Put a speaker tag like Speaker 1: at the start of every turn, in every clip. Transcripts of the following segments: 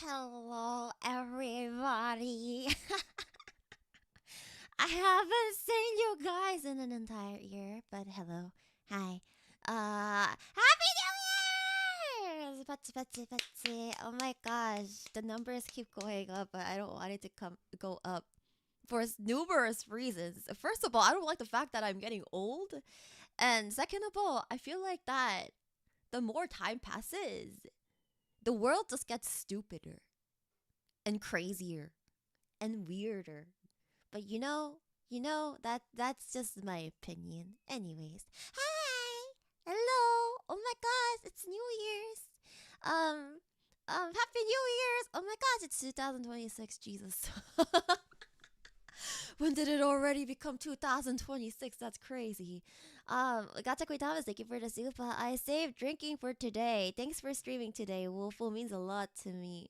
Speaker 1: Hello, everybody. I haven't seen you guys in an entire year, but hello, hi. Happy New Year's! Patsy. Oh my gosh, the numbers keep going up, but I don't want it to go up for numerous reasons. First of all, I don't like the fact that I'm getting old, and second of all, I feel like that the more time passes, the world just gets stupider and crazier and weirder. But that's just my opinion. Anyways, hi, hello. Oh my gosh, it's New Year's. Um, Happy New Year's. Oh my gosh, it's 2026. Jesus. When did it already become 2026? That's crazy. Gachakui Thomas, thank you for the super. I saved drinking for today. Thanks for streaming today. Wolful means a lot to me.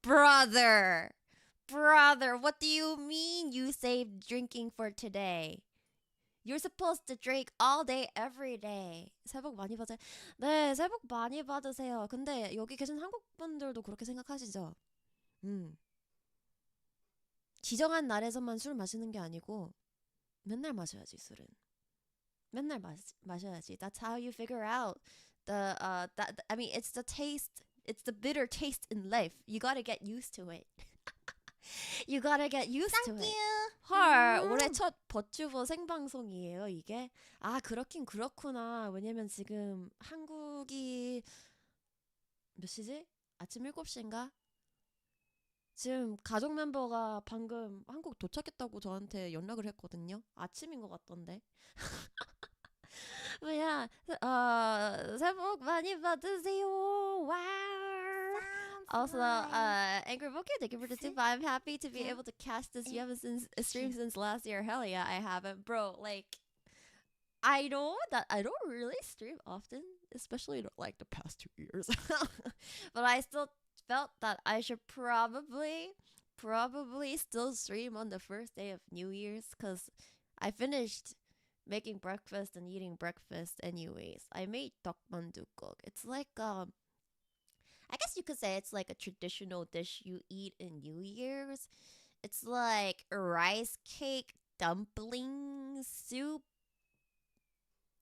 Speaker 1: Brother! Brother, what do you mean you saved drinking for today? You're supposed to drink all day, every day. 새해 복 많이 받으세요. 네, 새해 복 많이 받으세요. 근데 여기 계신 한국 분들도 그렇게 생각하시죠? 지정한 날에서만 술 마시는 게 아니고 맨날 마셔야지 술은. 맨날 마셔야지. That's how you figure out I mean it's the taste. It's the bitter taste in life. You gotta get used to it. You gotta get used to it. 헐, 올해 첫 버튜버 생방송이에요, 이게? 아, 그렇긴 그렇구나. 왜냐면 지금 한국이 몇 시지? 아침 7시인가? 지금 가족 멤버가 방금 한국 도착했다고 저한테 연락을 했거든요. 아침인 것 같던데. 뭐야, 새해 복 많이 받으세요. 와우. Also, Angry Bookie, thank you for the super. I'm happy to be able to cast this. You haven't streamed since last year. Hell yeah, I haven't. Bro, like, I know that I don't really stream often, especially like the past 2 years. But I still felt that I should probably still stream on the first day of New Year's because I finished making breakfast and eating breakfast anyways. I made tteokbokkeuk. It's like I guess you could say it's like a traditional dish you eat in New Year's. It's like a rice cake dumpling soup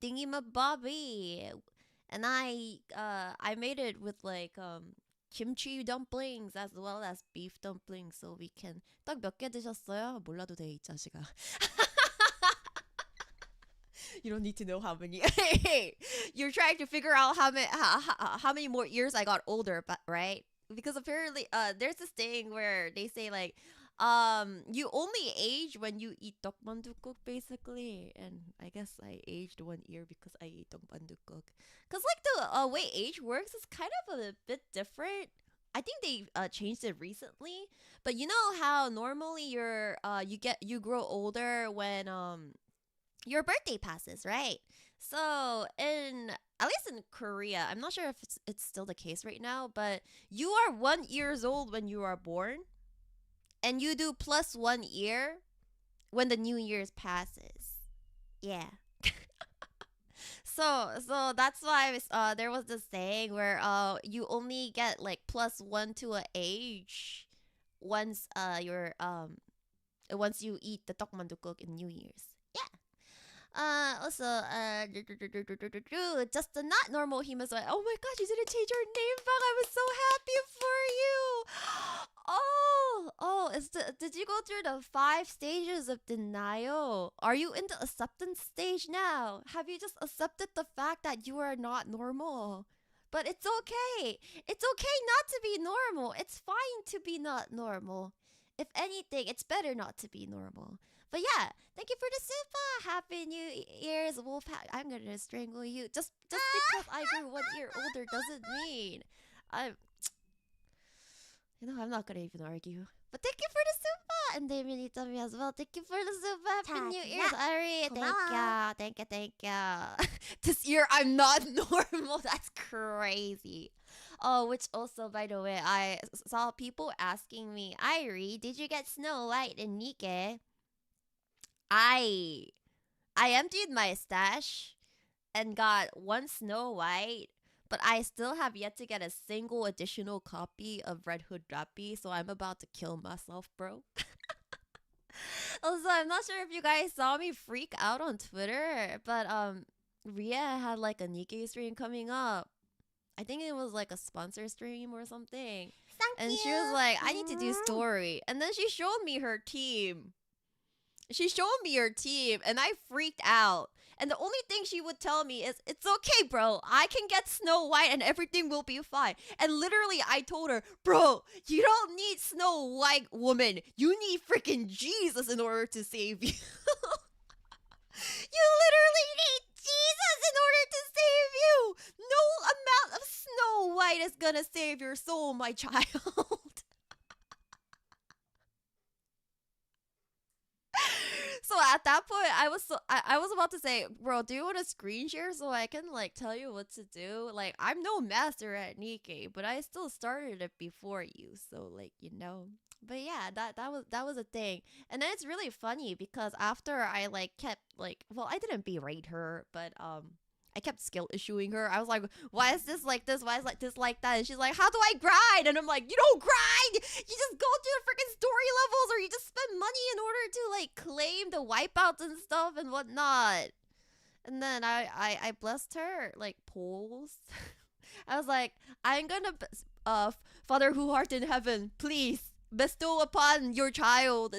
Speaker 1: thingy-mabobby. And I made it with like kimchi dumplings as well as beef dumplings so we can 딱 몇 개 드셨어요? 몰라도 돼, 이 자식아. You don't need to know how many. You're trying to figure out how many more years I got older, but right? Because apparently, there's this thing where they say like, you only age when you eat tteokbokkeuk basically, and I guess I aged 1 year because I ate tteokbokkeuk. Cause like the way age works is kind of a bit different. I think they changed it recently, but you know how normally you grow older when your birthday passes, right? So in at least in Korea, I'm not sure if it's still the case right now, but you are 1 years old when you are born, and you do plus 1 year when the New Year's passes. Yeah. So that's why there was this saying where you only get like plus one to a age once once you eat the tteokbokkeuk in New Year's. Yeah. Also, just the not normal him as well. Oh my gosh, you didn't change your name back. I was so happy for you. Did you go through the 5 stages of denial? Are you in the acceptance stage now? Have you just accepted the fact that you are not normal? But it's okay. It's okay not to be normal. It's fine to be not normal. If anything, it's better not to be normal. But yeah, thank you for the super. Happy New Year's, Wolfpack. I'm gonna strangle you. Just because I grew 1 year older doesn't mean I'm. I'm not gonna even argue. But thank you for the super, and Damien Itami as well. Thank you for the super. Happy New Year's, Airi. Thank you. This year I'm not normal. That's crazy. Oh, which also, by the way, I saw people asking me, Airi, did you get Snow White and Nike? I emptied my stash and got one Snow White, but I still have yet to get a single additional copy of Red Hood Rappy, so I'm about to kill myself, bro. Also, I'm not sure if you guys saw me freak out on Twitter, but Ria had like a Nikkei stream coming up. I think it was like a sponsor stream or something.
Speaker 2: Thank
Speaker 1: And
Speaker 2: you.
Speaker 1: she was like, I need to do story. And then she showed me her team. She showed me her team and I freaked out. And the only thing she would tell me is, it's okay, bro. I can get Snow White and everything will be fine. And literally, I told her, bro, you don't need Snow White, woman. You need freaking Jesus in order to save you. You literally need Jesus in order to save you. No amount of Snow White is gonna save your soul, my child. So at that point, I was about to say, bro, do you want to screen share so I can like tell you what to do? Like, I'm no master at Nikkei, but I still started it before you, so like, you know. But yeah, that was a thing. And then it's really funny because after I like kept like, well, I didn't berate her, but I kept skill issuing her. I was like, why is this like this? Why is like this like that? And she's like, how do I grind? And I'm like, you don't grind. You just go to the freaking story levels, or you just spend money in order to like claim the wipeouts and stuff and whatnot. And then I blessed her like polls. I was like, I'm gonna Father who art in heaven, please bestow upon your child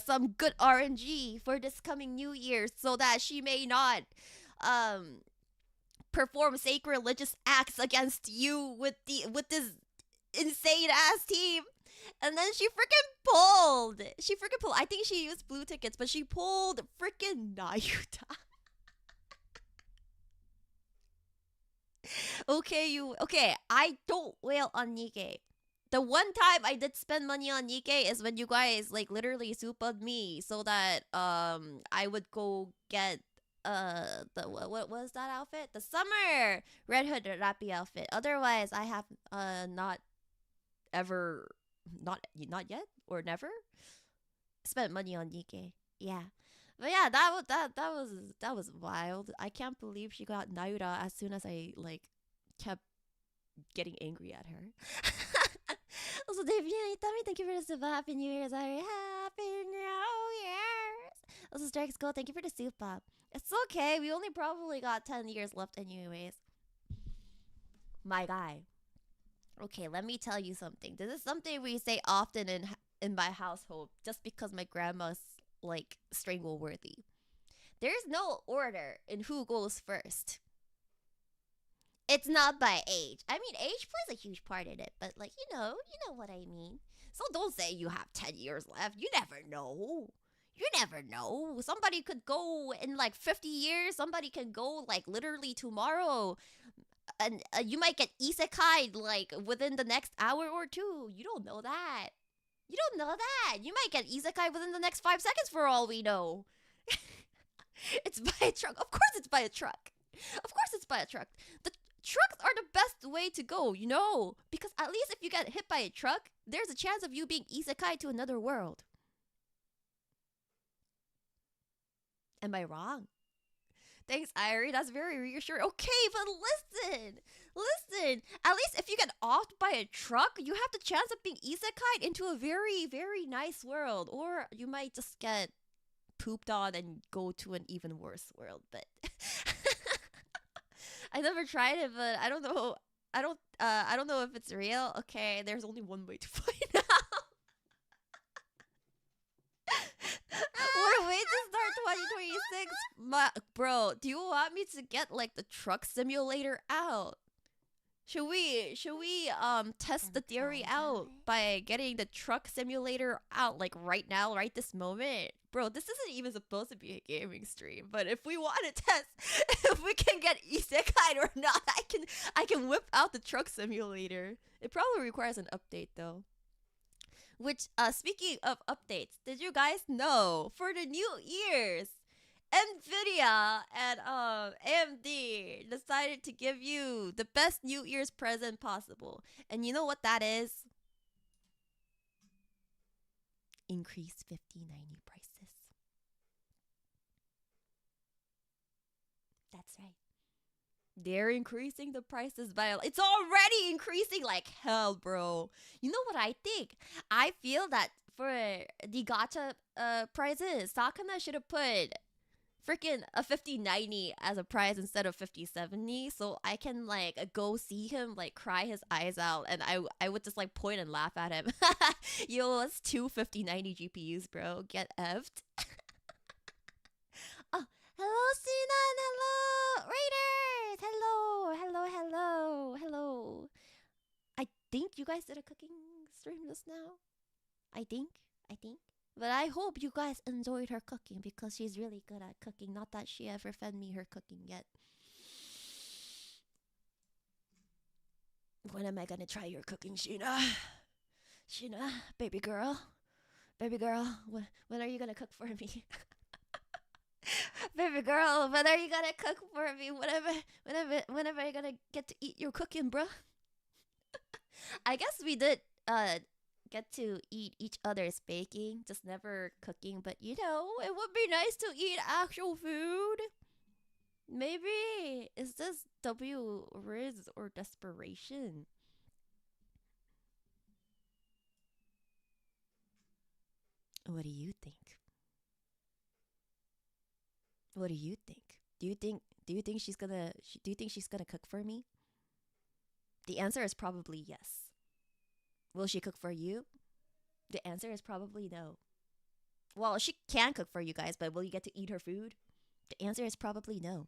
Speaker 1: some good RNG for this coming New Year, so that she may not perform sacrilegious acts against you with this insane ass team. And then she freaking pulled. I think she used blue tickets, but she pulled freaking Nayuta. Okay, I don't wail on Nikkei. The one time I did spend money on Nikkei is when you guys like literally supa'd me so that I would go get the what was that outfit? The summer Red Hood Rappy outfit. Otherwise, I have not ever, not yet or never spent money on Nikkei. Yeah. But yeah, that was wild. I can't believe she got Naira as soon as I like kept getting angry at her. Also, Dave, thank you for the super happy New Year's. Happy New Year's. Also, Strikes Gold, thank you for the super. It's okay. We only probably got 10 years left anyways. My guy. Okay, let me tell you something. This is something we say often in my household, just because my grandma's like strangle worthy. There's no order in who goes first. It's not by age. I mean, age plays a huge part in it, but like, you know what I mean. So don't say you have 10 years left. You never know. You never know. Somebody could go in like 50 years. Somebody can go like literally tomorrow. And you might get isekai like within the next hour or two. You don't know that. You don't know that. You might get isekai within the next 5 seconds for all we know. It's by a truck. Of course it's by a truck. Of course it's by a truck. The trucks are the best way to go, you know? Because at least if you get hit by a truck, there's a chance of you being isekai to another world. Am I wrong? Thanks, Airi. That's very reassuring. Okay, but listen. At least if you get offed by a truck, you have the chance of being isekai into a very, very nice world. Or you might just get pooped on and go to an even worse world. But I never tried it, but I don't know. I don't know if it's real. Okay, there's only one way to find out. What a way to start 2026. Bro, do you want me to get like the truck simulator out? Should we test the theory out by getting the truck simulator out like right now, right this moment? Bro, this isn't even supposed to be a gaming stream, but if we want to test if we can get isekai or not, I can whip out the truck simulator. It probably requires an update though. Which, speaking of updates, did you guys know for the New Year's, Nvidia and AMD decided to give you the best New Year's present possible, and you know what that is? Increased 5090 prices. That's right. They're increasing the prices by it's already increasing like hell, bro. You know what I think? I feel that for the gacha prizes, Sakana should have put freaking a 5090 as a prize instead of 5070, so I can like go see him like cry his eyes out, and I would just like point and laugh at him. Yo, it's two 5090 GPUs, bro. Get effed. Oh, hello, Sinan. Hello, Raiders. Hello, hello, hello, hello. I think you guys did a cooking stream just now. I think. But I hope you guys enjoyed her cooking because she's really good at cooking. Not that she ever fed me her cooking yet. When am I gonna try your cooking, Sheena? Sheena, baby girl. Baby girl, when are you gonna cook for me? Baby girl, when are you gonna cook for me? Whenever are you gonna get to eat your cooking, bruh? I guess we did get to eat each other's baking, just never cooking, but you know, it would be nice to eat actual food. Maybe. Is this W Riz or desperation? What do you think? What do you think? Do you think she's gonna cook for me? The answer is probably yes. Will she cook for you? The answer is probably no. Well, she can cook for you guys, but will you get to eat her food? The answer is probably no.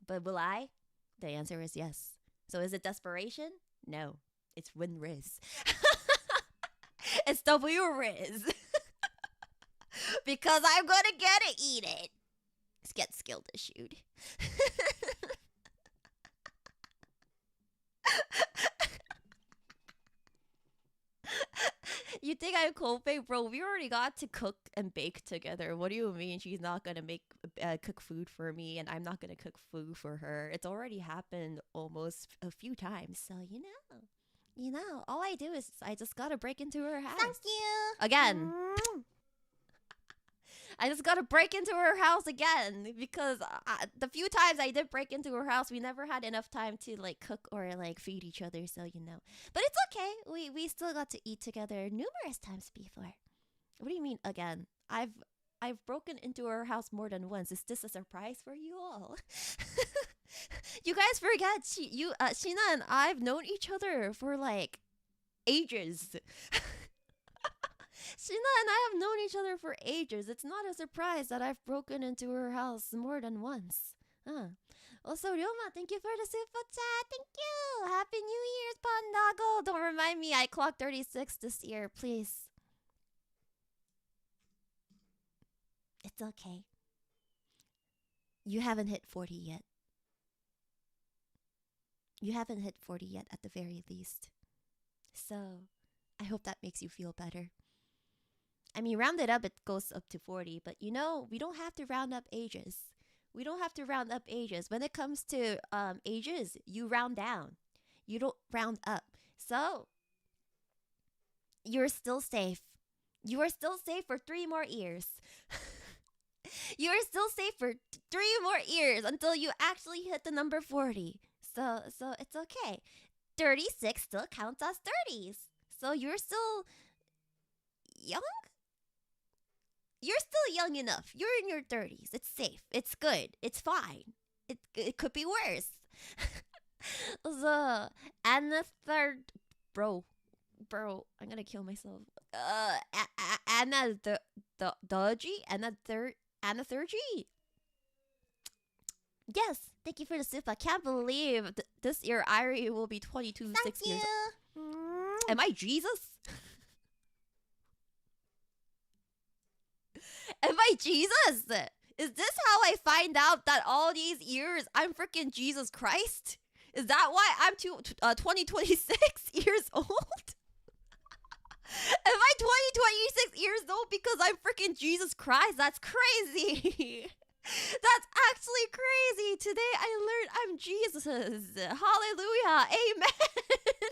Speaker 1: But will I? The answer is yes. So is it desperation? No. It's Win Riz. It's W Riz. Because I'm gonna get to eat it. Let's get skilled issued. You think I'm coping, bro? We already got to cook and bake together. What do you mean she's not gonna cook food for me, and I'm not gonna cook food for her? It's already happened almost a few times, so you know. All I do is I just gotta break into her house.
Speaker 2: Thank you.
Speaker 1: Again. I just gotta break into her house again because the few times I did break into her house, we never had enough time to like cook or like feed each other. So you know, but it's okay. We still got to eat together numerous times before. What do you mean again? I've broken into her house more than once. Is this a surprise for you all? You guys forget Sheena and I've known each other for like ages. Sheena and I have known each other for ages. It's not a surprise that I've broken into her house more than once. Also, Ryoma, thank you for the super chat. Thank you. Happy New Year's, Pandago. Don't remind me I clocked 36 this year, please. It's okay. You haven't hit 40 yet. You haven't hit 40 yet at the very least. So, I hope that makes you feel better. I mean, rounded up, it goes up to 40. But, you know, we don't have to round up ages. We don't have to round up ages. When it comes to ages, you round down. You don't round up. So, you're still safe. You are still safe for 3 more years. You are still safe for 3 more years until you actually hit the number 40. So it's okay. 36 still counts as 30s. So you're still young? You're still young enough. You're in your 30s. It's safe. It's good. It's fine. It could be worse. So, and the third, bro, I'm gonna kill myself. Anna the G and the third G. Yes, thank you for the sip. I can't believe this year Airi will be 22,
Speaker 2: Thank
Speaker 1: 6 years
Speaker 2: you.
Speaker 1: old. Am I Jesus? Am I Jesus? Is this how I find out that all these years I'm freaking Jesus Christ? Is that why I'm 2026 years old? Am I 26 years old because I'm freaking Jesus Christ? That's crazy. That's actually crazy. Today I learned I'm Jesus. Hallelujah. Amen.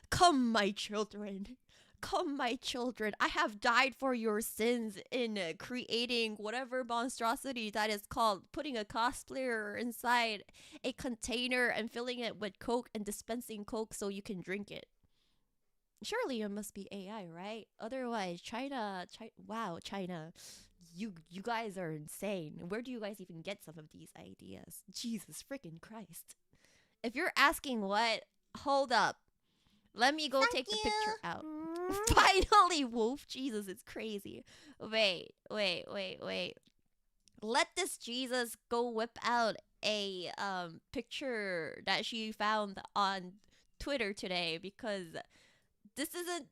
Speaker 1: Come, my children. Come, my children, I have died for your sins in creating whatever monstrosity that is called putting a cosplayer inside a container and filling it with Coke and dispensing Coke so you can drink it. Surely it must be AI, right? Otherwise, wow, China, you guys are insane. Where do you guys even get some of these ideas? Jesus freaking Christ. If you're asking what, hold up. Let me go
Speaker 2: Thank
Speaker 1: take the
Speaker 2: you.
Speaker 1: picture out. Finally, Wolf. Jesus, it's crazy. Wait. Let this Jesus go whip out a picture that she found on Twitter today, because this isn't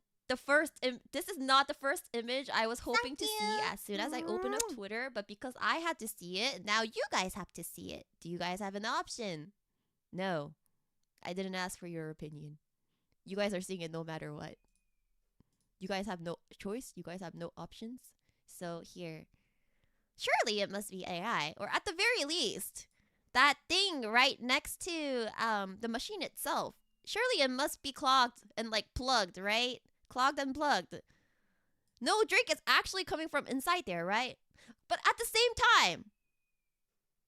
Speaker 1: this is not the first image I was hoping
Speaker 2: Thank
Speaker 1: to
Speaker 2: you.
Speaker 1: see as soon as I opened up Twitter, but because I had to see it, now you guys have to see it. Do you guys have an option? No. I didn't ask for your opinion. You guys are seeing it no matter what. You guys have no choice. You guys have no options. So here. Surely it must be AI. Or at the very least, that thing right next to the machine itself. Surely it must be clogged and like plugged, right? Clogged and plugged. No drink is actually coming from inside there, right? But at the same time,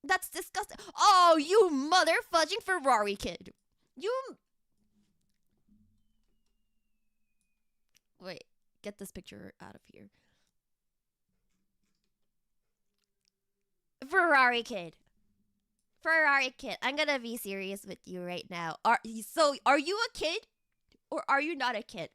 Speaker 1: that's disgusting. Oh, you mother fudging Ferrari kid. You. Wait, get this picture out of here. Ferrari kid. Ferrari kid. I'm gonna be serious with you right now. Are you a kid or are you not a kid?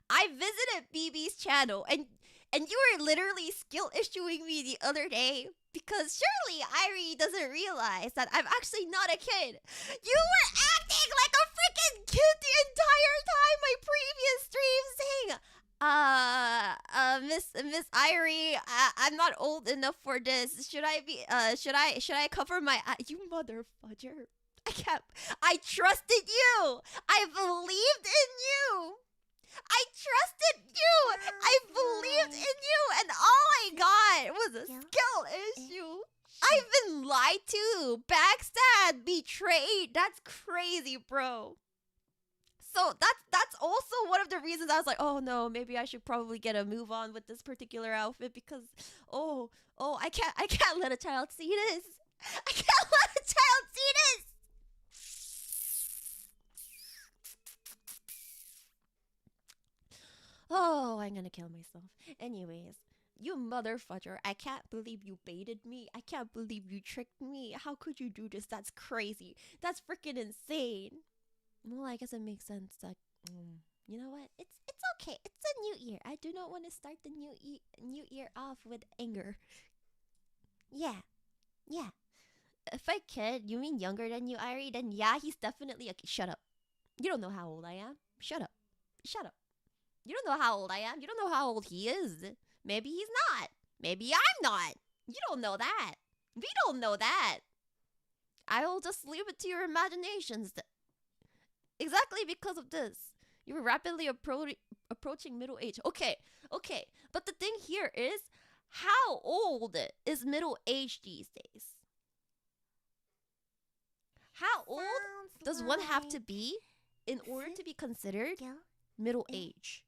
Speaker 1: I visited BB's channel and you were literally skill issuing me the other day because surely Airi doesn't realize that I'm actually not a kid. You were acting like a freaking kid the entire time my previous stream saying, Miss Airi, I'm not old enough for this. Should I cover my you mother fudger. I trusted you. I believed in you. I trusted you. I believed in you, and all I got was a skill issue. I've been lied to, backstabbed, betrayed. That's crazy, bro. So that's also one of the reasons I was like, oh no, maybe I should probably get a move on with this particular outfit because I can't let a child see this. I can't let a child see this. Oh, I'm gonna kill myself. Anyways, you mother fudger. I can't believe you baited me. I can't believe you tricked me. How could you do this? That's crazy. That's freaking insane. Well, I guess it makes sense that you know what? It's okay. It's a new year. I do not want to start the new year off with anger. Yeah. Yeah. If I kid, you mean younger than you, Airi? Then yeah, he's definitely a kid. Shut up. You don't know how old I am. Shut up. Shut up. You don't know how old I am. You don't know how old he is. Maybe he's not. Maybe I'm not. You don't know that. We don't know that. I will just leave it to your imaginations. Exactly because of this. You're rapidly approaching middle age. Okay. But the thing here is, how old is middle age these days? How old does one have to be in order to be considered middle age?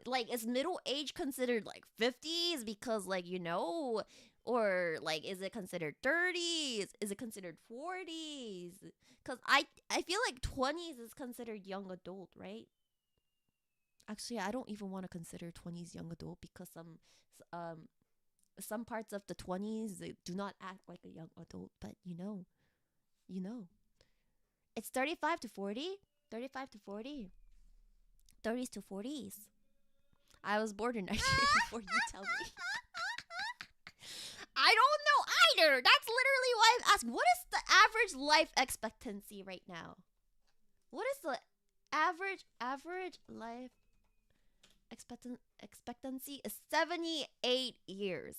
Speaker 1: Like, is middle age considered like 50s because, like, you know, or like, is it considered 30s? Is it considered 40s? Because I feel like 20s is considered young adult, right? Actually, I don't even want to consider 20s young adult because some parts of the 20s do not act like a young adult, but you know, it's 35 to 40, 35 to 40. 30s to 40s. I was born in 1984, you tell me. I don't know either. That's literally why I'm asking. What is the average life expectancy right now? What is the average life expectancy? Is 78 years.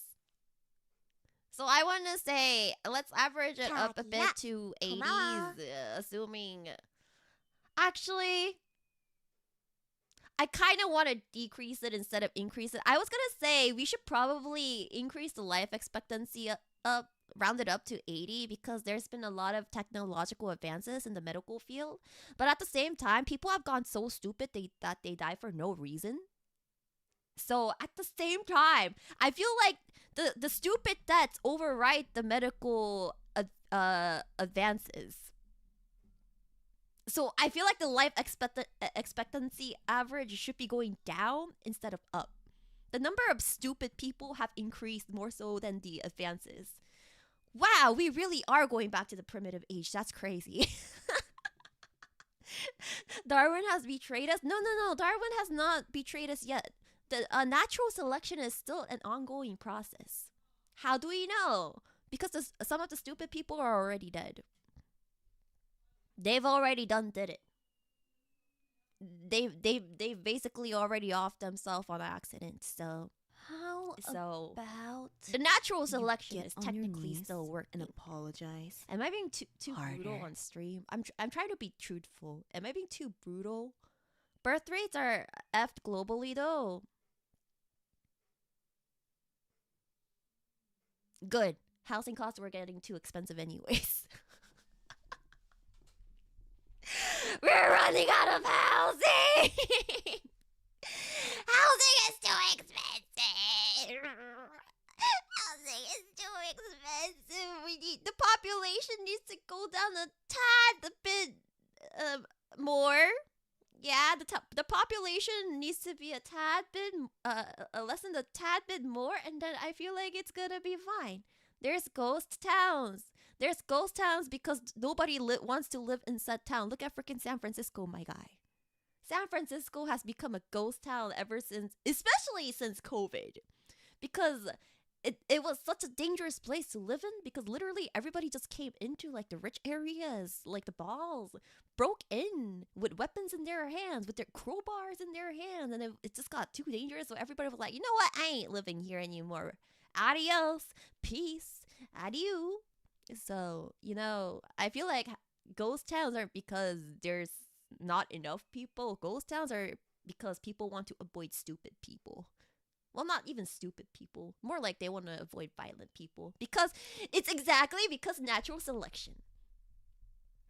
Speaker 1: So I want to say, let's average it up a bit to 80s, assuming... Actually... I kind of want to decrease it instead of increase it. I was going to say we should probably increase the life expectancy up, round it up to 80 because there's been a lot of technological advances in the medical field. But at the same time, people have gone so stupid that they die for no reason. So at the same time, I feel like the stupid deaths override the medical advances. So I feel like the life expectancy average should be going down instead of up. The number of stupid people have increased more so than the advances. Wow, we really are going back to the primitive age. That's crazy. Darwin has betrayed us. No, no, no. Darwin has not betrayed us yet. The natural selection is still an ongoing process. How do we know? Because some of the stupid people are already dead. They've already did it. They've basically already offed themselves on accident. So
Speaker 2: about
Speaker 1: the natural selection
Speaker 2: get
Speaker 1: is
Speaker 2: on your
Speaker 1: technically
Speaker 2: knees
Speaker 1: still working.
Speaker 2: and apologize?
Speaker 1: Am I being too brutal
Speaker 2: Harder.
Speaker 1: on stream? I'm trying to be truthful. Am I being too brutal? Birth rates are effed globally though. Good. Housing costs were getting too expensive anyways. We're running out of housing. Housing is too expensive. Housing is too expensive. The population needs to go down a tad bit more. Yeah, the population needs to be a tad bit lessen a tad bit more, and then I feel like it's gonna be fine. There's ghost towns. There's ghost towns because nobody wants to live in said town. Look at freaking San Francisco, my guy. San Francisco has become a ghost town ever since, especially since COVID, because it was such a dangerous place to live in because literally everybody just came into like the rich areas, like the balls, broke in with weapons in their hands, with their crowbars in their hands, and it just got too dangerous. So everybody was like, you know what? I ain't living here anymore. Adios, peace, adieu. So, I feel like ghost towns aren't because there's not enough people. Ghost towns are because people want to avoid stupid people. Well, not even stupid people. More like they want to avoid violent people. Because it's exactly because natural selection.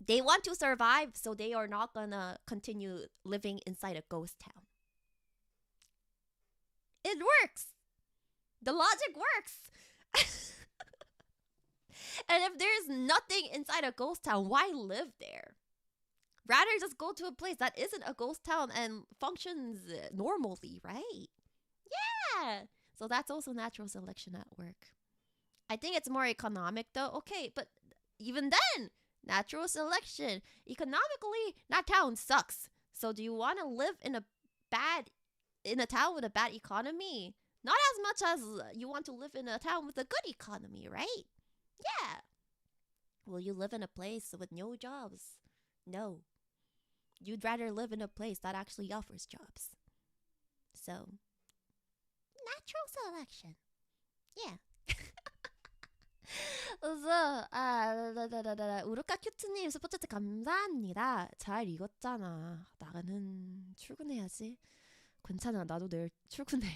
Speaker 1: They want to survive, so they are not gonna continue living inside a ghost town. It works. The logic works. And if there's nothing inside a ghost town, why live there? Rather just go to a place that isn't a ghost town and functions normally, right? Yeah. So that's also natural selection at work. I think it's more economic though. Okay, but even then, natural selection. Economically, that town sucks. So do you want to live in a town with a bad economy? Not as much as you want to live in a town with a good economy, right? Yeah. Will you live in a place with no jobs? No. You'd rather live in a place that actually offers jobs. So, natural selection. Yeah. 우르카 큐트님 스포츠트 감사합니다. 잘 읽었잖아. 나는 출근해야지. 괜찮아. 나도 내일 출근해.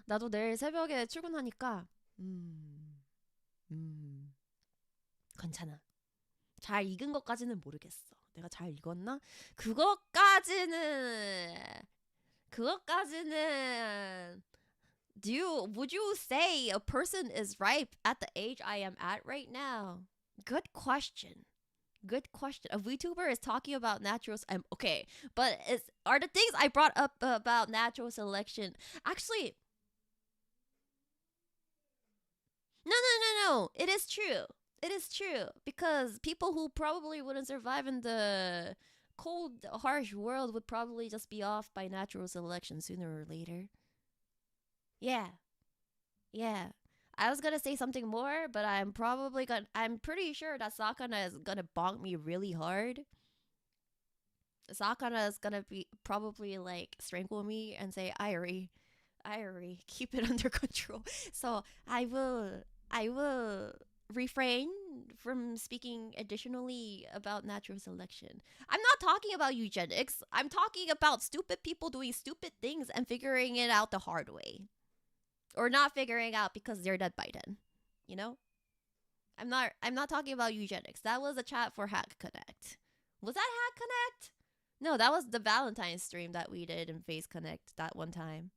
Speaker 1: 나도 내일 새벽에 출근하니까 괜찮아. 잘 읽은 것까지는 모르겠어. 내가 잘 읽었나? 그것까지는 would you say a person is ripe at the age I am at right now? Good question. Good question. A VTuber is talking about natural. Okay, but are the things I brought up about natural selection actually? No. It is true. It is true because people who probably wouldn't survive in the cold, harsh world would probably just be off by natural selection sooner or later. Yeah. I was gonna say something more, but I'm pretty sure that Sakana is gonna bonk me really hard. Sakana is gonna be probably like strangle me and say, Airi, keep it under control. So I will refrain from speaking additionally about natural selection. I'm not talking about eugenics. I'm talking about stupid people doing stupid things and figuring it out the hard way. Or not figuring out because they're dead by then. You know? I'm not talking about eugenics. That was a chat for Hack Connect. Was that Hack Connect? No, that was the Valentine's stream that we did in Face Connect that one time.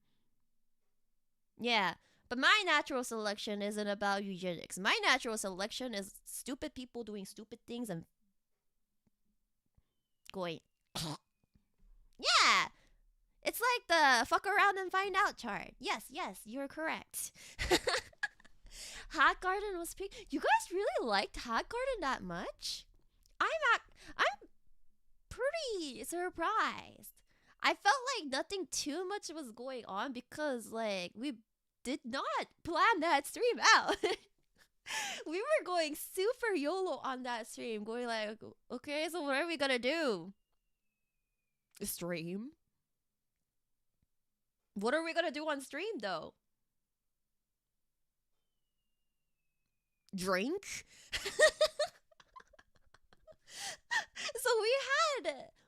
Speaker 1: Yeah. But my natural selection isn't about eugenics. My natural selection is stupid people doing stupid things and going, yeah. It's like the fuck around and find out chart. Yes, yes, you're correct. Hat Garden was you guys really liked Hat Garden that much? I'm pretty surprised. I felt like nothing too much was going on because like we did not plan that stream out. We were going super YOLO on that stream, going like, okay, so what are we gonna do? Stream? What are we gonna do on stream though? Drink? So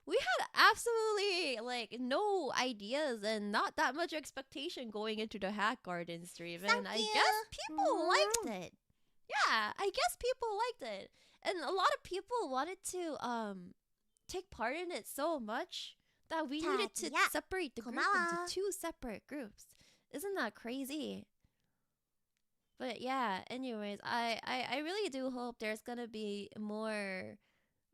Speaker 1: we had absolutely like no ideas and not that much expectation going into the Hat Garden stream, and I guess people liked it. Yeah, I guess people liked it, and a lot of people wanted to take part in it so much that we needed to separate the group into two separate groups. Isn't that crazy? But yeah, anyways, I really do hope there's gonna be more,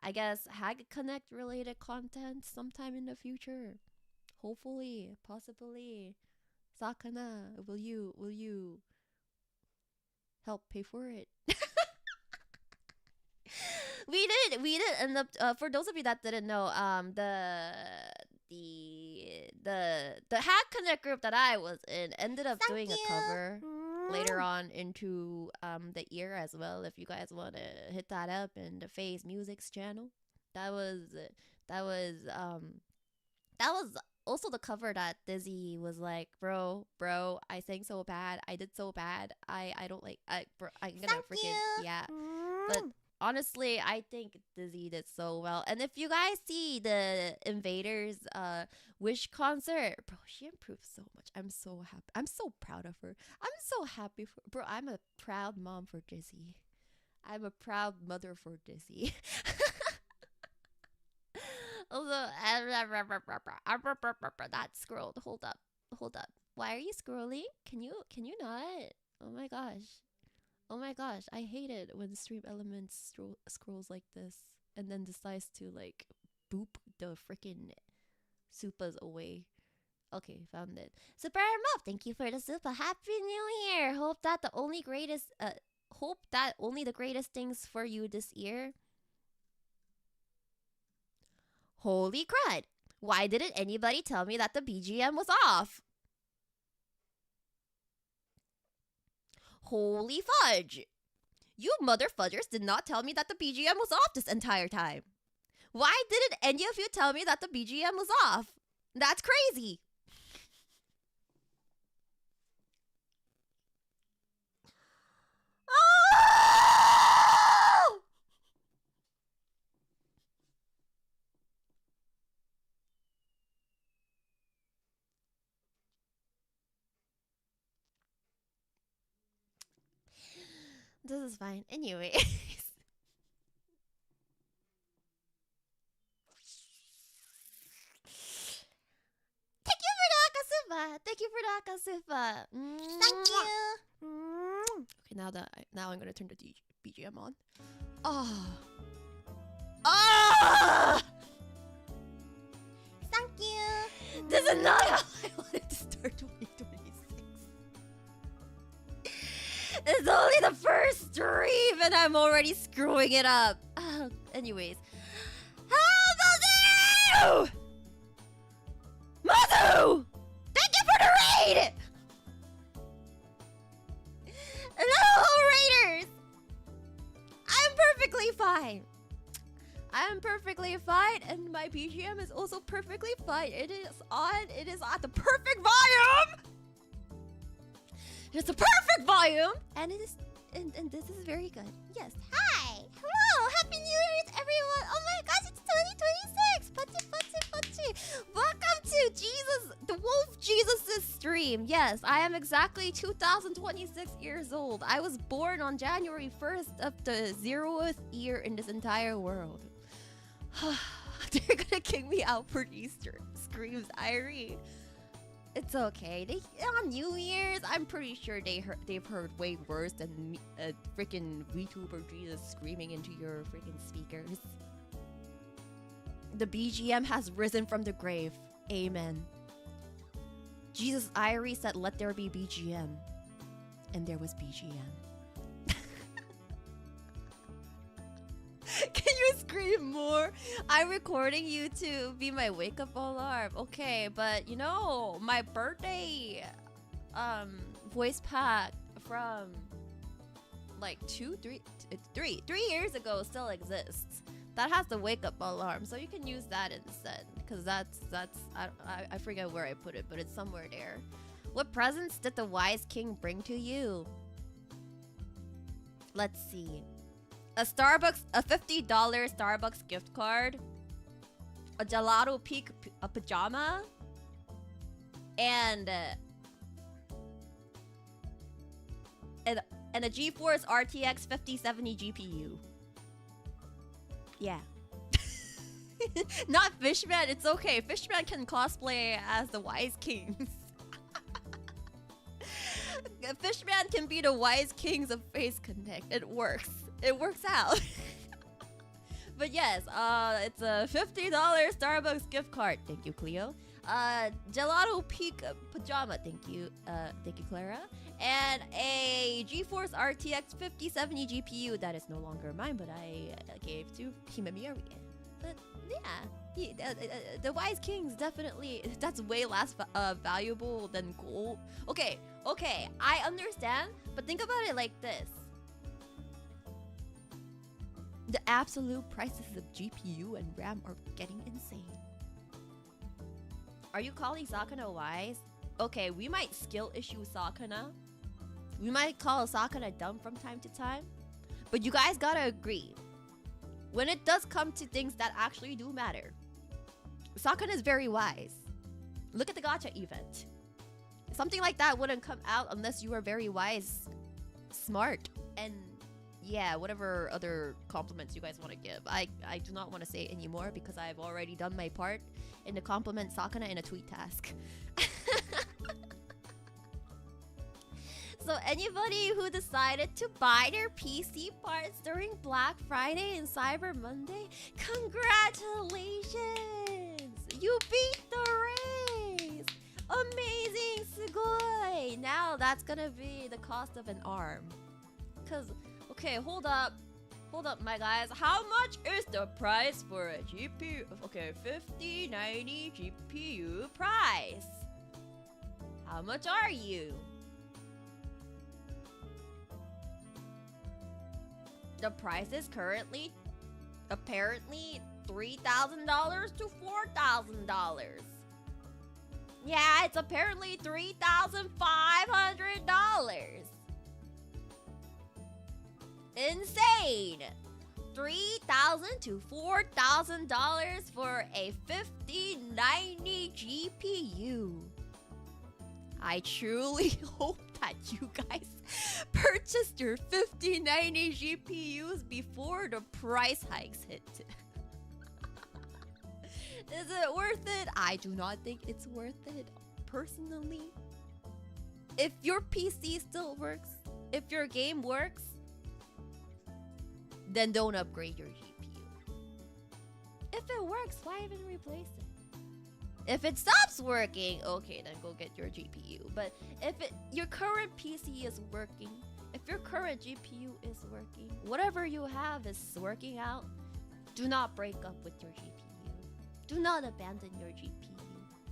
Speaker 1: I guess, Hag Connect related content sometime in the future. Hopefully, possibly. Sakana, will you help pay for it? we did end up for those of you that didn't know, the Hack Connect group that I was in ended up doing a cover later on into the year as well. If you guys want to hit that up in the Phase Music's channel, that was also the cover that Dizzy was like, bro, I sang so bad, I did so bad, I'm gonna freaking yeah. But honestly, I think Dizzy did so well. And if you guys see the Invaders Wish concert, bro, she improved so much. I'm so happy. I'm so proud of her. I'm so happy for bro. I'm a proud mom for Dizzy. I'm a proud mother for Dizzy. Although that scrolled. Hold up. Why are you scrolling? Can you not? Oh my gosh, I hate it when Stream Elements scrolls like this and then decides to like boop the freaking supas away. Okay, found it. Super Muff, thank you for the super. Happy New Year. Hope that only the greatest things for you this year. Holy crud. Why didn't anybody tell me that the BGM was off? Holy fudge! You mother fudgers did not tell me that the BGM was off this entire time. Why didn't any of you tell me that the BGM was off? That's crazy. Oh! This is fine. Anyway. Thank you for the Akasupa.
Speaker 2: Thank you.
Speaker 1: Okay, now I'm gonna turn the BGM on.
Speaker 2: Thank you.
Speaker 1: This is not how I wanted to start 2026. It's only the first stream and I'm already screwing it up. Anyways. Hello, Mazu! Mazu! Thank you for the raid! Hello, Raiders! I'm perfectly fine. And my BGM is also perfectly fine. It is at the perfect volume! It's the perfect volume! And it is and this is very good. Yes.
Speaker 2: Hi. Hello. Happy New Year, everyone. Oh my gosh, it's 2026. Pachi.
Speaker 1: Welcome to the Wolf Jesus' stream. Yes, I am exactly 2026 years old. I was born on January 1st of the 0th year in this entire world. They're gonna kick me out for these screams, Airi. It's okay. They on New Year's, I'm pretty sure they've heard way worse than freaking VTuber Jesus screaming into your freaking speakers. The BGM has risen from the grave. Amen. Jesus Airi said, "Let there be BGM," and there was BGM. Can you scream more? I'm recording you to be my wake-up alarm. Okay, but you know, my birthday voice pack from like 3 years ago still exists. That has the wake-up alarm, so you can use that instead. Cause that's I forget where I put it, but it's somewhere there. What presents did the wise king bring to you? Let's see. A $50 Starbucks gift card, a Gelato Peak a pajama, and a GeForce RTX 5070 GPU. Yeah. Not Fishman, it's okay. Fishman can cosplay as the Wise Kings. Fishman can be the Wise Kings of Face Connect. It works. It works out. But yes, it's a $50 Starbucks gift card. Thank you, Cleo. Gelato Peak pajama. Thank you, Clara. And a GeForce RTX 5070 GPU that is no longer mine, but I gave to Himamiya. But yeah, the Wise Kings definitely, that's way less valuable than gold. Okay, I understand, but think about it like this. The absolute prices of GPU and RAM are getting insane. Are you calling Sakana wise? Okay, we might skill issue Sakana. We might call Sakana dumb from time to time. But you guys gotta agree. When it does come to things that actually do matter, Sakana is very wise. Look at the gacha event. Something like that wouldn't come out unless you were very wise, smart, and yeah, whatever other compliments you guys want to give. I do not want to say it anymore because I've already done my part in the compliment Sakana in a tweet task. So anybody who decided to buy their PC parts during Black Friday and Cyber Monday, congratulations! You beat the race! Amazing, sugoi! Now that's gonna be the cost of an arm. Cause, okay, hold up, my guys. How much is the price for a GPU? Okay, 5090 GPU price. How much are you? The price is currently, apparently, $3,000 to $4,000. Yeah, it's apparently $3,500. Insane! $3,000 to $4,000 for a 5090 GPU. I truly hope that you guys purchased your 5090 GPUs before the price hikes hit. Is it worth it? I do not think it's worth it, personally. If your PC still works, if your game works, then don't upgrade your GPU. If it works, why even replace it? If it stops working, okay, then go get your GPU. But if your current PC is working, if your current GPU is working, whatever you have is working out, do not break up with your GPU. Do not abandon your GPU.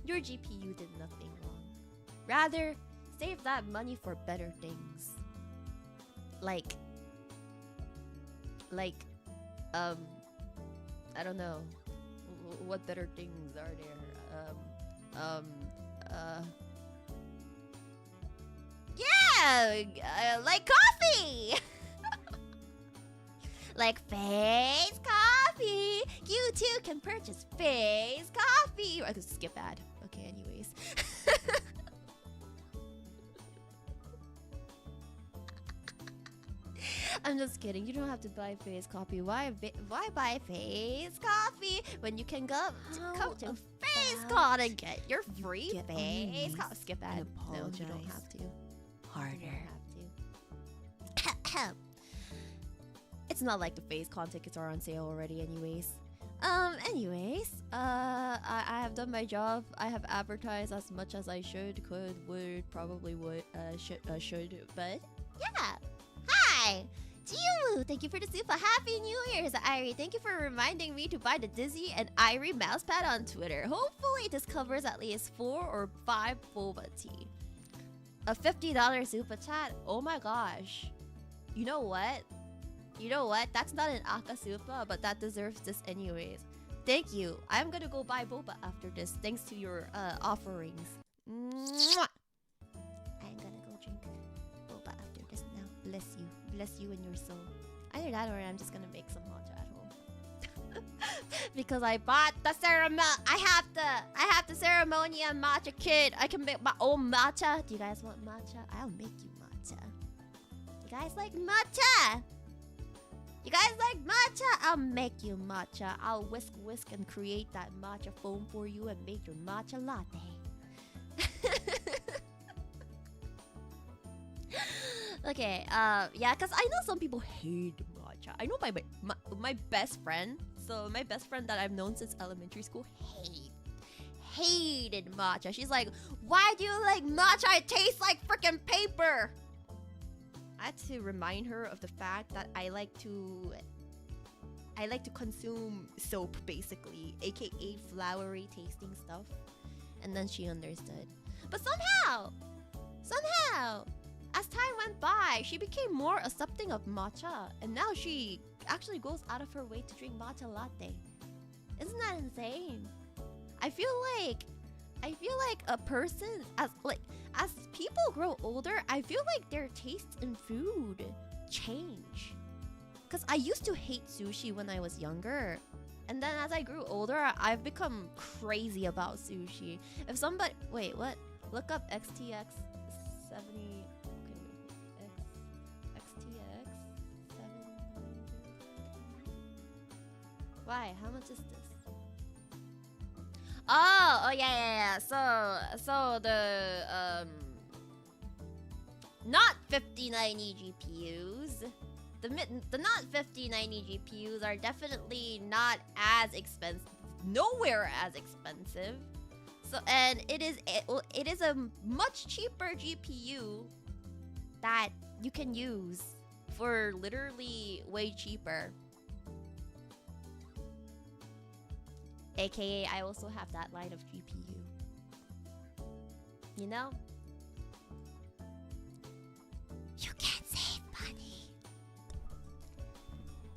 Speaker 1: Your GPU did nothing wrong. Rather, save that money for better things. Like, I don't know. What better things are there? Yeah, like coffee. Like Face Coffee. You too can purchase Face Coffee. I could skip ad. Okay, anyways. I'm just kidding. You don't have to buy face coffee. Why buy face coffee when you can come to FaceCon and get your free
Speaker 2: Get on your
Speaker 1: face
Speaker 2: knees
Speaker 1: coffee? Skip that.
Speaker 2: and
Speaker 1: No, you don't
Speaker 2: apologize.
Speaker 1: have to.
Speaker 2: Harder.
Speaker 1: You don't have to. It's not like the FaceCon tickets are on sale already, anyways. I have done my job. I have advertised as much as I should, could, would, probably would, should, but yeah. Hi! Jiu! Thank you for the super happy New Year's, Airi. Thank you for reminding me to buy the Dizzy and Airi mousepad on Twitter. Hopefully this covers at least 4 or 5 boba tea. A $50 super chat? Oh my gosh. You know what? That's not an Akasupa, but that deserves this anyways. Thank you. I'm gonna go buy boba after this, thanks to your offerings. Mwah! I'm gonna go drink boba after this now. Bless you. Bless you and your soul. Either that or I'm just gonna make some matcha at home. Because I bought the ceremony. I have the ceremonial matcha kit. I can make my own matcha. Do you guys want matcha? I'll make you matcha. You guys like matcha? You guys like matcha? I'll make you matcha. I'll whisk and create that matcha foam for you and make your matcha latte. Okay, yeah, because I know some people hate matcha. I know my best friend, so my best friend that I've known since elementary school, hated matcha. She's like, why do you like matcha? It tastes like freaking paper. I had to remind her of the fact that I like to consume soap, basically, aka flowery tasting stuff. And then she understood. But somehow, as time went by, she became more accepting of matcha, and now she actually goes out of her way to drink matcha latte. Isn't that insane? I feel like a person, as people grow older, I feel like their tastes in food change. Cause I used to hate sushi when I was younger, and then as I grew older, I've become crazy about sushi. If somebody, wait, what? Look up XTX 70. Okay, wait. XTX 700. Why? How much is this? Oh yeah. So the not 5090 GPUs. The not 5090 GPUs are definitely not as expensive, nowhere as expensive. So, and it is a much cheaper GPU that you can use for literally way cheaper. AKA, I also have that line of GPU. You know? You can't save money.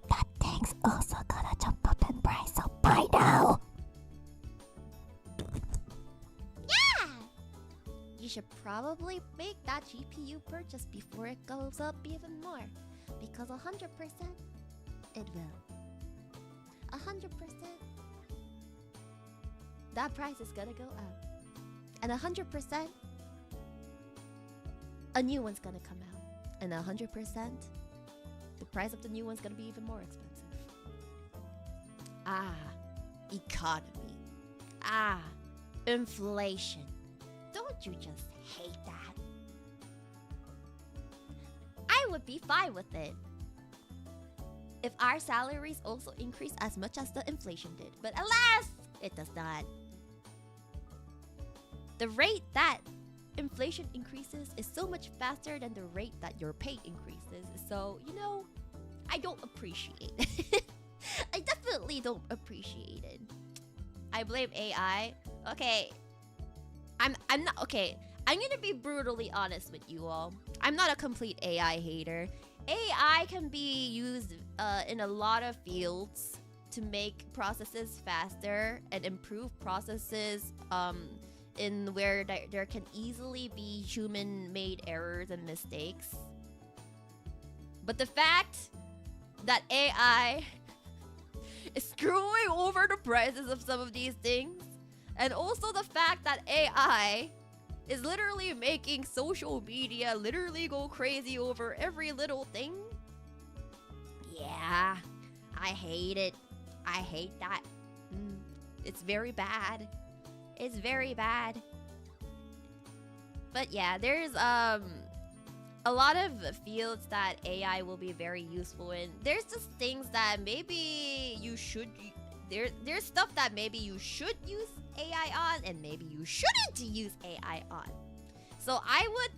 Speaker 2: That thing's also gonna jump up in price, so buy now.
Speaker 1: Yeah! You should probably make that GPU purchase before it goes up even more. Because 100% it will. 100%. That price is gonna go up. And 100%, a new one's gonna come out. And 100%, the price of the new one's gonna be even more expensive. Ah, economy. Ah, inflation. Don't you just hate that? I would be fine with it if our salaries also increase as much as the inflation did. But alas, it does not. The rate that inflation increases is so much faster than the rate that your pay increases. So, you know, I don't appreciate it. I definitely don't appreciate it. I blame AI. Okay. I'm not okay. I'm gonna be brutally honest with you all. I'm not a complete AI hater. AI can be used in a lot of fields to make processes faster and improve processes in where there can easily be human-made errors and mistakes. But the fact that AI is screwing over the prices of some of these things, and also the fact that AI is literally making social media literally go crazy over every little thing, Yeah, I hate it. I hate that. It's very bad. It's very bad. But yeah, there's a lot of fields that AI will be very useful in. There's just things that maybe you should there's stuff that maybe you should use AI on and maybe you shouldn't use AI on. So I would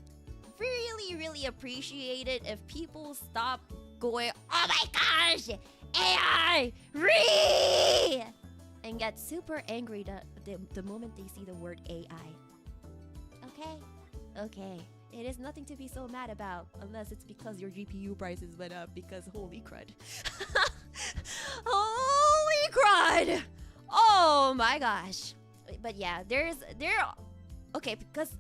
Speaker 1: really appreciate it if people stop going, "Oh my gosh, AI, re!" and get super angry the moment they see the word AI. Okay? Okay. It is nothing to be so mad about, unless it's because your GPU prices went up because holy crud. Holy crud! Oh my gosh. But yeah, okay, because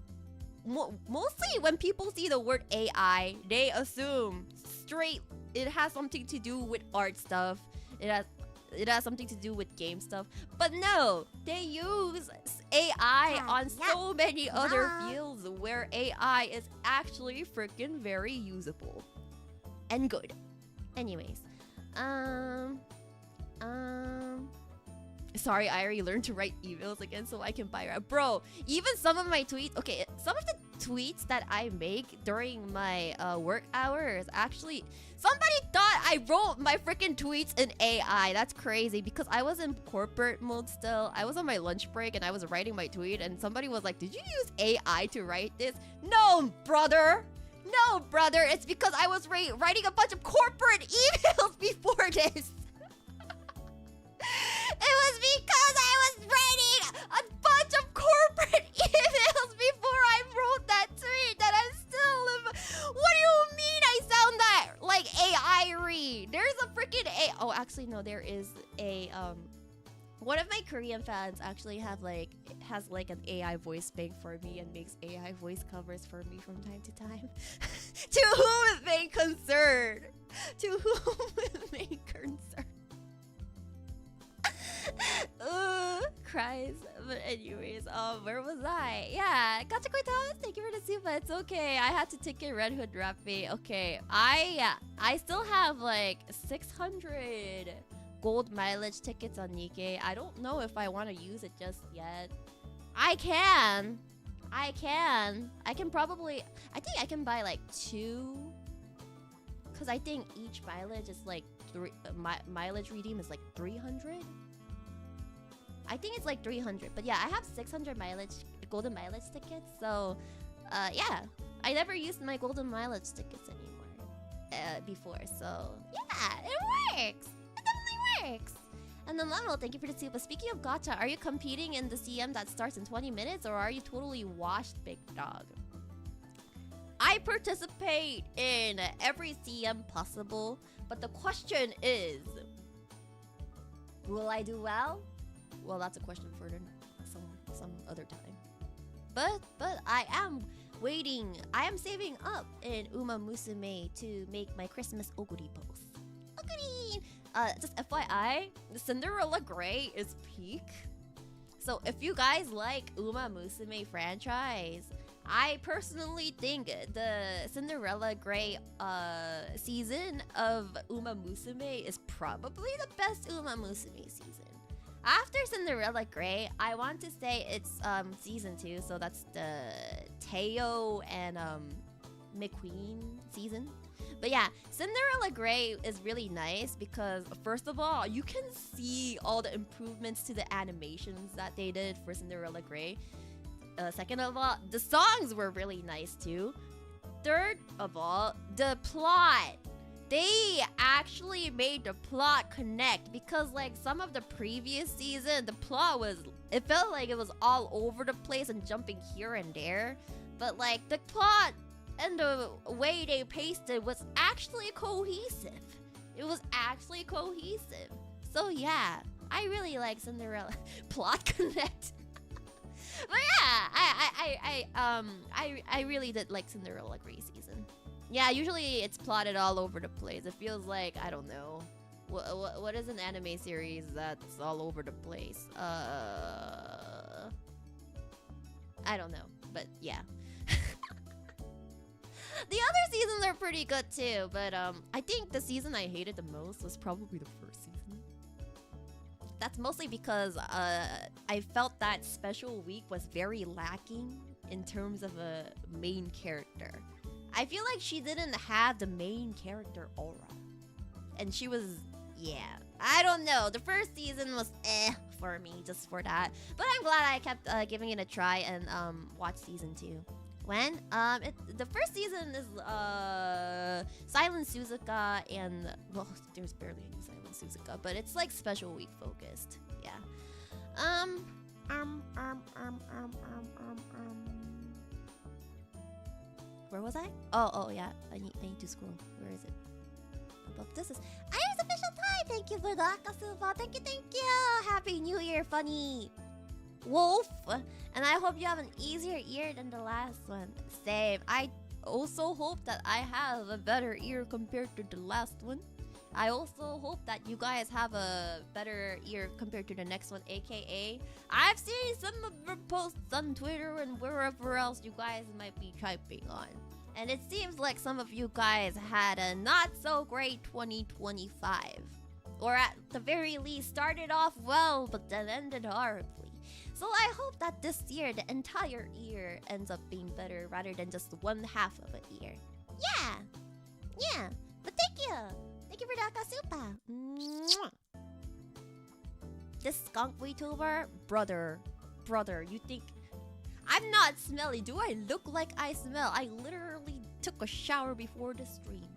Speaker 1: mostly when people see the word AI, they assume straight it has something to do with art stuff. It has something to do with game stuff. But no, they use AI on so many other fields where AI is actually freaking very usable and good. Anyways, sorry, I already learned to write emails again so I can buy rap. Bro, even some of my tweets, okay, some of the tweets that I make during my work hours, actually, somebody thought I wrote my freaking tweets in AI. That's crazy because I was in corporate mode still. I was on my lunch break and I was writing my tweet and somebody was like, "Did you use AI to write this?" No, brother. No, brother. It's because I was writing a bunch of corporate emails before this. It was because I was writing a bunch of corporate emails before I wrote that tweet that I'm still... What do you mean I sound that like Airi? There's a freaking Oh, actually, no, there is a... One of my Korean fans actually has like an AI voice bank for me and makes AI voice covers for me from time to time. To whom it may concern. To whom it may concern. Cries. But anyways, where was I? Yeah, Gachakoi Thomas, thank you for the super. It's okay. I had to take a Red Hood Rappy. Okay, I still have like 600 gold mileage tickets on Nikkei. I don't know if I want to use it just yet. I can probably... I think I can buy like 2. Because I think each mileage is like... mileage redeem is like 300. I think it's like 300. But yeah, I have 600 golden mileage tickets. So, yeah. I never used my golden mileage tickets anymore. Before. So, yeah, it works. It definitely works. And then Lionel, thank you for the super. Speaking of gacha, are you competing in the CM that starts in 20 minutes? Or are you totally washed, big dog? I participate in every CM possible. But the question is... will I do well? Well, that's a question for some other time. But I am waiting. I am saving up in Uma Musume to make my Christmas Oguri post. Oguri! Just FYI, Cinderella Grey is peak. So if you guys like Uma Musume franchise, I personally think the Cinderella Grey season of Uma Musume is probably the best Uma Musume season. After Cinderella Grey, I want to say it's season 2, so that's the Teo and McQueen season. But yeah, Cinderella Grey is really nice because first of all, you can see all the improvements to the animations that they did for Cinderella Grey. Second of all, the songs were really nice too. Third of all, the plot. They actually made the plot connect because like some of the previous season, the plot was... it felt like it was all over the place and jumping here and there. But like the plot and the way they paced it was actually cohesive. It was actually cohesive. So yeah, I really like Cinderella plot connect. But yeah, I really did like Cinderella Grey season. Yeah, usually it's plotted all over the place. It feels like, I don't know. What is an anime series that's all over the place? I don't know, but yeah. The other seasons are pretty good too, but I think the season I hated the most was probably the first season. That's mostly because I felt that Special Week was very lacking in terms of a main character. I feel like she didn't have the main character aura. And she was, yeah. I don't know. The first season was for me, just for that. But I'm glad I kept giving it a try and watched season 2. When? The first season is Silent Suzuka and, well, there's barely any Silent Suzuka, but it's like Special Week focused. Yeah. Where was I? Oh yeah. I need to scroll. Where is it? Above. This is
Speaker 2: Airi's official time. Thank you for the Akasuba. Thank you.
Speaker 1: Happy New Year, funny wolf. And I hope you have an easier year than the last one. Same. I also hope that I have a better year compared to the last one. I also hope that you guys have a better year compared to the next one, aka I've seen some of your posts on Twitter and wherever else you guys might be typing on. And it seems like some of you guys had a not so great 2025. Or at the very least started off well but then ended horribly. So I hope that this year, the entire year, ends up being better rather than just one half of a year.
Speaker 2: Yeah. But thank you. Thank you for the Akasuba.
Speaker 1: Mwah. This skunk VTuber, brother, you think I'm not smelly? Do I look like I smell? I literally took a shower before the stream.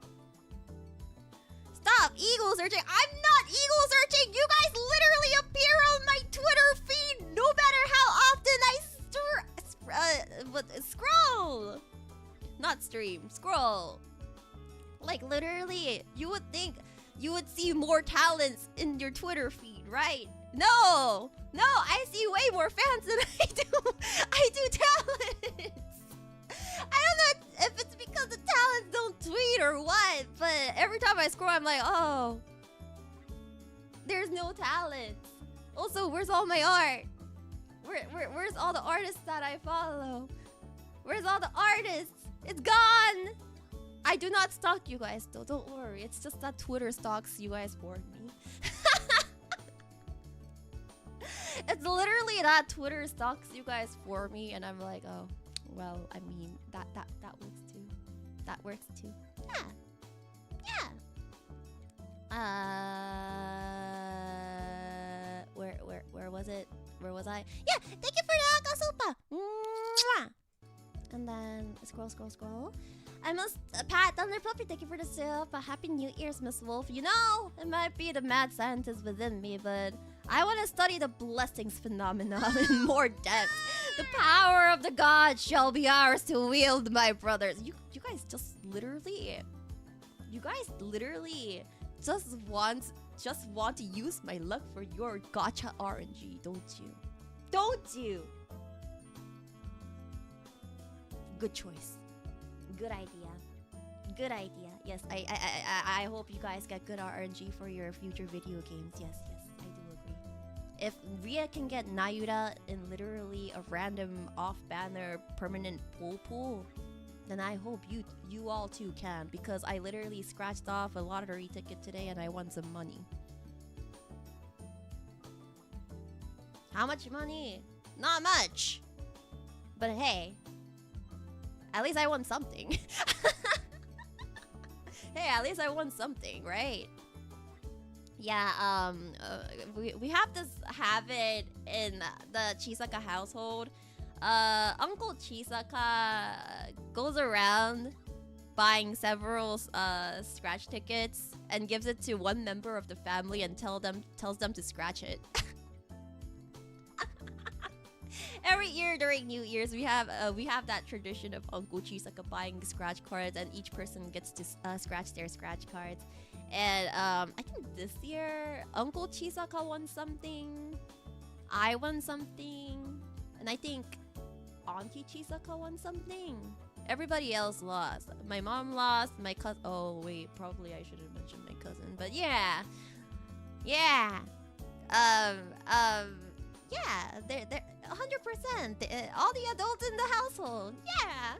Speaker 1: Stop ego searching. I'm not ego searching. You guys literally appear on my Twitter feed no matter how often I scroll. Not stream, scroll. Like literally, you would think you would see more talents in your Twitter feed, right? No, I see way more fans than I do talents. I don't know if it's because the talents don't tweet or what, but every time I scroll, I'm like, oh, there's no talents. Also, where's all my art? Where's all the artists that I follow? Where's all the artists? It's gone. I do not stalk you guys though, don't worry. It's just that Twitter stalks you guys for me. It's literally that Twitter stalks you guys for me, and I'm like, oh, well, I mean, that works too. That works too.
Speaker 2: Yeah.
Speaker 1: Where was it? Where was I?
Speaker 2: Yeah, thank you for the Akasuba.
Speaker 1: Mwah! And then scroll. I must Pat Thunder Puppy, thank you for the sip. A happy New Year's, Miss Wolf. You know, it might be the mad scientist within me, but I want to study the blessings phenomenon in more depth. The power of the gods shall be ours to wield, my brothers. You guys literally just want to use my luck for your gacha RNG, don't you? Don't you? Good choice. Good idea. Yes, I hope you guys get good RNG for your future video games. Yes, I do agree. If Ria can get Nayuda in literally a random off-banner permanent pool, then I hope you all too can, because I literally scratched off a lottery ticket today and I won some money. How much money? Not much. But hey, at least I won something. Hey, at least I won something, right? Yeah, we have this habit in the Chisaka household. Uncle Chisaka goes around buying several scratch tickets and gives it to one member of the family and tells them to scratch it. Every year during New Year's, we have that tradition of Uncle Chisaka buying scratch cards, and each person gets to scratch their scratch cards. And I think this year Uncle Chisaka won something, I won something, and I think Auntie Chisaka won something. Everybody else lost. My mom lost. My cousin. Oh wait, probably I should have mentioned my cousin. But yeah. Yeah, they're 100%. All the adults in the household. Yeah.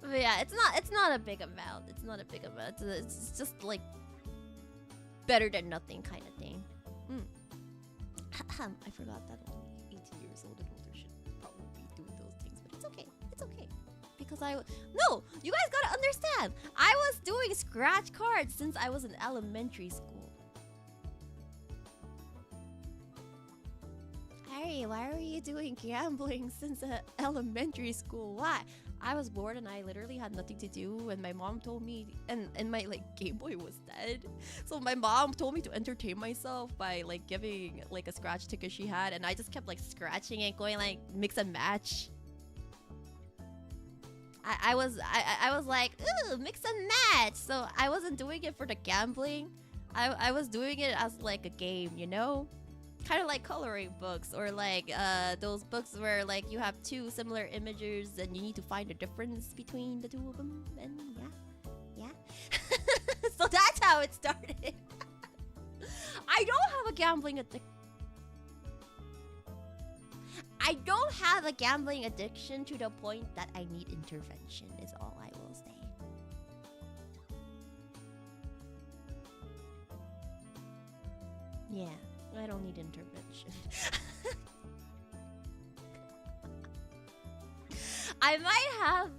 Speaker 1: But yeah, it's not a big amount. It's not a big amount. It's just like better than nothing kind of thing. I forgot that only 18 years old and older should probably be doing those things, but it's okay. It's okay. Because no, you guys gotta understand. I was doing scratch cards since I was in elementary school. Airi, why are you doing gambling since elementary school? Why? I was bored and I literally had nothing to do, and my mom told me, and my like Game Boy was dead, so my mom told me to entertain myself by like giving like a scratch ticket she had, and I just kept like scratching it, going like mix and match. I was like, ooh, mix and match. So I wasn't doing it for the gambling. I was doing it as like a game, you know? Kind of like coloring books, or like those books where like you have two similar images and you need to find the difference between the two of them. And yeah. So that's how it started. I don't have a gambling addiction. I don't have a gambling addiction to the point that I need intervention, is all I will say. Yeah, I don't need intervention. I might have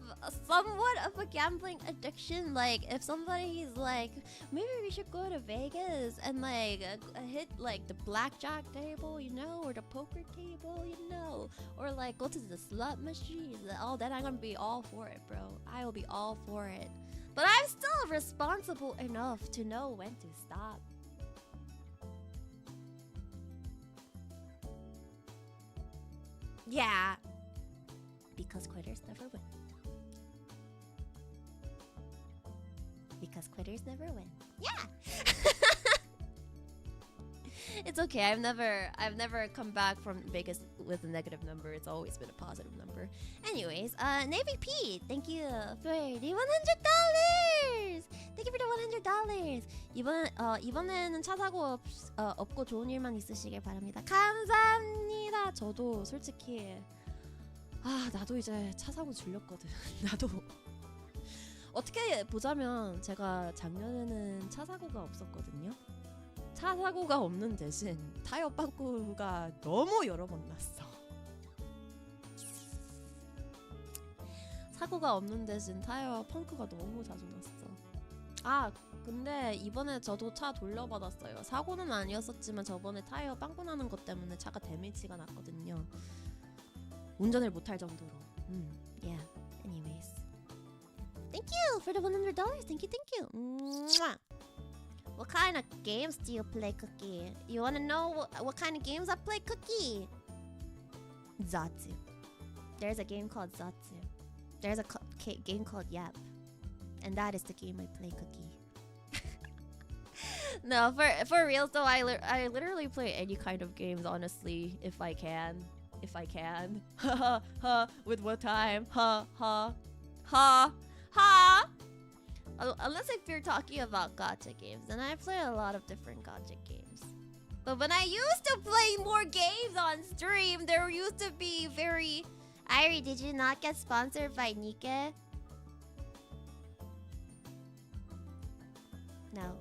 Speaker 1: somewhat of a gambling addiction. Like, if somebody's like, maybe we should go to Vegas and like hit like the blackjack table, you know, or the poker table, you know, or like go to the slot machines, all that, I'm gonna be all for it, bro. I will be all for it. But I'm still responsible enough to know when to stop. Yeah. Because quitters never win. Because quitters never win. Yeah. It's okay. I've never come back from Vegas with a negative number. It's always been a positive number. Anyways, Navy P, thank you for the $100. Thank you for the $100. 이번에는 차 사고 없고 좋은 일만 있으시길 바랍니다. 감사합니다. 저도 솔직히 나도 이제 차 사고 질렸거든. 나도 어떻게 보자면 제가 작년에는 차 사고가 없었거든요. 차 사고가 없는 대신 타이어 빵꾸가 너무 여러 번 났어. 사고가 없는 대신 타이어 펑크가 너무 자주 났어. 근데 이번에 저도 차 돌려받았어요. 사고는 아니었었지만 저번에 타이어 빵꾸 나는 것 때문에 차가 데미지가 났거든요. 운전을 못할 정도로. Yeah. Anyways, thank you for the $100. Thank you. Mwah. What kind of games do you play, Cookie? You wanna know what kind of games I play, Cookie? Zatsu. There's a game called Zatsu. There's a game called Yap, and that is the game I play, Cookie. No, for real though, I literally play any kind of games, honestly, if I can. Ha ha. With what time? Ha. Unless if you're talking about gacha games, then I play a lot of different gacha games. But when I used to play more games on stream, there used to be very... Airi, did you not get sponsored by Nikke? No.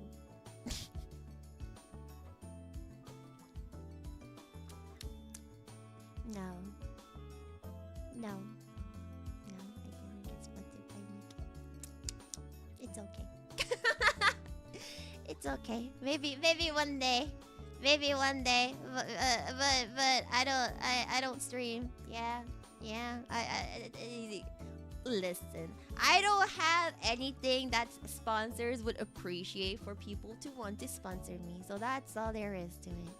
Speaker 1: No, I didn't get sponsored by Nikke. It's okay. It's okay. Maybe one day. But I don't stream. Yeah. Listen, I don't have anything that sponsors would appreciate for people to want to sponsor me. So that's all there is to it.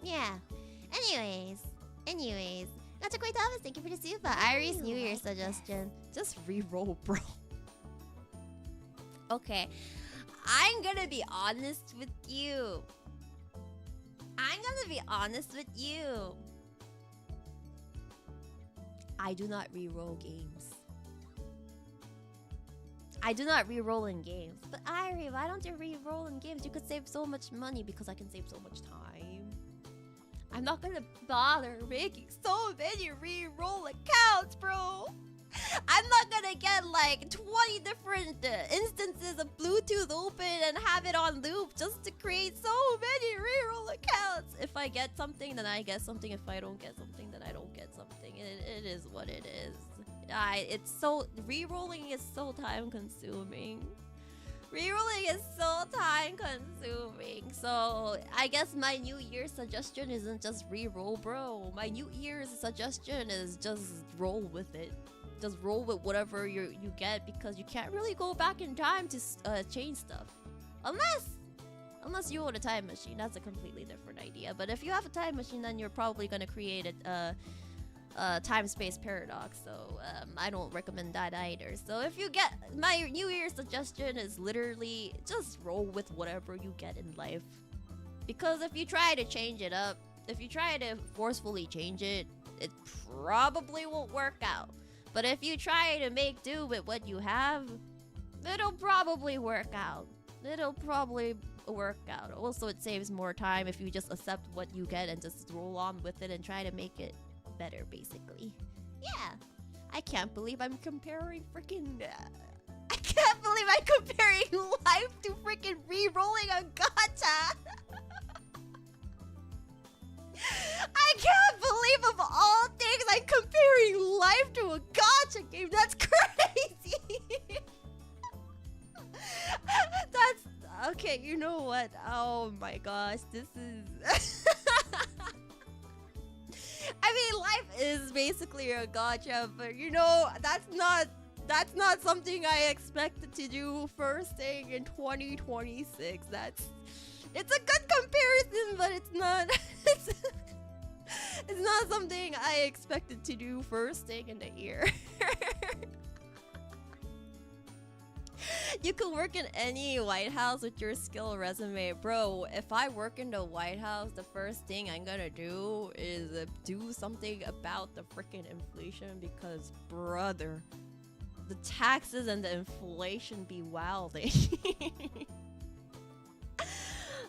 Speaker 1: Yeah. Anyways. That's a great office. Thank you for the super. Airi's New Year suggestion. Just re-roll, bro. Okay. I'm gonna be honest with you. I do not re-roll games. I do not re-roll in games. But Airi, why don't you re-roll in games? You could save so much money. Because I can save so much time. I'm not gonna bother making so many re-roll accounts, bro. I'm not gonna get like 20 different instances of Bluetooth open and have it on loop just to create so many re-roll accounts. If I get something, then I get something. If I don't get something, then I don't get something. It is what it is. It's so re-rolling is so time consuming. Rerolling is so time consuming. So I guess my New Year's suggestion isn't just re-roll, bro. My New Year's suggestion is just roll with it. Just roll with whatever you get, because you can't really go back in time to change stuff. Unless you own a time machine. That's a completely different idea. But if you have a time machine, then you're probably gonna create a time-space paradox, so I don't recommend that either. So if you get, my New Year's suggestion is literally just roll with whatever you get in life. Because if you try to change it up, if you try to forcefully change it, it probably won't work out. But if you try to make do with what you have, it'll probably work out. It'll probably work out. Also, it saves more time if you just accept what you get and just roll on with it and try to make it better, basically. Yeah. I can't believe I'm comparing freaking I can't believe I'm comparing life to freaking re-rolling a gacha. I can't believe of all things I'm comparing life to a gacha game. That's crazy. That's okay, you know what? Oh my gosh, this is I mean, life is basically a gacha, but you know, that's not something I expected to do first thing in 2026. It's a good comparison, but it's not it's not something I expected to do first thing in the year. You can work in any White House with your skill resume. Bro, if I work in the White House, the first thing I'm gonna do is do something about the freaking inflation, because, brother, the taxes and the inflation be wilding.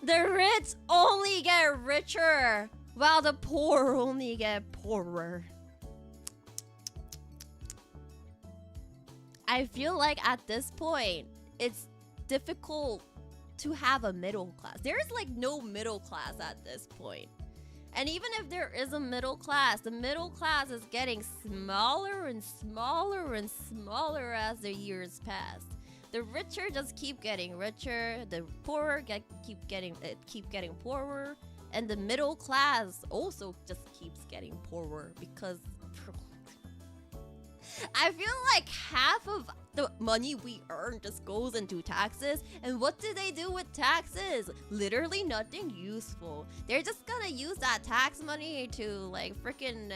Speaker 1: The rich only get richer, while the poor only get poorer. I feel like at this point, it's difficult to have a middle class. There's like no middle class at this point. And even if there is a middle class, the middle class is getting smaller and smaller and smaller as the years pass. The richer just keep getting richer, the poorer keep getting poorer, and the middle class also just keeps getting poorer, because I feel like half of the money we earn just goes into taxes. And what do they do with taxes? Literally nothing useful. They're just gonna use that tax money to like freaking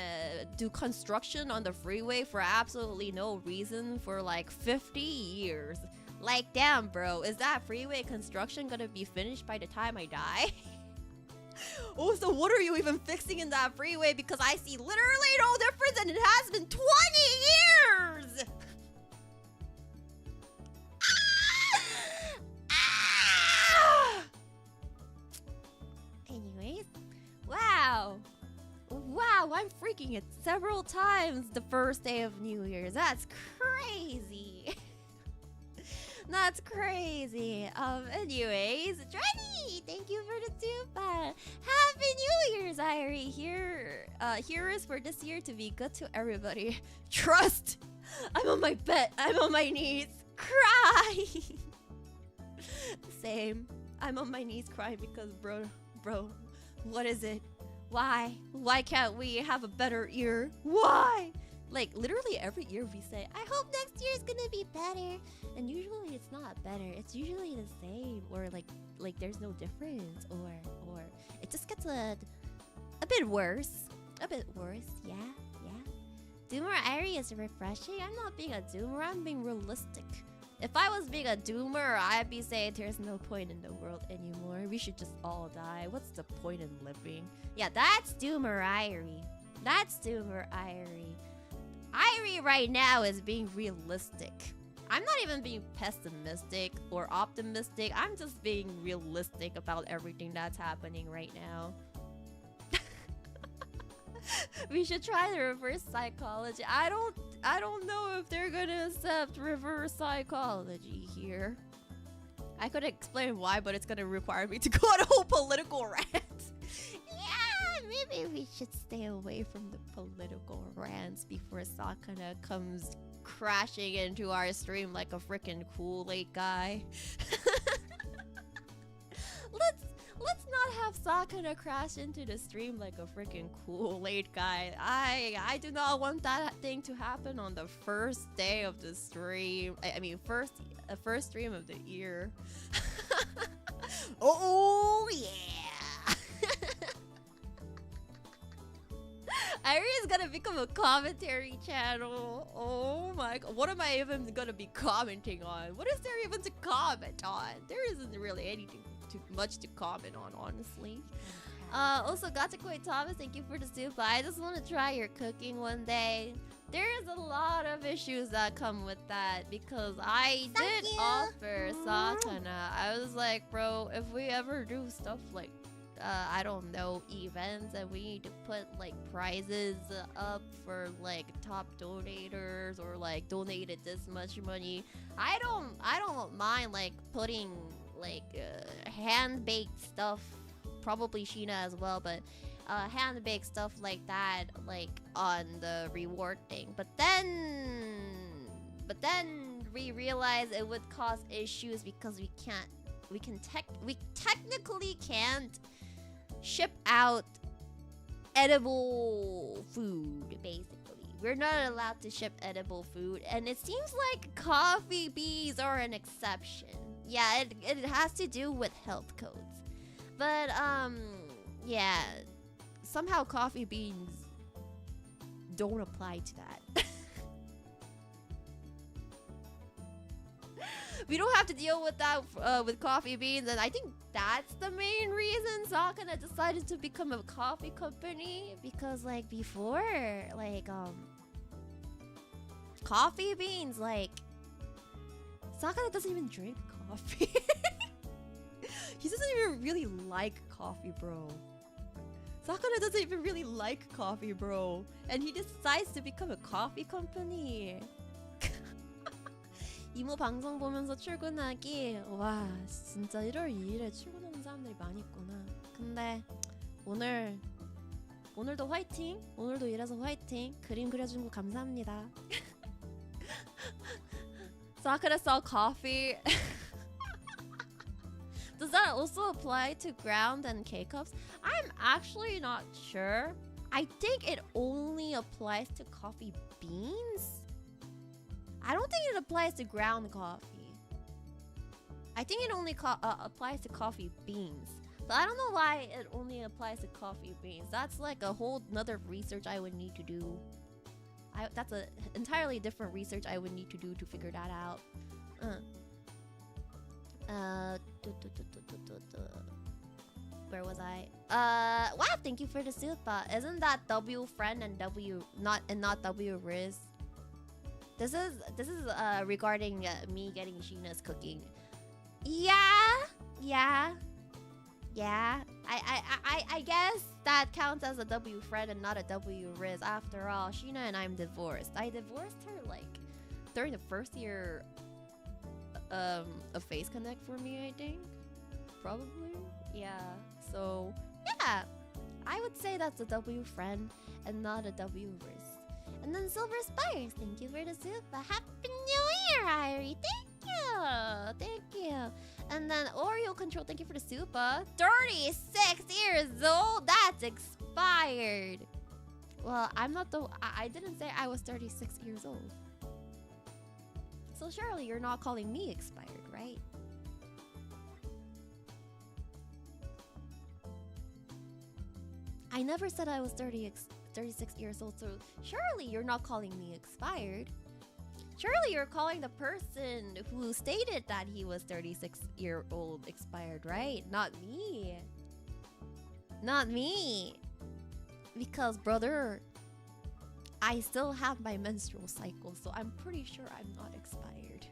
Speaker 1: do construction on the freeway for absolutely no reason for like 50 years. Like, damn, bro, is that freeway construction gonna be finished by the time I die? Oh, so what are you even fixing in that freeway? Because I see literally no difference, and it has been 20 years! Anyways, wow. Wow, I'm freaking it several times the first day of New Year's. That's crazy. That's crazy. Anyways, Dreddy, thank you for the super. Happy New Year's, Airi. Here is for this year to be good to everybody. Trust. I'm on my bed. I'm on my knees. Cry. Same. I'm on my knees crying because, bro, what is it? Why? Why can't we have a better year? Why? Like, literally every year we say, I hope next year is gonna be better. And usually it's not better. It's usually the same. Or like there's no difference. Or it just gets a bit worse. A bit worse, yeah. Doomer Airi is refreshing. I'm not being a doomer, I'm being realistic. If I was being a doomer, I'd be saying there's no point in the world anymore. We should just all die. What's the point in living? Yeah, that's doomer Airi. That's doomer Airi. Airi right now is being realistic. I'm not even being pessimistic or optimistic. I'm just being realistic about everything that's happening right now. We should try the reverse psychology. I don't know if they're gonna accept reverse psychology here. I could explain why, but it's gonna require me to go on a whole political rant.
Speaker 2: Yeah, maybe
Speaker 1: Maybe we should stay away from the political rants before Sakana comes crashing into our stream like a freaking KALEiDO guy. Let's not have Sakana crash into the stream like a freaking KALEiDO guy. I do not want that thing to happen on the first day of the stream. I mean first stream of the year. Oh yeah. Airi is gonna become a commentary channel. Oh my god. What am I even gonna be commenting on? What is there even to comment on? There isn't really anything too much to comment on, honestly. Also, Gachakoi Thomas, thank you for the soup. I just want to try your cooking one day. There's a lot of issues that come with that because I did offer Sakana. I was like, bro, if we ever do stuff like I don't know, events and we need to put like prizes up for like top donators or like donated this much money, I don't mind like putting like hand-baked stuff, probably Sheena as well, but hand-baked stuff like that like on the reward thing. But then we realized it would cause issues because we technically can't ship out edible food. Basically, we're not allowed to ship edible food, and it seems like coffee beans are an exception. Yeah, it has to do with health codes, but yeah, somehow coffee beans don't apply to that. We don't have to deal with that with coffee beans, and I think that's the main reason Sakana decided to become a coffee company, because like before, like coffee beans, like Sakana doesn't even drink coffee. He doesn't even really like coffee, bro. Sakana doesn't even really like coffee, bro, and he decides to become a coffee company. 이모 방송 보면서 출근하기. 와, 진짜 1월 2일에 출근하는 사람들이 많이 있구나. 근데 오늘도 화이팅. 오늘도 일해서 화이팅. 그림 그려준 거 감사합니다. Sakura saw coffee. Does that also apply to ground and K-cups? I'm actually not sure. I think it only applies to coffee beans. I don't think it applies to ground coffee. I think it only applies to coffee beans. But I don't know why it only applies to coffee beans. That's like a whole nother research I would need to do. That's an entirely different research I would need to do to figure that out. Where was I? Wow, thank you for the soup. Isn't that W friend and W not W Riz? This is regarding me getting Sheena's cooking. Yeah. I guess that counts as a W friend and not a W Riz. After all, Sheena and I'm divorced. I divorced her like during the first year of Face Connect for me, I think. Probably. Yeah. So yeah, I would say that's a W friend and not a W Riz. And then Silver Spires, thank you for the soup. Happy New Year, Airi. Thank you. And then Oreo Control, thank you for the soup. 36 years old, that's expired. Well, I didn't say I was 36 years old. So surely you're not calling me expired, right? I never said I was 36 years old, so surely you're not calling me expired. Surely you're calling the person who stated that he was 36-year-old expired, right? Not me. Not me. Because, brother, I still have my menstrual cycle, so I'm pretty sure I'm not expired.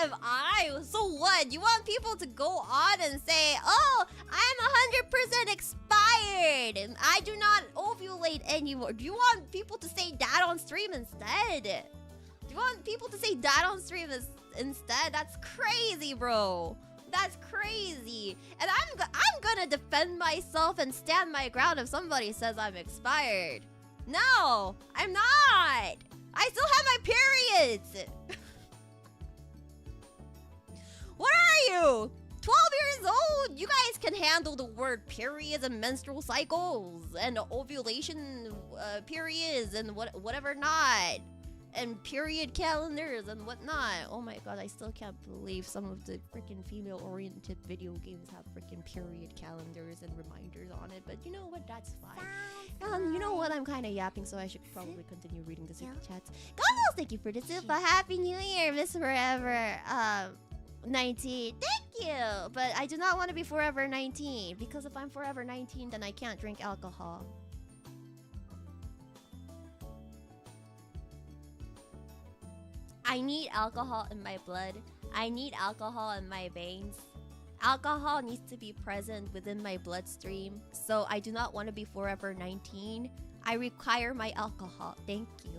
Speaker 1: am I? So what? You want people to go on and say, oh, I'm 100% expired and I do not ovulate anymore. Do you want people to say that on stream instead? Do you want people to say that on stream instead? That's crazy, bro. That's crazy. And I'm gonna defend myself and stand my ground if somebody says I'm expired. No, I'm not. I still have my periods. What are you? 12 years old? You guys can handle the word periods and menstrual cycles and ovulation periods and whatever not. And period calendars and whatnot. Oh my god, I still can't believe some of the freaking female-oriented video games have freaking period calendars and reminders on it. But you know what? That's fine. You know what? I'm kind of yapping, so I should probably continue reading the super chats. Goggles, thank you for the super. Happy New Year, Miss Forever. 19. Thank you. But I do not want to be forever 19 because if I'm forever 19, then I can't drink alcohol. I need alcohol in my blood. I need alcohol in my veins. Alcohol needs to be present within my bloodstream. So I do not want to be forever 19. I require my alcohol. Thank you.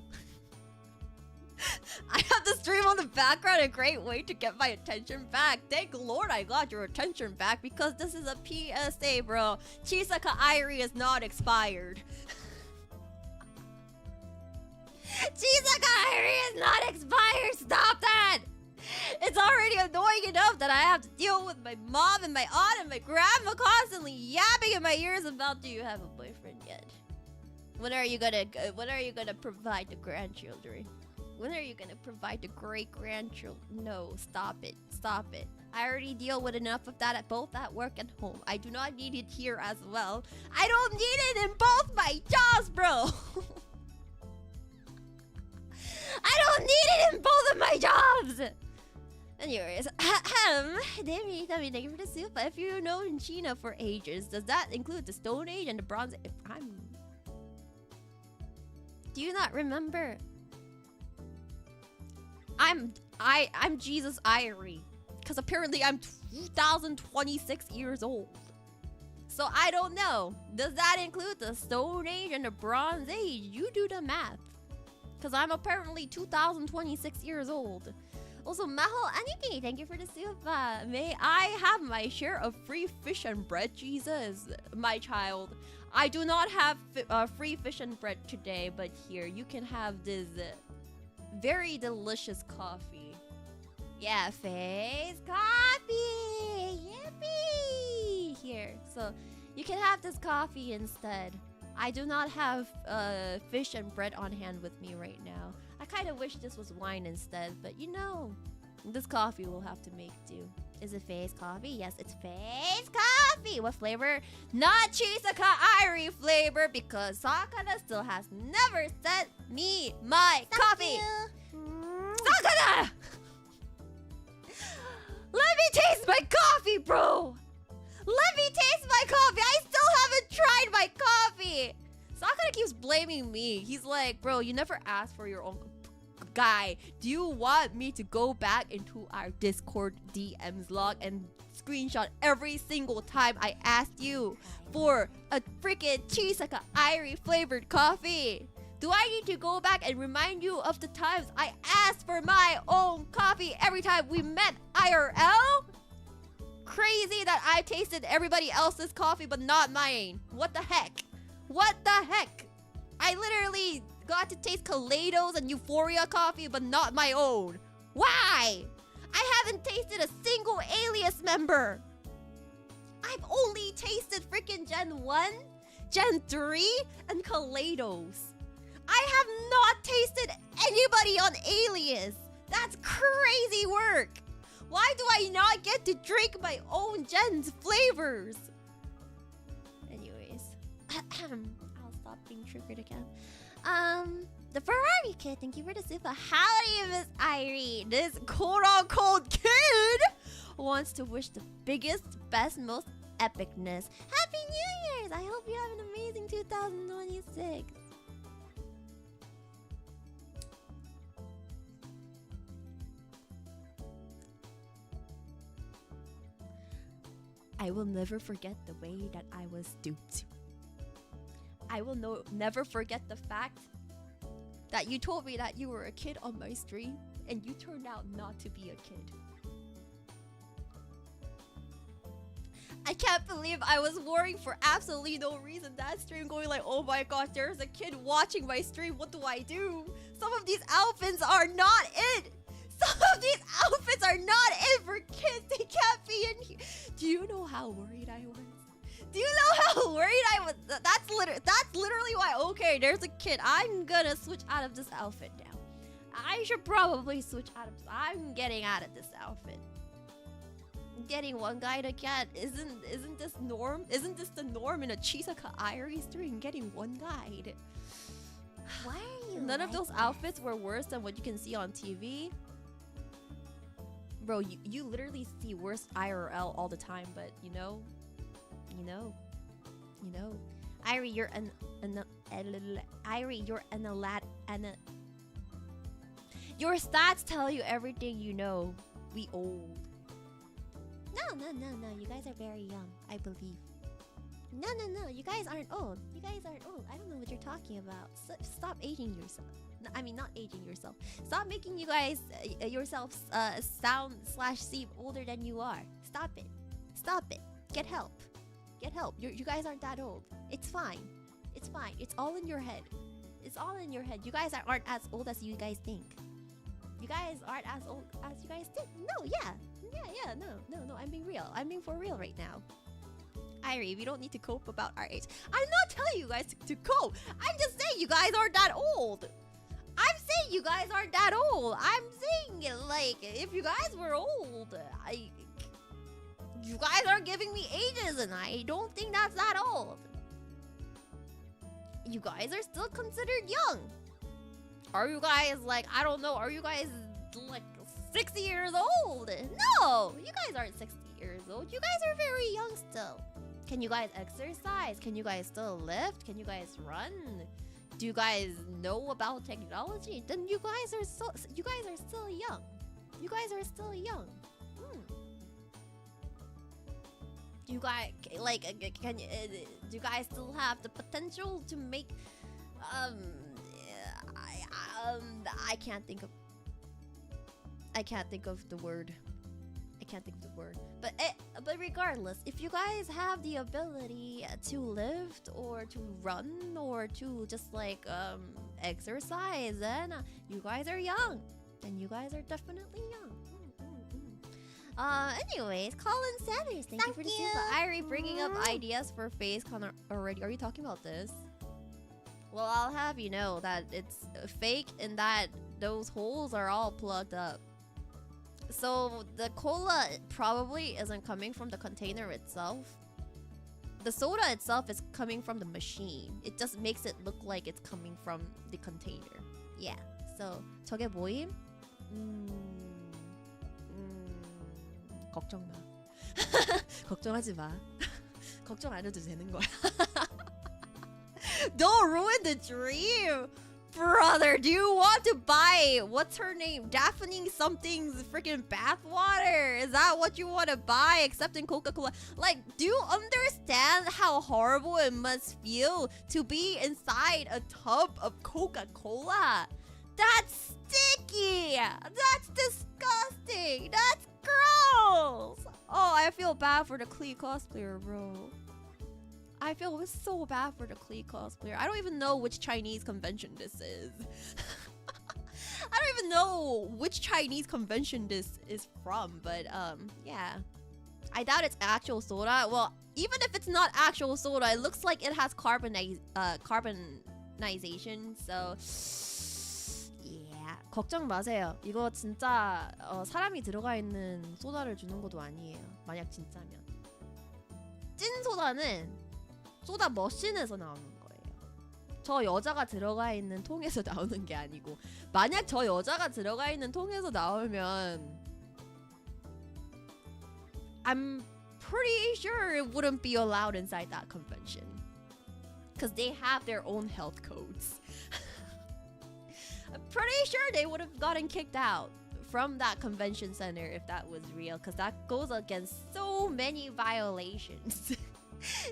Speaker 1: I have the stream on the background, a great way to get my attention back. Thank Lord I got your attention back because this is a PSA, bro. Chisaka Airi is not expired. Chisaka Airi is not expired. Stop that. It's already annoying enough that I have to deal with my mom and my aunt and my grandma constantly yapping in my ears about, do you have a boyfriend yet? When are you gonna provide the grandchildren? When are you gonna provide the great-grandchildren? No, stop it. Stop it. I already deal with enough of that both at work and home. I do not need it here as well. I don't need it in both my jobs, bro. I don't need it in both of my jobs. Anyways, Demi, thank you for the soup. If you know in China for ages, does that include the Stone Age and the Bronze Age? Do you not remember? I'm Jesus Airi, because apparently I'm 2026 years old. So I don't know. Does that include the Stone Age and the Bronze Age? You do the math. Because I'm apparently 2026 years old. Also, Mahal Aniki, thank you for the soup. May I have my share of free fish and bread, Jesus, my child. I do not have free fish and bread today, but here, you can have this very delicious coffee. Yeah, face coffee! Yippee! Here, so you can have this coffee instead. I do not have fish and bread on hand with me right now. I kind of wish this was wine instead, but you know, this coffee will have to make do. Is it face coffee? Yes, it's face coffee. What flavor? Not Chisaka Airi flavor because Sakana still has never sent me my coffee. Sakana! Let me taste my coffee, bro! Let me taste my coffee! I still haven't tried my coffee! Sakana keeps blaming me. He's like, bro, you never asked for your own... Guy, do you want me to go back into our Discord DMs log and screenshot every single time I asked you for a freaking Chisaka Airi flavored coffee? Do I need to go back and remind you of the times I asked for my own coffee every time we met IRL? Crazy that I tasted everybody else's coffee but not mine. What the heck? What the heck? I literally got to taste KALEIDO's and Euphoria coffee but not my own. Why? I haven't tasted a single ALiAS member. I've only tasted freaking Gen 1, Gen 3, and KALEIDO's. I have not tasted anybody on ALiAS. That's crazy work. Why do I not get to drink my own Gen's flavors? Anyways, I'll stop being triggered again. The Ferrari kid, thank you for the super. Howdy, Miss Airi. This quote-unquote kid wants to wish the biggest, best, most epicness. Happy New Year's! I hope you have an amazing 2026. I will never forget the way that I was duped. I will never forget the fact that you told me that you were a kid on my stream and you turned out not to be a kid. I can't believe I was worrying for absolutely no reason that stream, going like, oh my gosh, there's a kid watching my stream, what do I do? Some of these outfits are not it. Some of these outfits are not it for kids. They can't be in here. Do you know how worried I was? Do you know how worried I was? That's literally why, okay, there's a kid. I'm gonna switch out of this outfit now. I should probably switch out of this. I'm getting out of this outfit. Getting one guy to cat isn't this norm? Isn't this the norm in a Chisaka Airi stream? Getting one guide.
Speaker 2: Why are you
Speaker 1: None
Speaker 2: like
Speaker 1: of those
Speaker 2: this?
Speaker 1: outfits were worse than what you can see on TV. Bro, you literally see worse IRL all the time, but you know. Airi, you're your stats tell you everything you know. We old.
Speaker 2: No. You guys are very young, I believe. No. You guys aren't old. You guys aren't old. I don't know what you're talking about. Stop aging yourself. I mean, not aging yourself. Stop making you guys yourselves sound / seem older than you are. Stop it. Stop it. Get help. Get help. You guys aren't that old. It's fine. It's fine. It's all in your head. It's all in your head. You guys aren't as old as you guys think. You guys aren't as old as you guys think. No, yeah. No. I'm being real. I'm being for real right now. Airi, we don't need to cope about our age. I'm not telling you guys to cope. I'm just saying you guys aren't that old. I'm saying you guys aren't that old. I'm saying, like, if you guys were old, you guys are giving me ages and I don't think that's that old. You guys are still considered young. Are you guys, like, I don't know, are you guys, like, 60 years old? No, you guys aren't 60 years old. You guys are very young still. Can you guys exercise? Can you guys still lift? Can you guys run? Do you guys know about technology? Then you guys are still young. You guys are still young. You guys, like, can you, do you guys still have the potential to make, I can't think of the word. But regardless, if you guys have the ability to lift or to run or to just like exercise, then you guys are young. Then you guys are definitely young. Anyways, Colin Sanders, thank you for the super. Airi bringing up ideas for face con already. Are you talking about this? Well, I'll have you know that it's fake and that those holes are all plugged up. So the cola probably isn't coming from the container itself. The soda itself is coming from the machine. It just makes it look like it's coming from the container. Yeah. So 저게 뭐임? 걱정 마. 걱정하지 마. 걱정 안 해도 되는 거야. Don't ruin the dream. Brother, do you want to buy, what's her name? Daphne something's freaking bathwater? Is that what you want to buy except in Coca-Cola? Like, do you understand how horrible it must feel to be inside a tub of Coca-Cola? That's sticky! That's disgusting! That's gross! Oh, I feel bad for the KALEiDO cosplayer, bro. I feel so bad for the KALEiDO cosplayer. I don't even know which Chinese convention this is. I don't even know which Chinese convention this is from, but yeah. I doubt it's actual soda. Well, even if it's not actual soda, it looks like it has carbonization, so yeah. 걱정 마세요. 이거 진짜 사람이 들어가 있는 소다를 주는 것도 아니에요. 만약 진짜면. 찐 소다는 소다 머신에서 나오는 거예요. 저 여자가 들어가 있는 통에서 나오는 게 아니고, 만약 저 여자가 들어가 있는 통에서 나오면 I'm pretty sure it wouldn't be allowed inside that convention because they have their own health codes. I'm pretty sure they would have gotten kicked out
Speaker 1: from that convention center if that was real, because that goes against so many violations.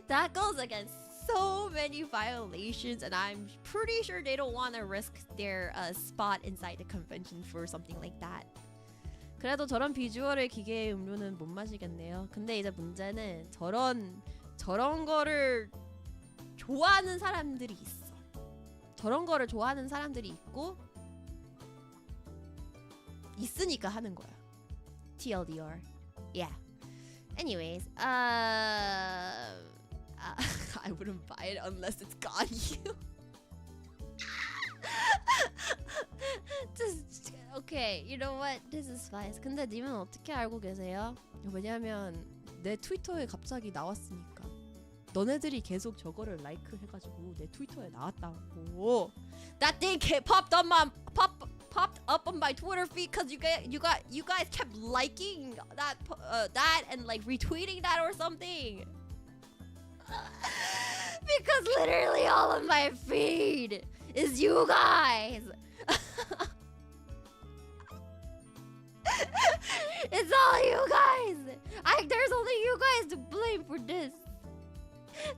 Speaker 1: That goes against so many violations, and I'm pretty sure they don't want to risk their spot inside the convention for something like that. 그래도 저런 비주얼의 기계의 음료는 못 마시겠네요. 근데 이제 문제는 저런 거를 좋아하는 사람들이 있어. 저런 거를 좋아하는 사람들이 있고 있으니까 하는 거야. TLDR. Yeah. Anyways, I wouldn't buy it unless it's got you. Just okay. You know what? This is fine. 근데 님은 어떻게 알고 계세요? 왜냐면 내 트위터에 갑자기 나왔으니까. 너네들이 계속 저거를 라이크 해가지고 내 트위터에 나왔다고. That thing popped up on my Twitter feed because you guys kept liking that and like retweeting that or something. Because literally all of my feed is you guys. It's all you guys. There's only you guys to blame for this.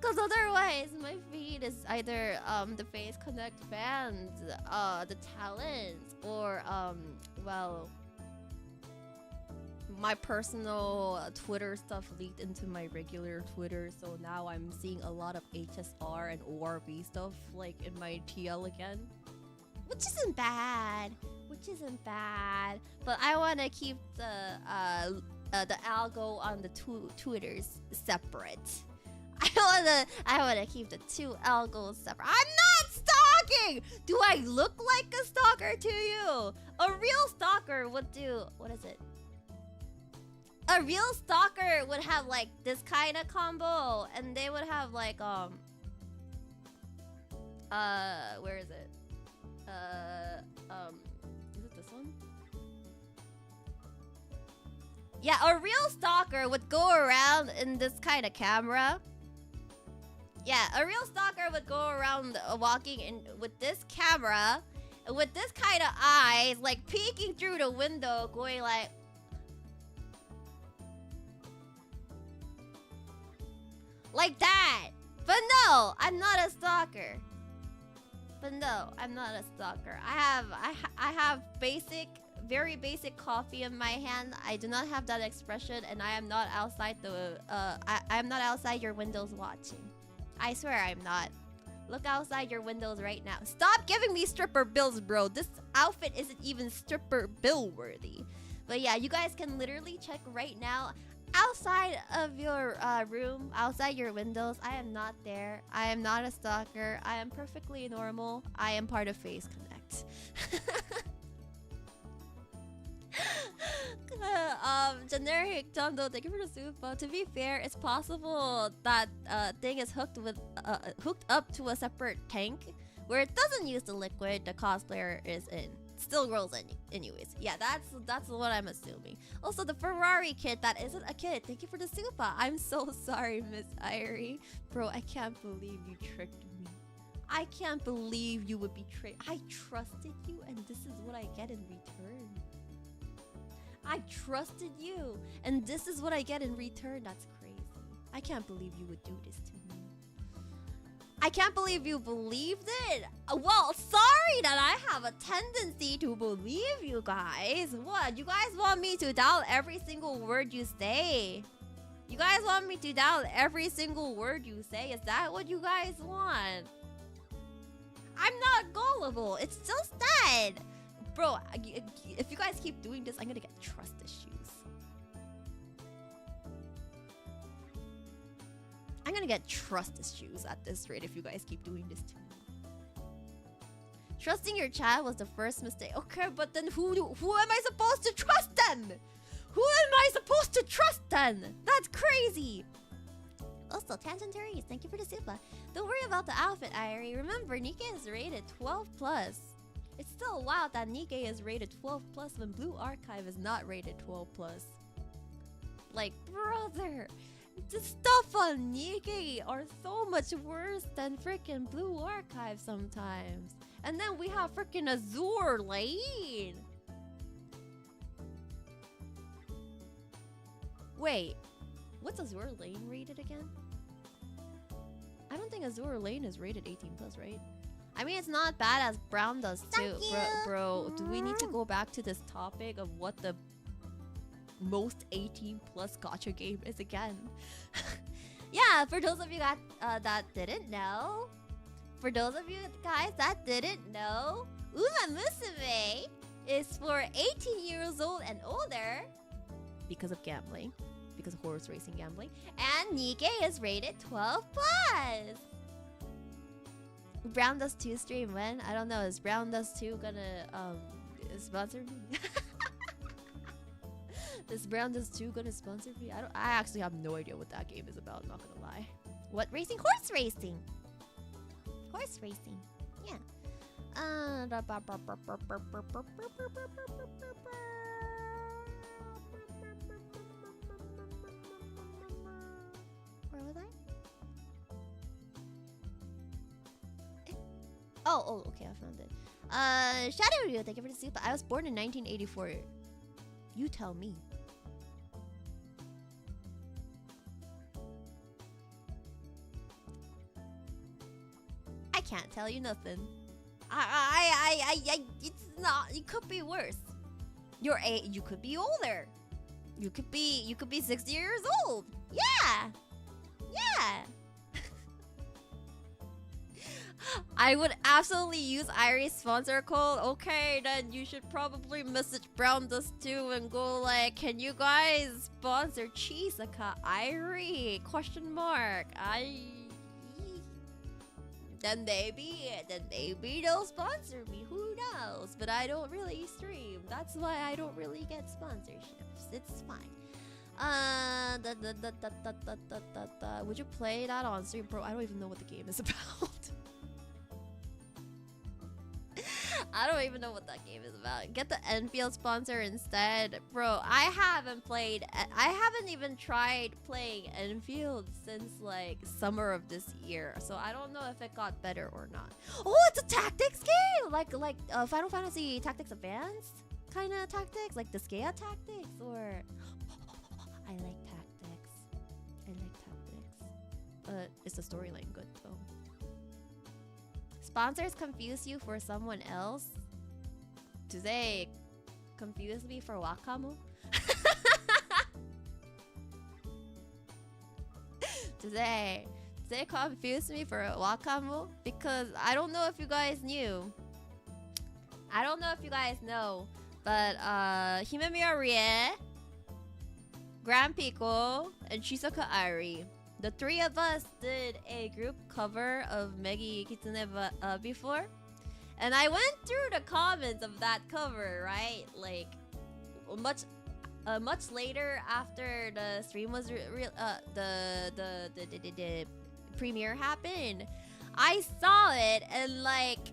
Speaker 1: Because otherwise, my feed is either the Face Connect fans, the talents, or well, my personal Twitter stuff leaked into my regular Twitter. So now I'm seeing a lot of HSR and ORB stuff like in my TL again, which isn't bad. But I want to keep the algo on the Twitters separate. I wanna keep the two algos separate. I'm not stalking! Do I look like a stalker to you? A real stalker would do, what is it? A real stalker would have like this kind of combo, and they would have like where is it? Is it this one? Yeah, a real stalker would go around in this kind of camera. Yeah, a real stalker would go around walking in with this camera, with this kind of eyes, like peeking through the window, going like that. But no, I'm not a stalker. I have very basic coffee in my hand. I do not have that expression, and I am not outside I am not outside your windows watching. I swear I'm not. Look outside your windows right now. Stop giving me stripper bills, bro. This outfit isn't even stripper bill worthy. But yeah, you guys can literally check right now outside of your room, outside your windows. I am not there. I am not a stalker. I am perfectly normal. I am part of Face Connect. Generic Jondo, thank you for the super. To be fair, it's possible that thing is hooked up to a separate tank where it doesn't use the liquid the cosplayer is in. Still rolls anyways. Yeah, that's what I'm assuming. Also, the Ferrari kit that isn't a kit. Thank you for the super. I'm so sorry, Miss Airi. Bro, I can't believe you tricked me. I can't believe you would betray. I trusted you, and this is what I get in return. I trusted you, and this is what I get in return. That's crazy. I can't believe you would do this to me. I can't believe you believed it. Well, sorry that I have a tendency to believe you guys. What? You guys want me to doubt every single word you say? You guys want me to doubt every single word you say? Is that what you guys want? I'm not gullible. It's just that. Bro, if you guys keep doing this, I'm gonna get trust issues. I'm gonna get trust issues at this rate if you guys keep doing this to me. Trusting your chat was the first mistake. Okay, but then who am I supposed to trust then? Who am I supposed to trust then? That's crazy. Also, Tangentary, thank you for the super. Don't worry about the outfit, Airi. Remember, Nikkei is rated 12+. It's still wild that Nikkei is rated 12+ when Blue Archive is not rated 12+. Like, brother, the stuff on Nikkei are so much worse than freaking Blue Archive sometimes. And then we have freaking Azure Lane. Wait, what's Azure Lane rated again? I don't think Azure Lane is rated 18 plus, right? I mean, it's not bad as Brown does too. Bro, do we need to go back to this topic of what the most 18 plus gacha game is again? Yeah, for those of you guys that didn't know, for those of you guys that didn't know, Uma Musume is for 18 years old and older because of gambling, because of horse racing gambling, and Nikke is rated 12 plus. Brown Dust 2 stream when? I don't know. Is Brown Dust 2 gonna sponsor me? Is Brown Dust 2 gonna sponsor me? I actually have no idea what that game is about, not gonna lie. What racing? Horse racing. Horse racing. Yeah. Where was I? Oh, okay, I found it. Shadow Ryu, thank you for the soup. I was born in 1984. You tell me. I can't tell you nothing. It's not. It could be worse. You could be older. You could be 60 years old. Yeah. I would absolutely use Airi's sponsor code. Okay, then you should probably message Brown Dust 2 and go like, can you guys sponsor Chisaka Airi? Question mark. Then maybe they'll sponsor me. Who knows? But I don't really stream. That's why I don't really get sponsorships. It's fine. Would you play that on stream, bro? I don't even know what the game is about. I don't even know what that game is about. Get the Enfield sponsor instead. Bro, I haven't even tried playing Enfield since like summer of this year. So I don't know if it got better or not. Oh, it's a tactics game! Like Final Fantasy Tactics Advanced kind of tactics? Like the Skea tactics? Or... I like tactics. But is the storyline good though? Sponsors confuse you for someone else? Do they confuse me for Wakamu? Do they confuse me for Wakamu? Because I don't know if you guys knew. I don't know if you guys know, but Himemiya Rie, Grand Pico, and Chisaka Airi, the three of us did a group cover of Megi Kitsune before. And I went through the comments of that cover, right? Like, much later after the stream was the premiere happened. I saw it and like,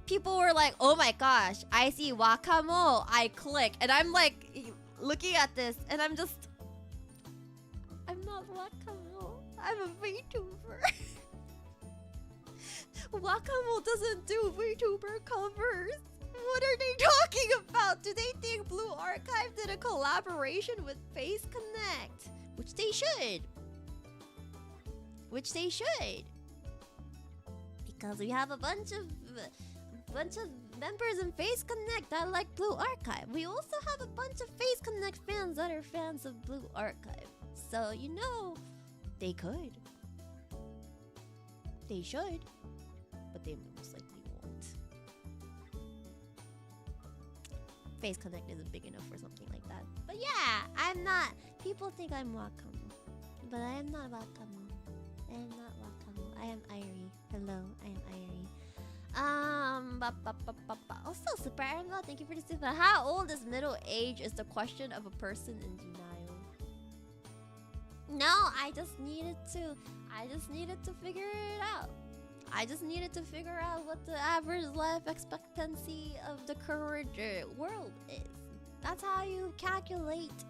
Speaker 1: people were like, oh my gosh, I see Wakamo. I click and I'm like looking at this and I'm not Wakamo. I'm a VTuber. Wakamo doesn't do VTuber covers. What are they talking about? Do they think Blue Archive did a collaboration with Face Connect? Which they should. Because we have a bunch of members in Face Connect that like Blue Archive. We also have a bunch of Face Connect fans that are fans of Blue Archive. So, you know, they could. They should. But they most likely won't. Face Connect isn't big enough for something like that. But yeah, I'm not. People think I'm Wakamu. But I am not Wakamu. I am not Wakamu. I am Airi. Hello, I am Airi. Also, Super Arango, thank you for the super. How old is middle age is the question of a person in denial. No, I just needed to figure it out. I just needed to figure out what the average life expectancy of the current world is. That's how you calculate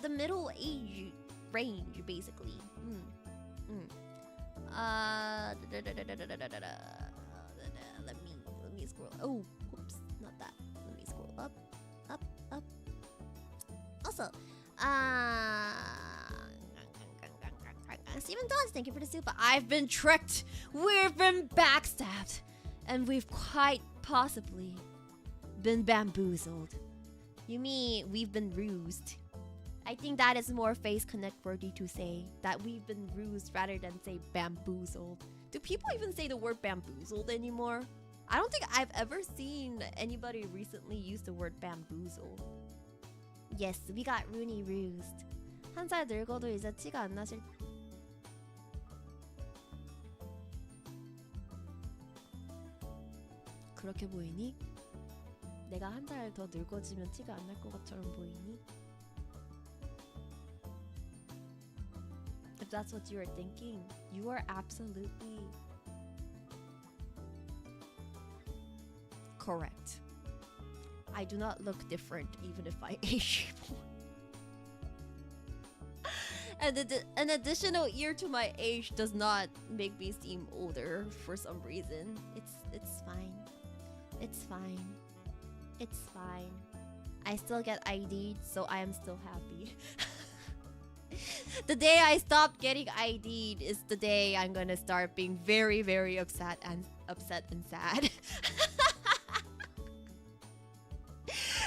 Speaker 1: the middle age range, basically. Let me scroll. Oh, whoops, not that. Let me scroll up. Also,
Speaker 2: Steven Dodds, thank you for the super. I've been tricked. We've been backstabbed. And we've quite possibly been bamboozled. You mean we've been rused? I think that is more face connect worthy to say that we've been rused rather than say bamboozled. Do people even say the word bamboozled anymore? I don't think I've ever seen anybody recently use the word bamboozled. Yes, we got Rooney rused. 한 살 늙어도 이제 티가 안 나실. 그렇게 보이니? 내가 한 살 더 늙어지면 티가 안 날 것처럼 보이니? If that's what you are thinking, you are absolutely correct. I do not look different even if I age more. And an additional year to my age does not make me seem older for some reason. It's fine. It's fine. It's fine. I still get ID'd, so I am still happy. The day I stop getting ID'd is the day I'm gonna start being very, very upset and sad.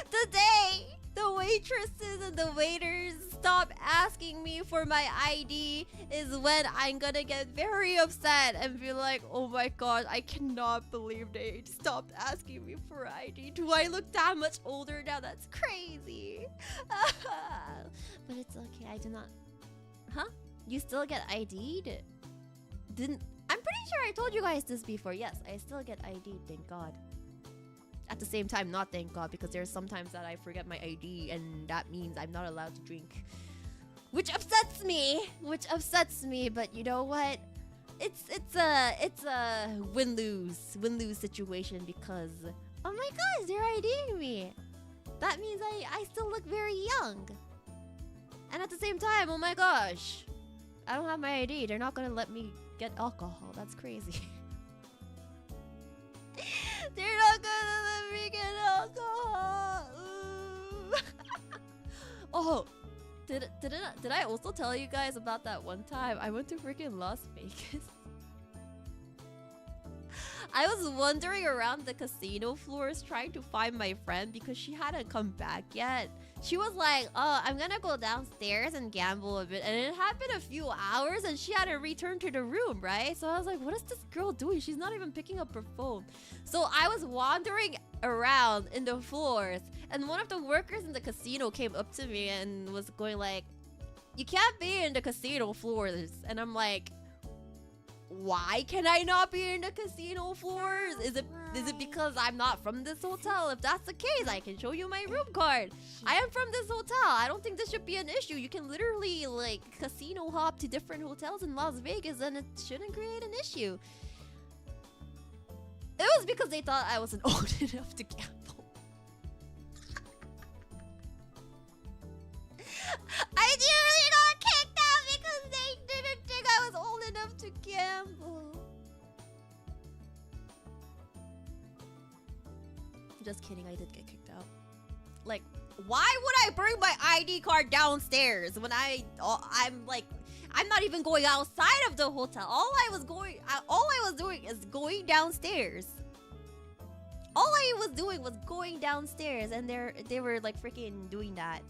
Speaker 2: The day the waitresses and the waiters stop asking me for my ID is when I'm gonna get very upset and be like, oh my god, I cannot believe they stopped asking me for ID. Do I look that much older now? That's crazy. But it's okay, I do not. Huh? You still get ID'd? I'm pretty sure I told you guys this before. Yes, I still get ID'd, thank god. At the same time, not thank god, because there's sometimes that I forget my ID and that means I'm not allowed to drink. Which upsets me! But you know what? It's a win-lose situation because oh my gosh, they're IDing me. That means I still look very young. And at the same time, oh my gosh, I don't have my ID. They're not gonna let me get alcohol. That's crazy. They're not gonna let me get alcohol. Oh, did I also tell you guys about that one time I went to freaking Las Vegas? I was wandering around the casino floors trying to find my friend because she hadn't come back yet. She was like, oh, I'm gonna go downstairs and gamble a bit. And it had been a few hours and she hadn't returned to the room, right? So I was like, what is this girl doing? She's not even picking up her phone. So I was wandering around in the floors and one of the workers in the casino came up to me and was going like, you can't be in the casino floors. And I'm like, why can I not be in the casino floors? Is it because I'm not from this hotel? If that's the case, I can show you my room card. I am from this hotel. I don't think this should be an issue. You can literally like casino hop to different hotels in Las Vegas and it shouldn't create an issue. It was because they thought I wasn't old enough to gamble. I literally got kicked out because they didn't think I was old enough to gamble. Just kidding, I did get kicked out. Like, why would I bring my ID card downstairs when I'm like, I'm not even going outside of the hotel. All I was doing is going downstairs. All I was doing was going downstairs, and they were like freaking doing that.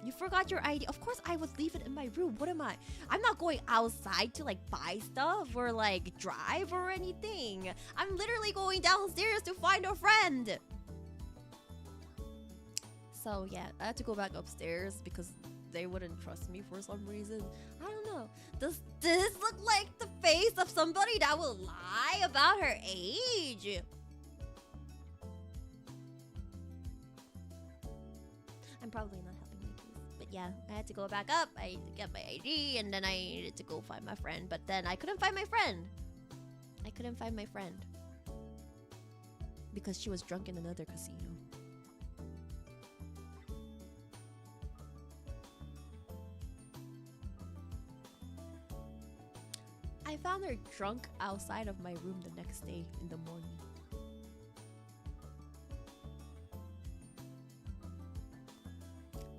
Speaker 2: You forgot your ID. Of course I would leave it in my room. What am I? I'm not going outside to like buy stuff or like drive or anything. I'm literally going downstairs to find a friend. So yeah, I had to go back upstairs because they wouldn't trust me for some reason. I don't know. Does this look like the face of somebody that will lie about her age? I'm probably not helping my case. But yeah, I had to go back up. I get my ID and then I needed to go find my friend. But then I couldn't find my friend. Because she was drunk in another casino. I found her drunk outside of my room the next day in the morning.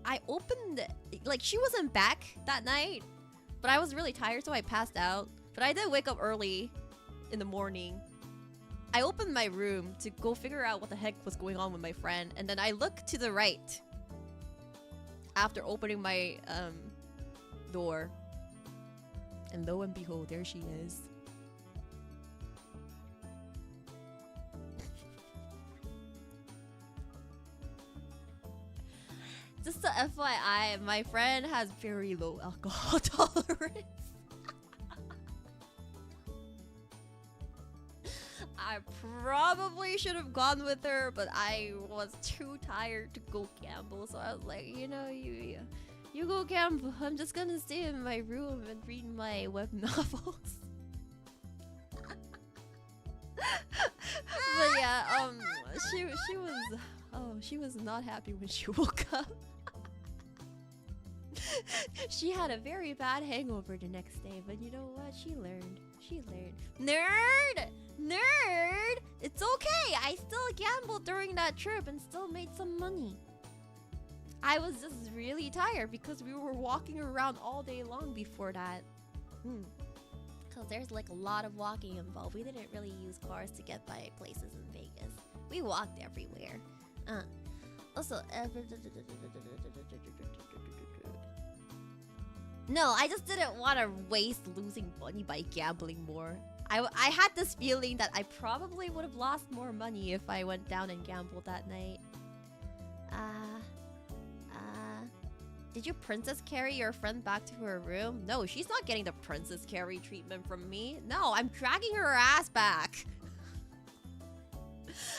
Speaker 2: I
Speaker 1: opened, like, she wasn't back that night, but I was really tired, so I passed out. But I did wake up early in the morning. I opened my room to go figure out what the heck was going on with my friend, and then I look to the right after opening my door, and lo and behold, there she is. Just a FYI, my friend has very low alcohol tolerance. I probably should have gone with her, but I was too tired to go gamble, so I was like, you know, you go gamble. I'm just gonna stay in my room and read my web novels. But yeah, she was not happy when she woke up. She had a very bad hangover the next day, but you know what? She learned. Nerd! It's okay! I still gambled during that trip and still made some money. I was just really tired because we were walking around all day long before that. Because there's like a lot of walking involved. We didn't really use cars to get by places in Vegas. We walked everywhere. Also, no, I just didn't want to waste losing money by gambling more. I had this feeling that I probably would have lost more money if I went down and gambled that night. Did you princess carry your friend back to her room? No, she's not getting the princess carry treatment from me. No, I'm dragging her ass back.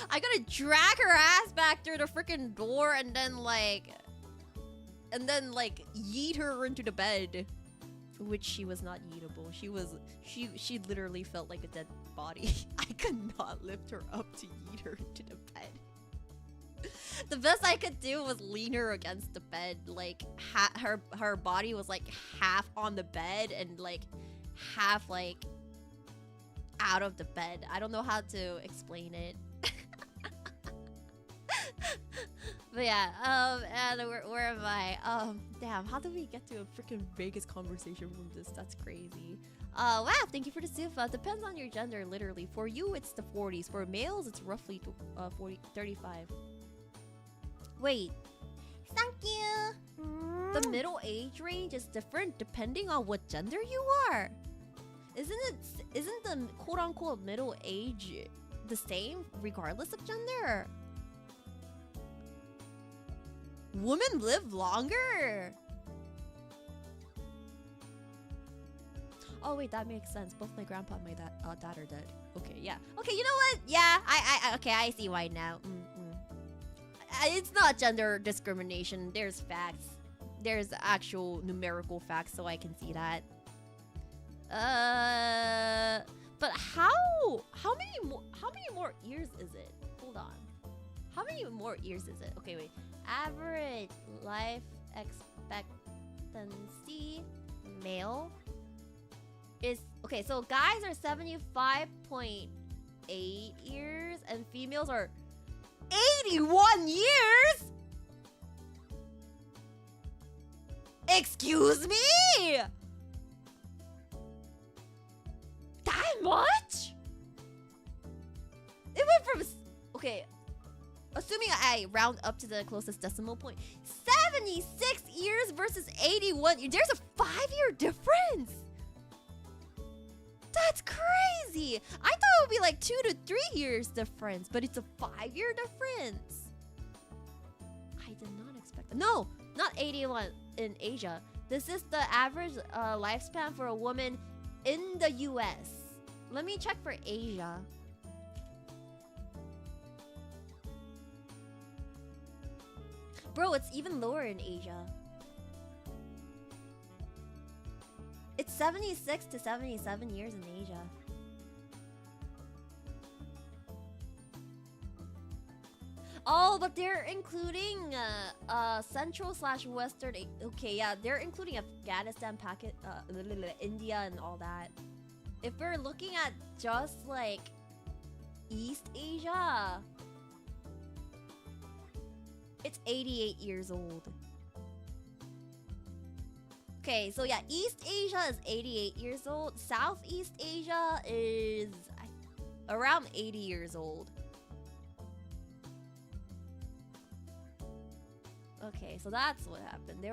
Speaker 1: I gotta drag her ass back through the freaking door and then like yeet her into the bed. Which she was not yeetable. She literally felt like a dead body. I could not lift her up to yeet her into the bed. The best I could do was lean her against the bed. Like her body was like half on the bed and like half like out of the bed. I don't know how to explain it. But yeah, and where am I? Damn, how did we get to a freaking Vegas conversation from this? That's crazy. Wow, thank you for the Sifa. Depends on your gender, literally. For you, it's the 40s. For males, it's roughly 35. Wait.
Speaker 2: Thank you.
Speaker 1: The middle age range is different depending on what gender you are. Isn't the quote-unquote middle age the same regardless of gender? Women live longer. Oh wait, that makes sense. Both my grandpa and my dad are dead. Okay, yeah. Okay, you know what? Yeah, okay, I see why now. It's not gender discrimination. There's facts. There's actual numerical facts, so I can see that. But how many more years is it? Hold on. How many more years is it? Okay, wait. Average life expectancy male is okay, so guys are 75.8 years and females are 81 years. Excuse me? That much? It went from okay, assuming I round up to the closest decimal point, 76 years versus 81. There's a 5-year difference. That's crazy. I thought it would be like 2 to 3 years difference, but it's a 5-year difference. I did not expect that. No, not 81 in Asia. This is the average lifespan for a woman in the US. Let me check for Asia. Bro, it's even lower in Asia. It's 76 to 77 years in Asia. Oh, but they're including Central/Western. Okay, yeah, they're including Afghanistan, India, and all that. If we're looking at just like East Asia, it's 88 years old. Okay, so yeah, East Asia is 88 years old. Southeast Asia is around 80 years old. Okay, so that's what happened. They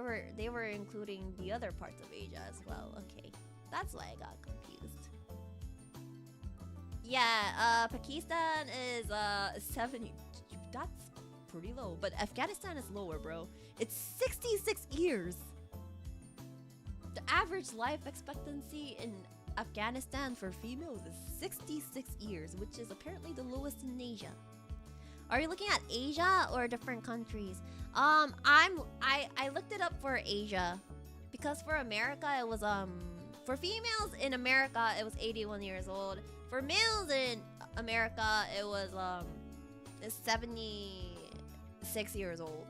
Speaker 1: were including the other parts of Asia as well. Okay, that's why I got confused. Yeah, Pakistan is 70. That's pretty low, but Afghanistan is lower, bro. It's 66 years. The average life expectancy in Afghanistan for females is 66 years, which is apparently the lowest in Asia. Are you looking at Asia or different countries? I looked it up for Asia because for America it was for females in America it was 81 years old. For males in America it was 76 years old.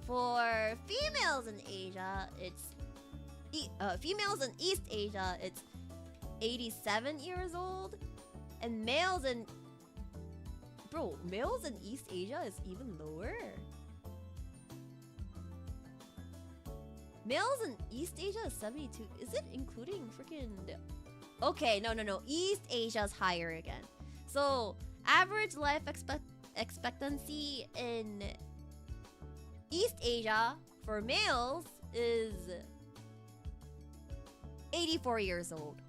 Speaker 1: For females in Asia it's females in East Asia it's 87 years old, and males in males in East Asia is even lower. Males in East Asia is 72. Is it including freaking? Okay, no. East Asia is higher again. So average life expectancy in East Asia for males is 84 years old.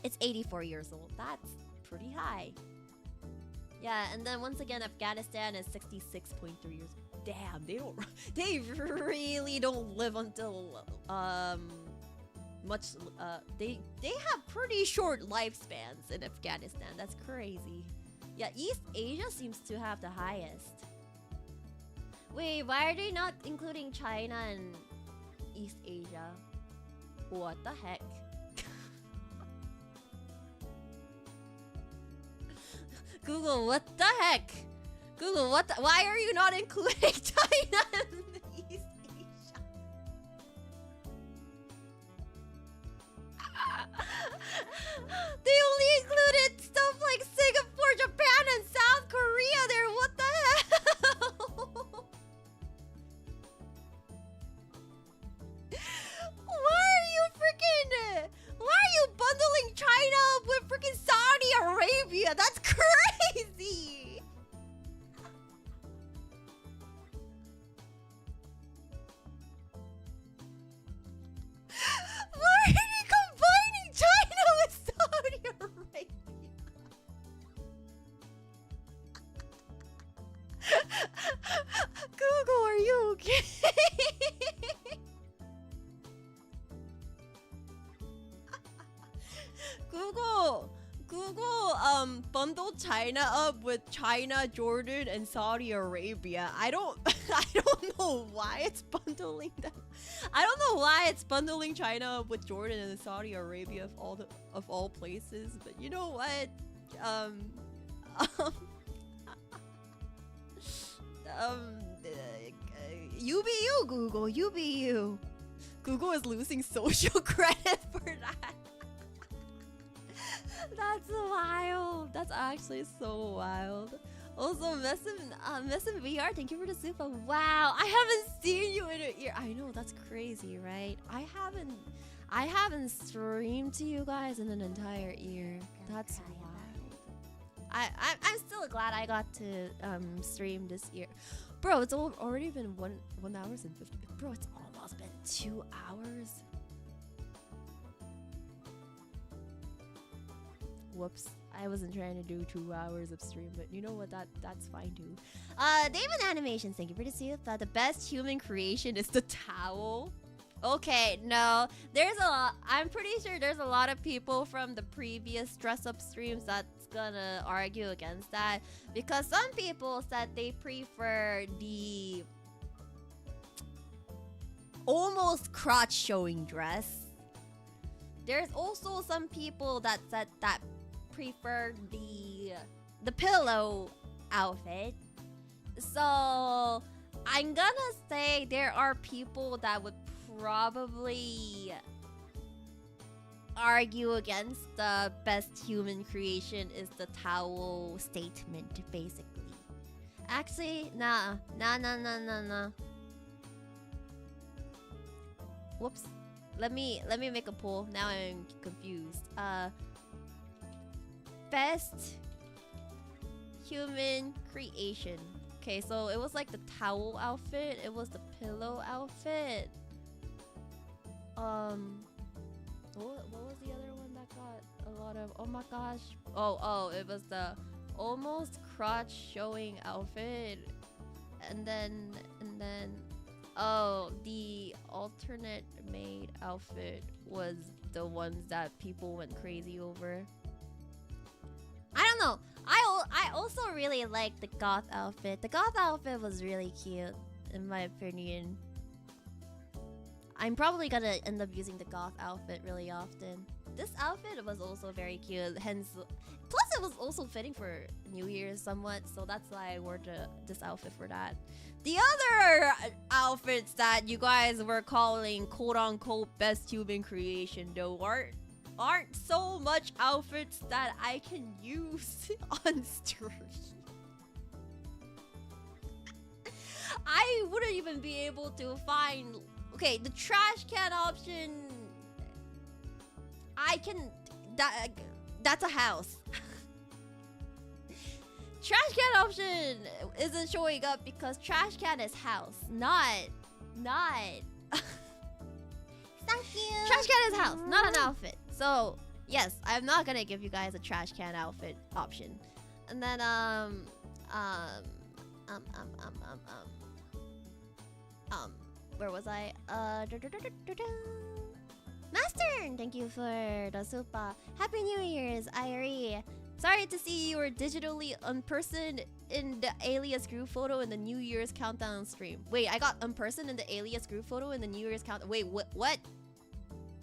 Speaker 1: It's 84 years old. That's pretty high. Yeah, and then once again, Afghanistan is 66.3 years old. Damn, they really don't live until much. They have pretty short lifespans in Afghanistan. That's crazy. Yeah, East Asia seems to have the highest. Wait, why are they not including China and East Asia? What the heck? Google, what the heck? Google, why are you not including China and East Asia? They only included stuff like Singapore, Japan, and South Korea there. What the hell? Why are you bundling China up with freaking Saudi Arabia? That's crazy. Why are you combining China with Saudi Arabia? Google, are you okay? Google bundled China up with China, Jordan, and Saudi Arabia. I don't know why it's bundling them. I don't know why it's bundling China up with Jordan and Saudi Arabia of all places. But you know what? You be you, Google. You be you. Google is losing social credit for that. That's wild. That's actually so wild. Also, Messin VR, thank you for the super. Wow, I haven't seen you in a year. I know, that's crazy, right? I haven't streamed to you guys in an entire year. That's wild. I'm still glad I got to stream this year. Bro, it's already been 1 hours and 50. Bro, it's almost been 2 hours. Whoops, I wasn't trying to do 2 hours of stream, but you know what? That's fine too. David Animations, thank you for the soup. The best human creation is the towel. Okay, no, there's a lot. I'm pretty sure there's a lot of people from the previous dress-up streams that's gonna argue against that, because some people said they prefer the almost crotch-showing dress. There's also some people that said that prefer the pillow outfit. So I'm gonna say there are people that would probably argue against the best human creation is the towel statement, basically. Actually, nah. whoops. Let me make a poll. Now I'm confused. Best human creation. Okay, so it was like the towel outfit. It was the pillow outfit. What was the other one that got a lot of? Oh my gosh. Oh, it was the almost crotch showing outfit, and then oh, the alternate maid outfit was the ones that people went crazy over. I don't know. I also really liked the goth outfit. The goth outfit was really cute, in my opinion. I'm probably gonna end up using the goth outfit really often. This outfit was also very cute, hence... Plus it was also fitting for New Year's somewhat, so that's why I wore this outfit for that. The other outfits that you guys were calling quote-unquote best human creation though aren't so much outfits that I can use on stream. I wouldn't even be able to find... Okay, the trash can option... I can... That's a house. Trash can option isn't showing up because trash can is house, not...
Speaker 2: Thank you.
Speaker 1: Trash can is house, not an outfit. So, yes, I'm not gonna give you guys a trash can outfit option. And then, where was I? Master, thank you for the super. Happy New Year's, Airi. Sorry to see you were digitally unpersoned in the ALiAS group photo in the New Year's countdown stream. Wait, I got unpersoned in the ALiAS group photo in the New Year's count. Wait, what?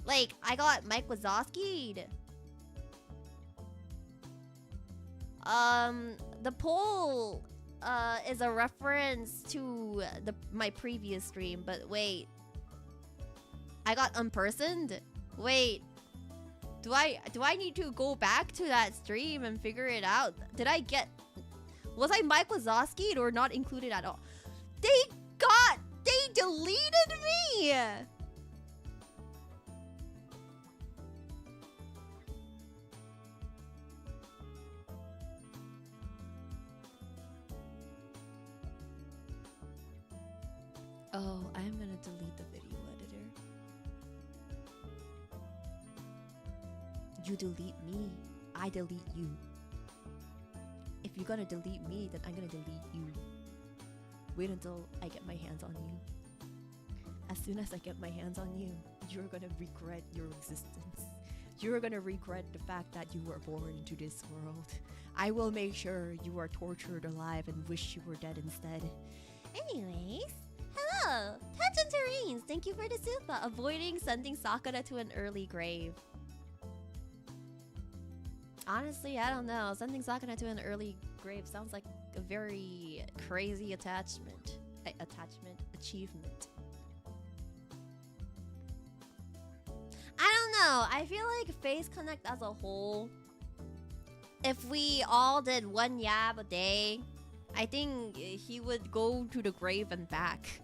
Speaker 1: Like, I got Mike Wazowski'd. The poll is a reference to my previous stream, but wait. I got unpersoned? Wait. Do I need to go back to that stream and figure it out? Was I Mike Wazowski'd or not included at all? They deleted me! Oh, I'm gonna delete the video editor. You delete me, I delete you. If you're gonna delete me, then I'm gonna delete you. Wait until I get my hands on you. As soon as I get my hands on you, you're gonna regret your existence. You're gonna regret the fact that you were born into this world. I will make sure you are tortured alive and wish you were dead instead.
Speaker 2: Anyways, hello, Tangent Terrains. Thank you for the super.
Speaker 1: Avoiding sending Sakura to an early grave. Honestly, I don't know. Sending Sakura to an early grave sounds like a very crazy achievement. I don't know. I feel like Face Connect as a whole, if we all did one yab a day, I think he would go to the grave and back.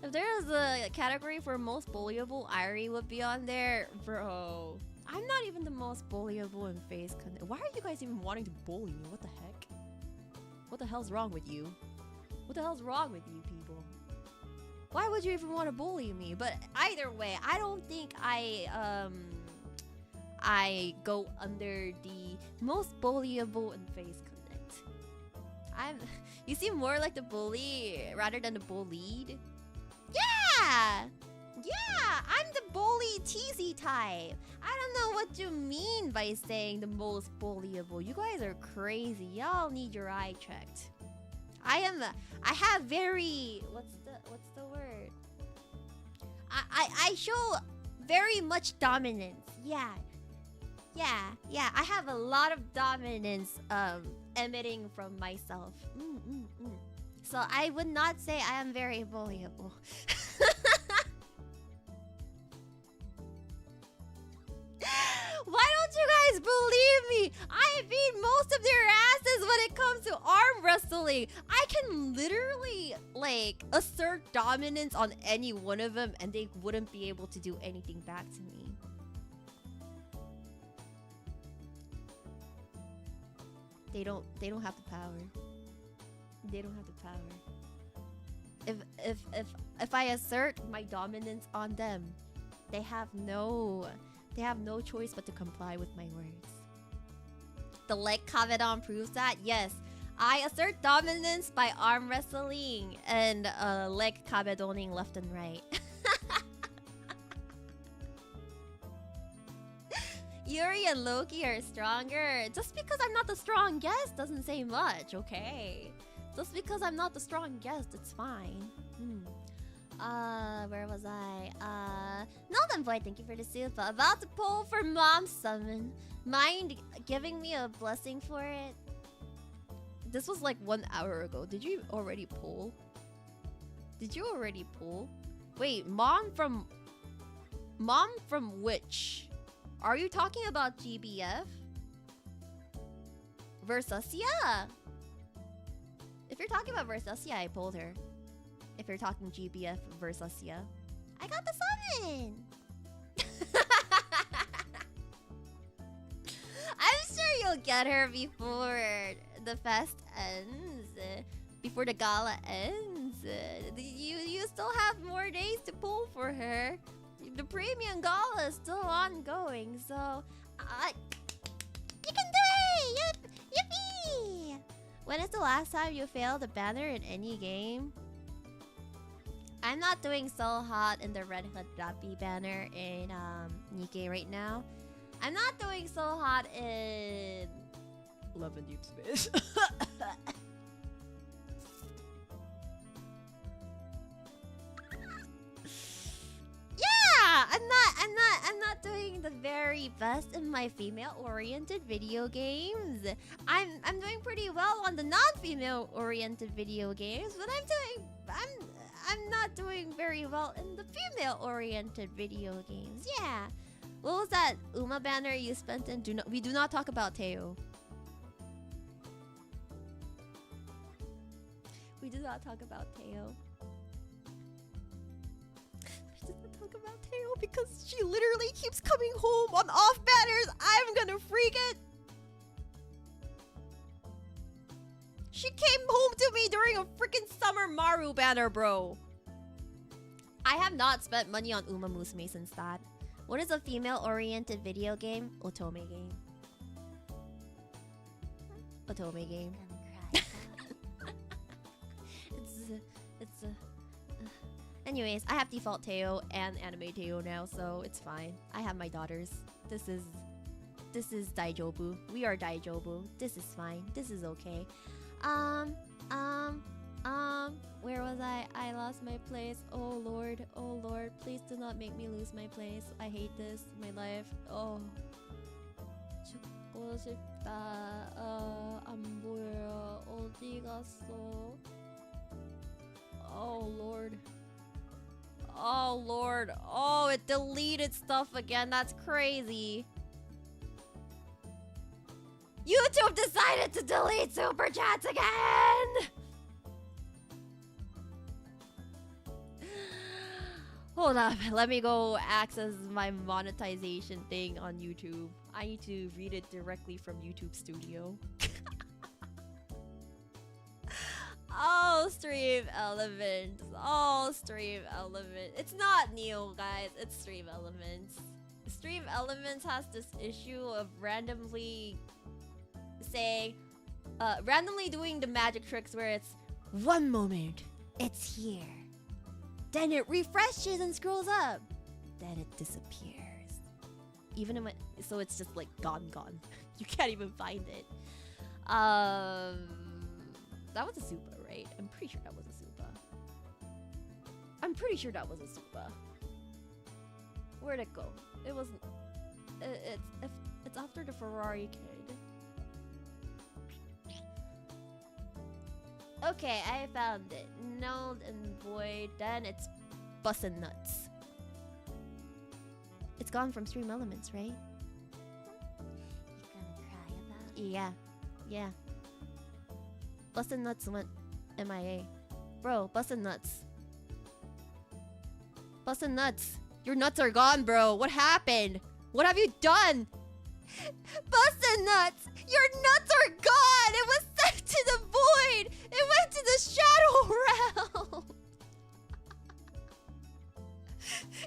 Speaker 1: If there is a category for most bullyable, Airi would be on there. Bro, I'm not even the most bullyable in Face Connect. Why are you guys even wanting to bully me? What the heck? What the hell's wrong with you? What the hell's wrong with you people? Why would you even want to bully me? But either way, I don't think I go under the most bullyable in Face Connect. You seem more like the bully rather than the bullied. Yeah, I'm the bully teasy type. I don't know what you mean by saying the most bullyable. You guys are crazy. Y'all need your eye checked. I have very, what's the word? I show very much dominance. Yeah. I have a lot of dominance emitting from myself. So I would not say I am very bullyable. Why don't you guys believe me? I beat most of their asses when it comes to arm wrestling. I can literally like assert dominance on any one of them and they wouldn't be able to do anything back to me. They don't have the power. They don't have the power. If I assert my dominance on them, they have no choice but to comply with my words. The leg Kavedon proves that. Yes, I assert dominance by arm wrestling and leg Kavedoning left and right. Yuri and Loki are stronger. Just because I'm not the strongest doesn't say much, okay? Just because I'm not the strongest, it's fine. Where was I? Northern Boy, thank you for the super. About to pull for Mom Summon. Mind giving me a blessing for it? This was like 1 hour ago. Did you already pull? Did you already pull? Wait, Mom from which? Are you talking about GBF? Versusia? If you're talking about Versusia, I pulled her. If you're talking GBF Versusia, I got the summon! I'm sure you'll get her before the fest ends. Before the gala ends. You still have more days to pull for her. The premium gala is still ongoing, so you can do it! Yippee! When is the last time you failed a banner in any game? I'm not doing so hot in the Red Hood Rappy banner in Nikkei right now. I'm not doing so hot in Love and Deep Space. Yeah, I'm not doing the very best in my female-oriented video games. I'm doing pretty well on the non-female-oriented video games, but I'm not doing very well in the female-oriented video games. Yeah. What was that Uma banner you spent in? We do not talk about Teo. We do not talk about Teo. We do not talk about Teo because she literally keeps coming home on off banners. I'm gonna freak it. She came home to me during a freaking Summer Maru banner, bro. I have not spent money on Uma Musume since that. What is a female-oriented video game? Otome game. Otome game. Anyways, I have default Teo and anime Teo now, so it's fine. I have my daughters. This is Daijobu. We are Daijobu. This is fine. This is okay. Where was I? I lost my place. Oh lord, please do not make me lose my place. I hate this, my life. Oh. 죽고 싶다. 안 보여. 어디 갔어? Oh lord. Oh lord. Oh, it deleted stuff again. That's crazy. YouTube decided to delete super chats again. Hold up, let me go access my monetization thing on YouTube. I need to read it directly from YouTube Studio. Oh, Stream Elements. Oh, Stream Elements. It's not Neo, guys. It's Stream Elements. Stream Elements has this issue of randomly saying, randomly doing the magic tricks where it's one moment, it's here. Then it refreshes and scrolls up. Then it disappears. Even in so it's just like gone. You can't even find it. That was a super, right? I'm pretty sure that was a super. Where'd it go? It wasn't. It's after the Ferrari kid. Okay, I found it. Null and void. Then it's bussin' nuts. It's gone from Stream Elements, right?
Speaker 2: You gonna cry about it?
Speaker 1: Yeah. Bussin' nuts went MIA. Bro, bustin' nuts. Bustin' nuts. Your nuts are gone, bro. What happened? What have you done? Bustin' nuts. Your nuts are gone. It was sent to the void. It went to the shadow realm.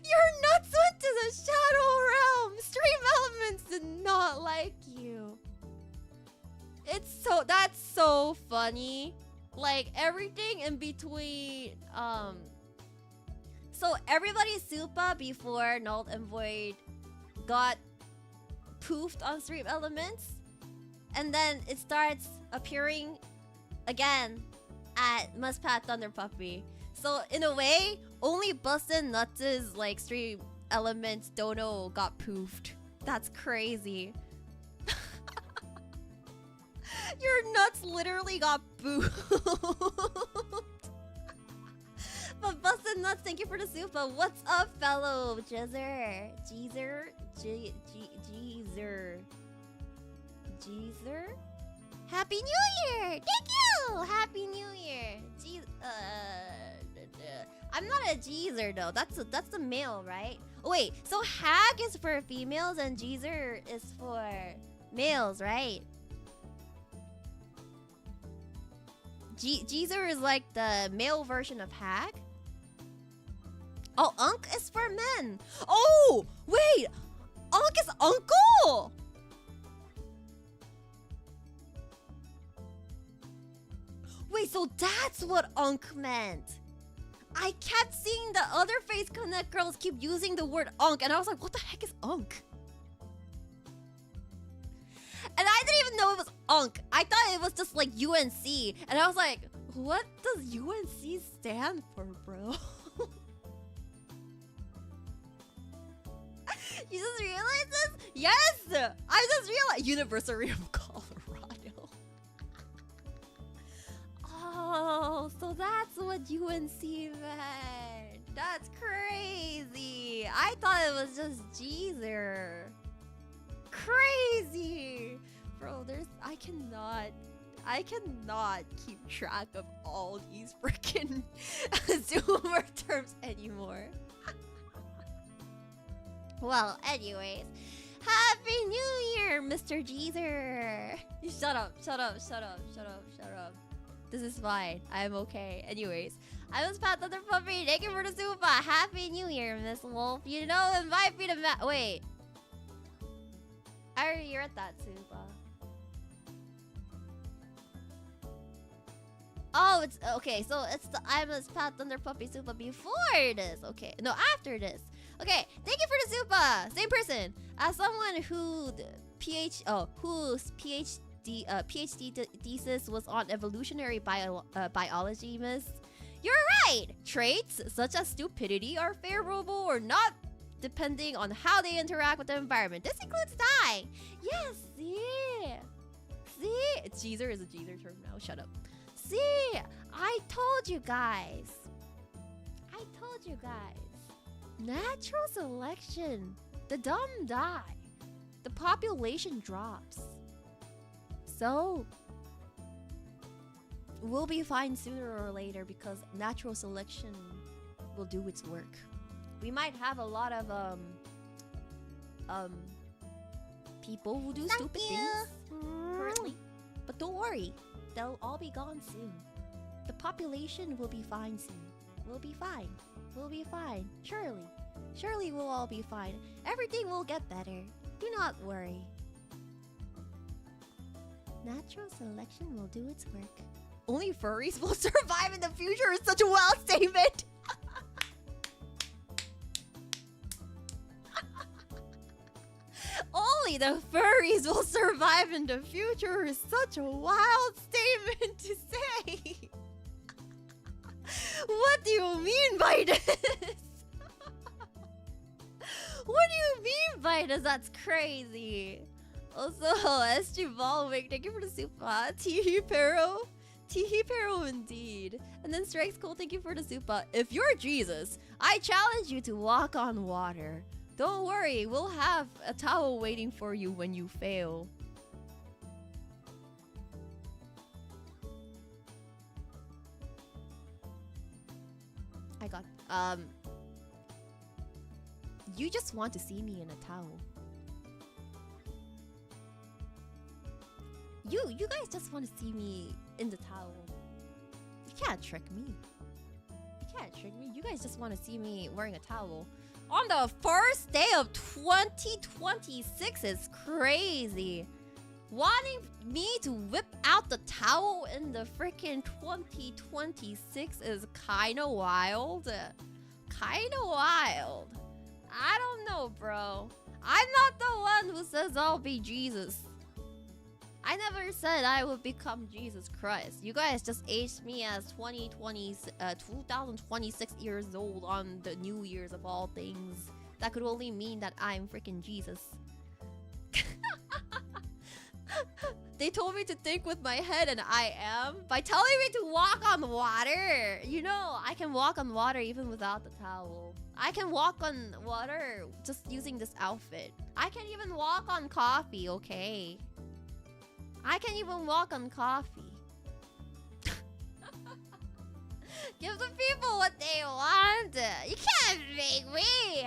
Speaker 1: Your nuts went to the shadow realm. Stream Elements did not like you. That's so funny. Like everything in between. So everybody's Supa before Null and Void got poofed on Stream Elements, and then it starts appearing again at Mustpat Thunder Puppy. So in a way, only Bustin' Nuts' like Stream Elements dono got poofed. That's crazy. Your nuts literally got poofed. But Bustin' Nuts, thank you for the super. What's up, fellow Jeezer? Happy New Year! Thank you! Happy New Year! I'm not a Jeezer though. That's the male, right? Oh, wait, so Hag is for females and Jeezer is for males, right? Jeezer is like the male version of Hag. Oh, Unk is for men. Oh, wait, Unk is uncle. Wait, so that's what Unk meant. I kept seeing the other Face Connect girls keep using the word Unk, and I was like, what the heck is Unk? And I didn't even know it was Unk. I thought it was just like UNC. And I was like, what does UNC stand for, bro? You just realized this? Yes! I just realized. University of Colorado. Oh, so that's what UNC meant. That's crazy. I thought it was just Jeezer. Crazy. Bro, I cannot keep track of all these freaking Zoomer terms anymore. Well, anyways, Happy New Year, Mr. Jeezer. Shut up. This is fine. I'm okay. Anyways, I was Pat Thunder Puppy. Thank you for the super. Happy New Year, Miss Wolf. You know, invite me to wait. Airi, you're at that super. Oh, it's okay. So it's the I'm a Pat Thunder Puppy super before this. Okay, no, after this. Okay, thank you for the super. Same person. As someone whose PhD thesis was on evolutionary biology, miss. You're right. Traits such as stupidity are favorable or not, depending on how they interact with the environment. This includes dying. Yes, see. Jeezer is a Jeezer term now. Shut up. See, I told you guys. Natural selection. The dumb die. The population drops. So, we'll be fine sooner or later because natural selection will do its work. We might have a lot of people who do stupid things currently, but don't worry, they'll all be gone soon. The population will be fine soon. We'll be fine. Surely we'll all be fine. Everything will get better. Do not worry. Natural selection will do its work. Only furries will survive in the future is such a wild statement. Only the furries will survive in the future is such a wild statement to say. What do you mean by this? What do you mean by this? That's crazy. Also, SG Ballwig, thank you for the super. Teehee Pero indeed. And then Strikes Cool, thank you for the super. If you're Jesus, I challenge you to walk on water. Don't worry, we'll have a towel waiting for you when you fail. Um, you just want to see me in a towel. You guys just want to see me in the towel. You can't trick me. You can't trick me. You guys just want to see me wearing a towel. On the first day of 2026 is crazy. Wanting me to whip out the towel in the freaking 2026 is kinda wild. Kinda wild. I don't know, bro. I'm not the one who says I'll be Jesus. I never said I would become Jesus Christ. You guys just aged me as 2026 years old on the New Year's of all things. That could only mean that I'm freaking Jesus. They told me to think with my head, and I am. By telling me to walk on water. You know, I can walk on water even without the towel. I can walk on water just using this outfit. I can even walk on coffee, okay? I can even walk on coffee. Give the people what they want. You can't make me.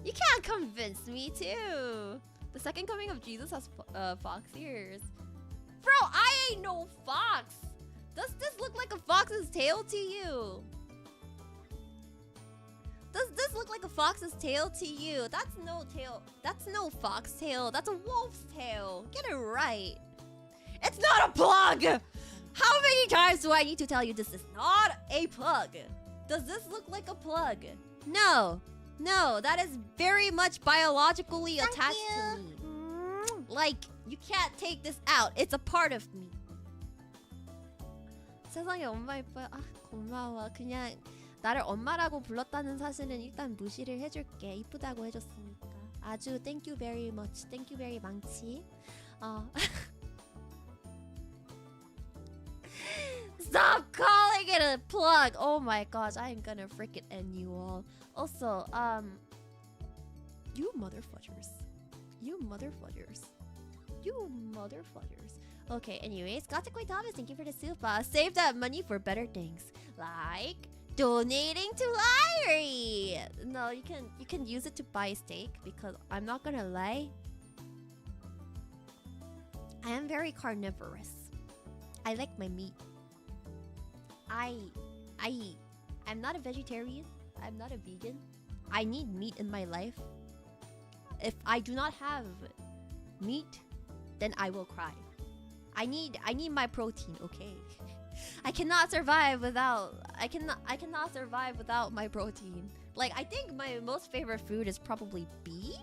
Speaker 1: You can't convince me too. The second coming of Jesus has fox ears. Bro, I ain't no fox. Does this look like a fox's tail to you? Does this look like a fox's tail to you? That's no tail. That's no fox tail. That's a wolf's tail. Get it right. It's not a plug! How many times do I need to tell you this is not a plug? Does this look like a plug? No. No, that is very much biologically attached to me. Like, you can't take this out. It's a part of me. 세상에 엄마 이뻐요. 아, 고마워. 그냥 나를 엄마라고 불렀다는 사실은 일단 무시를 해줄게. 이쁘다고 해줬으니까. 아주 thank you very much. Thank you very 많지. Stop calling it a plug! Oh my gosh, I am gonna freaking end you all. Also, you motherfuckers. You motherfuckers. You motherfuckers. Okay, anyways, Gatakoi Thomas, thank you for the soup. Save that money for better things. Like donating to Airi! No, you can use it to buy steak because I'm not gonna lie. I am very carnivorous. I like my meat. I'm not a vegetarian. I'm not a vegan. I need meat in my life. If I do not have meat, then I will cry. I need my protein, okay? I cannot survive without my protein. Like, I think my most favorite food is probably beef.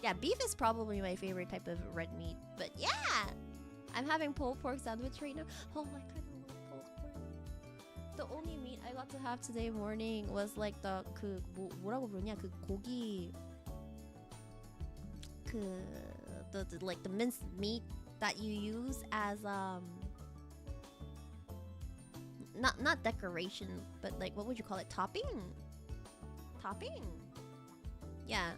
Speaker 1: Yeah, beef is probably my favorite type of red meat. But yeah, I'm having pulled pork sandwich right now. Oh, I kind of love pulled pork. The only meat I got to have today morning was like the 뭐라고 부르냐 그 고기 like the minced meat that you use as not decoration, but like what would you call it? Topping. Yeah.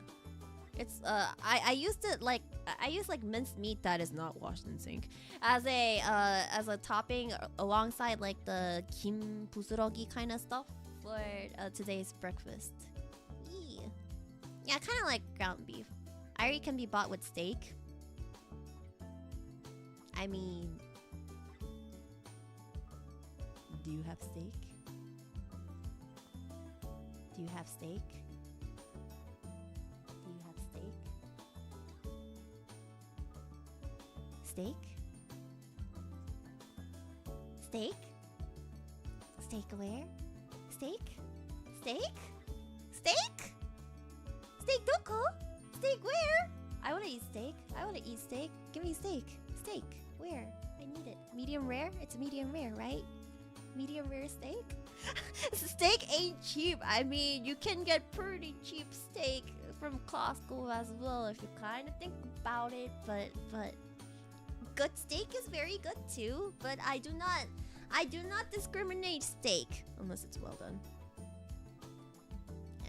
Speaker 1: It's I used it like I use like minced meat that is not washed in sink as a topping alongside like the kim busurogi kind of stuff for today's breakfast. Yeah, kind of like ground beef. Airi can be bought with steak. I mean, do you have steak? Do you have steak? Do you have steak? Steak? Steak? Steak where? Steak? Steak? Steak? Steak doko? Steak where? I wanna eat steak. I wanna eat steak. Give me steak. Steak. Where? I need it. Medium rare? It's medium rare, right? Medium rare steak? Steak ain't cheap. I mean, you can get pretty cheap steak from Costco as well if you kind of think about it. But good steak is very good too. But I do not discriminate steak unless it's well done.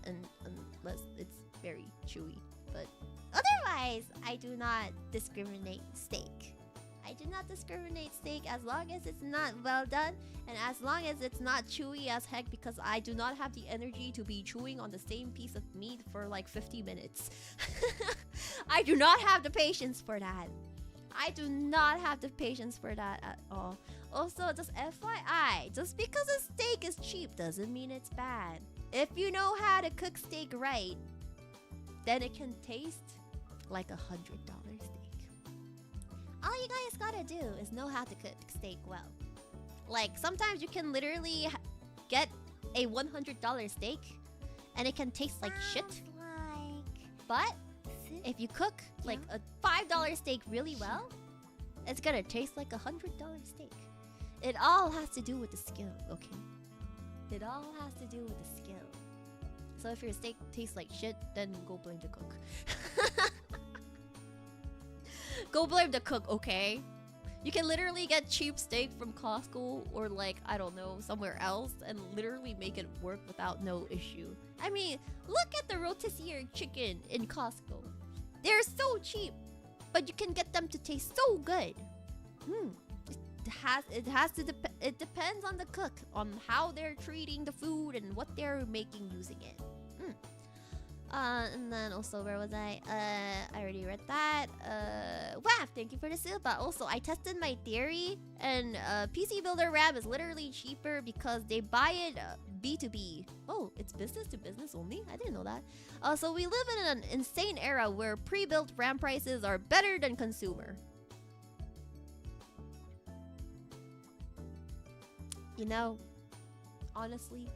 Speaker 1: And unless it's very chewy. But otherwise, I do not discriminate steak.
Speaker 2: I do not discriminate steak as long as it's not well done and as long as it's not chewy as heck, because I do not have the energy to be chewing on the same piece of meat for like 50 minutes. I do not have the patience for that. I do not have the patience for that at all. Also, just FYI, just because a steak is cheap doesn't mean it's bad. If you know how to cook steak right, then it can taste like $100 steak. All you guys gotta do is know how to cook steak well. Like, sometimes you can literally get a $100 steak and it can taste like shit. But if you cook like a $5 steak really well, it's gonna taste like $100 steak. It all has to do with the skill, okay? It all has to do with the skill. So if your steak tastes like shit, then go blame the cook. Go blame the cook, okay? You can literally get cheap steak from Costco or like, I don't know, somewhere else and literally make it work without no issue. I mean, look at the rotisserie chicken in Costco. They're so cheap, but you can get them to taste so good. It depends on the cook, on how they're treating the food and what they're making using it. And then also, where was I? I already read that. Wow, thank you for the super. Also, I tested my theory, and PC Builder RAM is literally cheaper because they buy it B2B. Oh, it's business to business only? I didn't know that. So we live in an insane era where pre-built RAM prices are better than consumer. You know, honestly,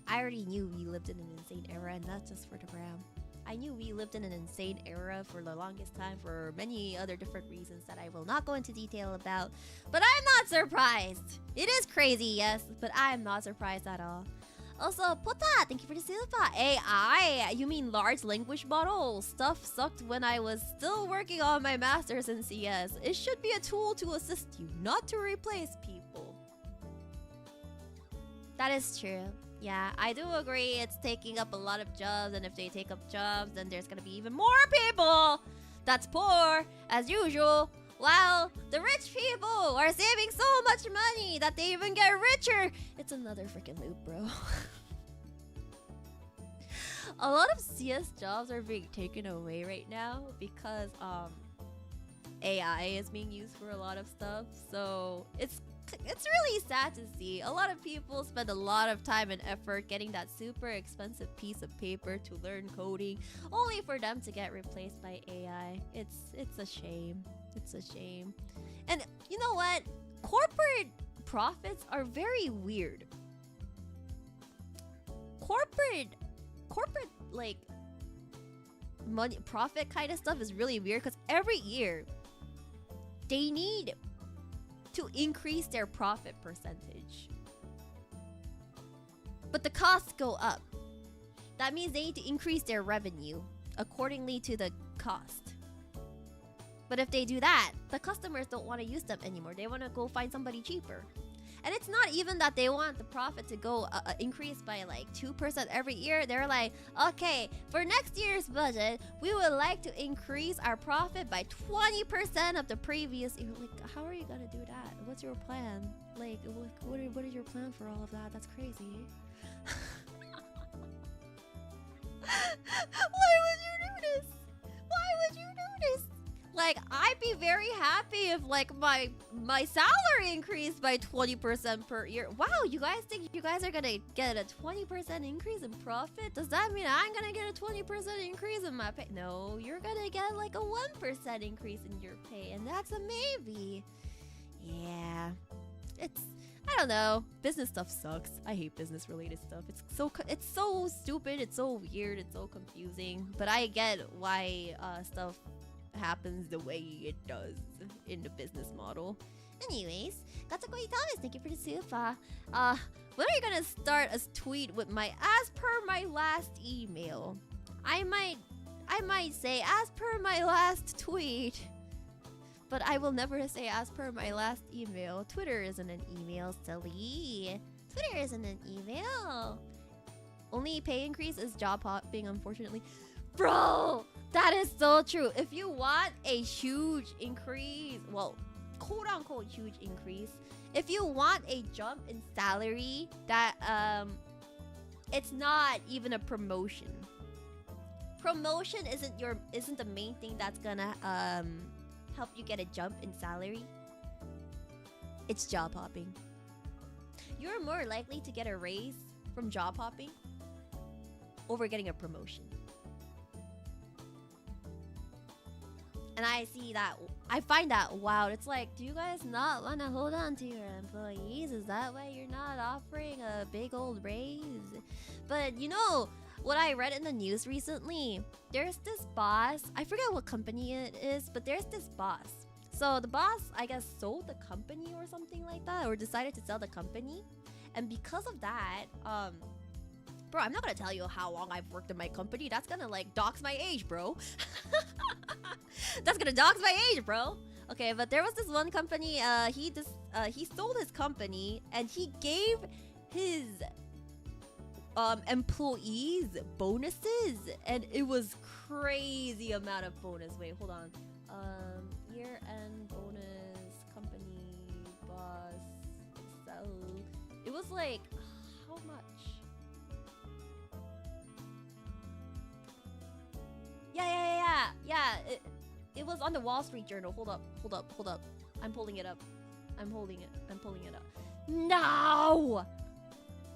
Speaker 2: I already knew we lived in an insane era, and not just for the RAM. I knew we lived in an insane era for the longest time for many other different reasons that I will not go into detail about. But I'm not surprised. It is crazy, yes, but I'm not surprised at all. Also, Pota, thank you for the super. AI, you mean large language model? Stuff sucked when I was still working on my master's in CS. It should be a tool to assist you, not to replace people. That is true. Yeah, I do agree it's taking up a lot of jobs, and if they take up jobs, then there's gonna be even more people that's poor, as usual, while the rich people are saving so much money that they even get richer. It's another freaking loop, bro. A lot of CS jobs are being taken away right now because AI is being used for a lot of stuff, so it's really sad to see. A lot of people spend a lot of time and effort getting that super expensive piece of paper to learn coding, only for them to get replaced by AI. It's a shame. It's a shame. And you know what? Corporate profits are very weird. Corporate like money profit kind of stuff is really weird because every year they need to increase their profit percentage, but the costs go up. That means they need to increase their revenue accordingly to the cost. But if they do that, the customers don't want to use them anymore. They want to go find somebody cheaper. And it's not even that they want the profit to go increase by like 2% every year. They're like, okay, for next year's budget, we would like to increase our profit by 20% of the previous year. Like, how are you gonna do that? What's your plan? Like, what is your plan for all of that? That's crazy. Why would you do this? Why would you do this? Like, I'd be very happy if like my salary increased by 20% per year. Wow, you guys think you guys are gonna get a 20% increase in profit? Does that mean I'm gonna get a 20% increase in my pay? No, you're gonna get like a 1% increase in your pay, and that's a maybe. Yeah, I don't know. Business stuff sucks. I hate business related stuff. It's so stupid. It's so weird. It's so confusing. But I get why stuff happens the way it does in the business model. Anyways, Gatsukoi Thomas, thank you for the super. When are you gonna start a tweet with my as per my last email? I might say as per my last tweet, but I will never say as per my last email. Twitter isn't an email, silly. Twitter isn't an email. Only pay increase is job hopping, unfortunately.
Speaker 1: Bro, that is so true. If you want a huge increase, well, quote unquote huge increase, if you want a jump in salary that it's not even a promotion. Promotion isn't the main thing that's gonna help you get a jump in salary. It's job hopping. You're more likely to get a raise from job hopping over getting a promotion. And I find that wild. It's like, do you guys not want to hold on to your employees? Is that why you're not offering a big old raise? But you know what I read in the news recently? There's this boss, I forget what company it is, but there's this boss. So the boss, I guess, sold the company or something like that, or decided to sell the company. And because of that, bro, I'm not gonna tell you how long I've worked in my company. That's gonna like dox my age, bro. That's gonna dox my age, bro. Okay, but there was this one company. He sold his company and he gave his employees bonuses, and it was crazy amount of bonus. Wait, hold on. Year-end bonus, company, boss, sell. It was like how much? Yeah. It was on the Wall Street Journal. Hold up. I'm pulling it up. I'm pulling it up. No!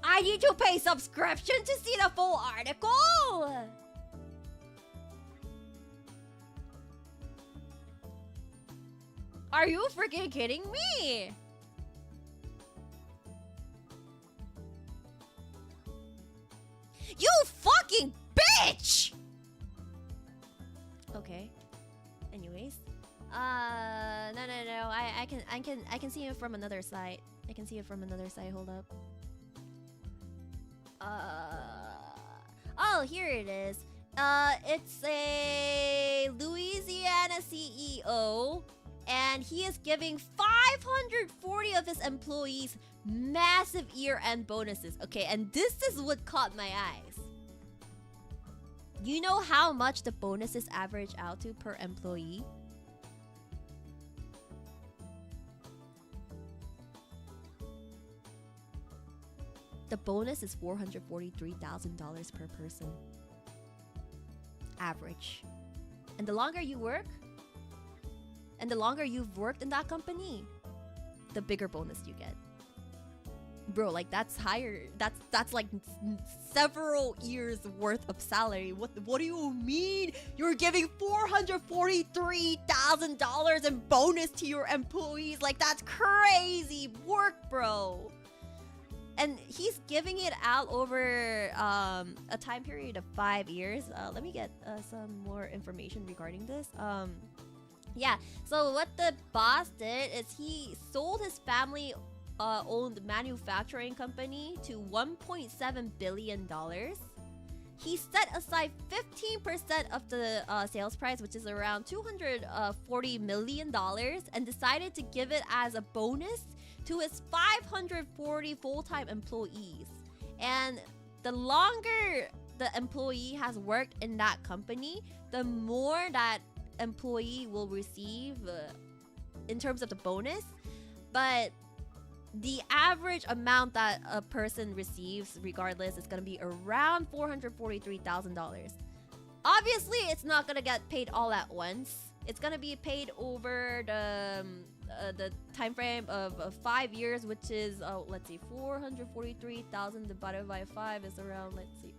Speaker 1: I need to pay subscription to see the full article! Are you freaking kidding me? You fucking bitch! Okay. Anyways. No. I can see it from another side. Hold up. Oh, here it is. It's a Louisiana CEO, and he is giving 540 of his employees massive year-end bonuses. Okay, and this is what caught my eyes. You know how much the bonuses average out to per employee? The bonus is $443,000 per person. Average. And the longer you work, and the longer you've worked in that company, the bigger bonus you get. Bro, like that's higher. That's like several years worth of salary. What do you mean? You're giving $443,000 in bonus to your employees? Like that's crazy work, bro. And he's giving it out over a time period of 5 years. Let me get some more information regarding this. Yeah, so what the boss did is he sold his family owned manufacturing company to $1.7 billion. He set aside 15% of the sales price, which is around $240 million, and decided to give it as a bonus to his 540 full-time employees. And the longer the employee has worked in that company, the more that employee will receive in terms of the bonus. But the average amount that a person receives regardless is going to be around $443,000. Obviously, it's not going to get paid all at once. It's going to be paid over the time frame of 5 years, which is let's see, 443,000 divided by 5 is around, let's see,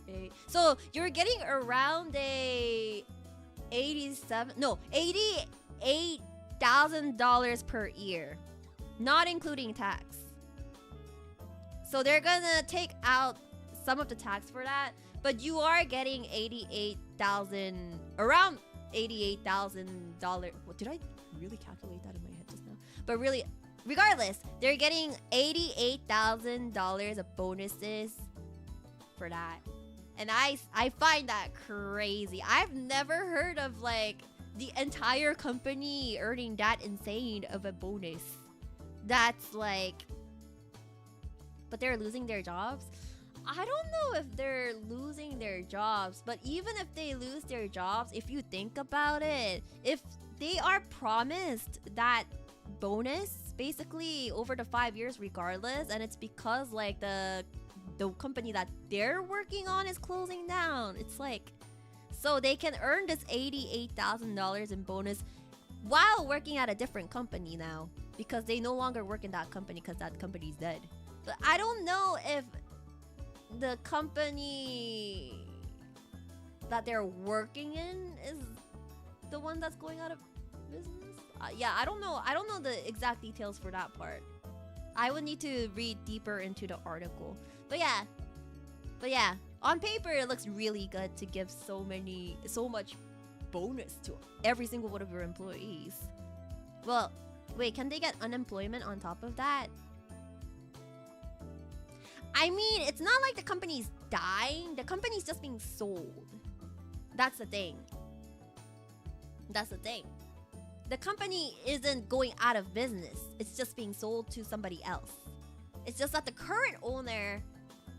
Speaker 1: 8. So you're getting around $88,000 per year, not including tax. So they're gonna take out some of the tax for that, but you are getting around $88,000. What, did I really calculate that in my head just now? But really, regardless, they're getting $88,000 of bonuses for that. And I find that crazy. I've never heard of like the entire company earning that insane of a bonus. That's like, but they're losing their jobs. I don't know if they're losing their jobs. But even if they lose their jobs, if you think about it, if they are promised that bonus basically over the 5 years regardless, and it's because like the company that they're working on is closing down, it's like, so they can earn this $88,000 in bonus while working at a different company now, because they no longer work in that company because that company's dead. But I don't know if the company that they're working in is the one that's going out of business. Yeah, I don't know. I don't know the exact details for that part. I would need to read deeper into the article. But yeah, on paper it looks really good to give so much bonus to every single one of your employees. Well, wait, can they get unemployment on top of that? I mean, it's not like the company's dying. The company's just being sold. That's the thing. That's the thing. The company isn't going out of business. It's just being sold to somebody else. It's just that the current owner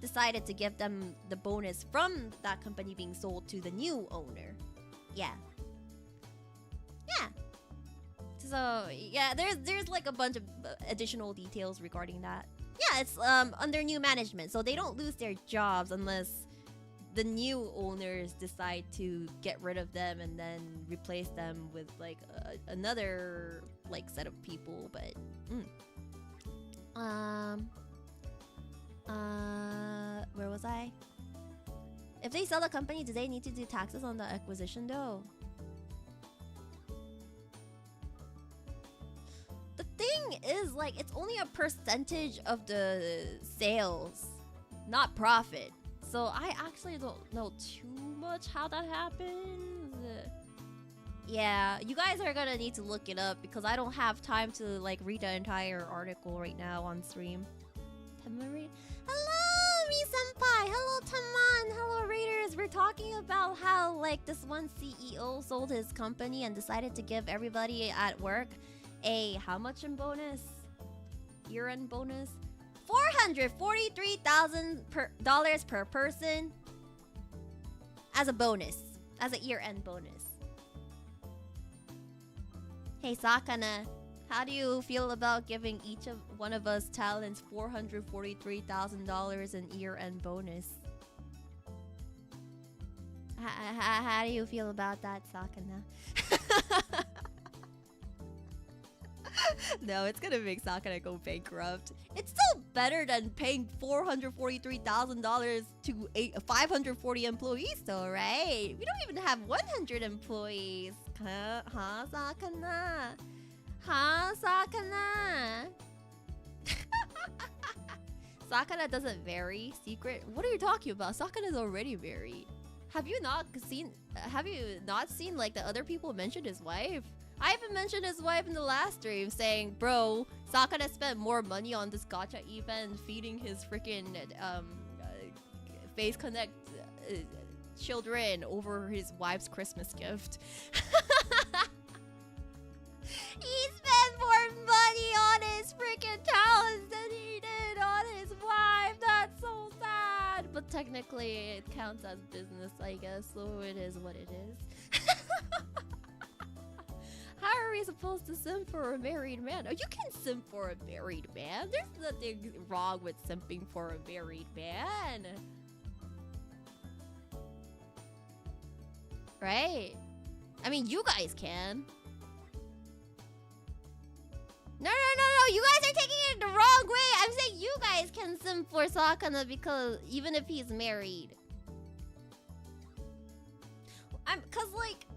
Speaker 1: decided to give them the bonus from that company being sold to the new owner. Yeah. Yeah. So, yeah, there's like a bunch of additional details regarding that. Yeah, it's under new management, so they don't lose their jobs unless the new owners decide to get rid of them and then replace them with like another like set of people. But where was I? If they sell the company, do they need to do taxes on the acquisition though? The thing is, like, it's only a percentage of the sales, not profit. So I actually don't know too much how that happens. Yeah, you guys are gonna need to look it up because I don't have time to like read the entire article right now on stream. Hello, Mi-senpai! Hello, Taman! Hello, Raiders! We're talking about how like this one CEO sold his company and decided to give everybody at work a how much in bonus? Year-end bonus? $443,000 per person as a bonus, as a year-end bonus. Hey Sakana, how do you feel about giving each of one of us talents $443,000 in year-end bonus? How do you feel about that, Sakana? No, it's gonna make Sakana go bankrupt. It's still better than paying $443,000 to 540 employees though, right? We don't even have 100 employees. Huh, Sakana? Huh, Sakana? Sakana doesn't vary. Secret? What are you talking about? Sakana's already married. Have you not seen like the other people mention his wife? I even mentioned his wife in the last stream saying, bro, Sakana spent more money on this gacha event feeding his freaking Face Connect children over his wife's Christmas gift. He spent more money on his freaking talents than he did on his wife. That's so sad. But technically it counts as business, I guess, so it is what it is. How are we supposed to simp for a married man? Oh, you can simp for a married man. There's nothing wrong with simping for a married man. Right? I mean, you guys can. No, you guys are taking it the wrong way. I'm saying you guys can simp for Sakana because even if he's married. Cause like,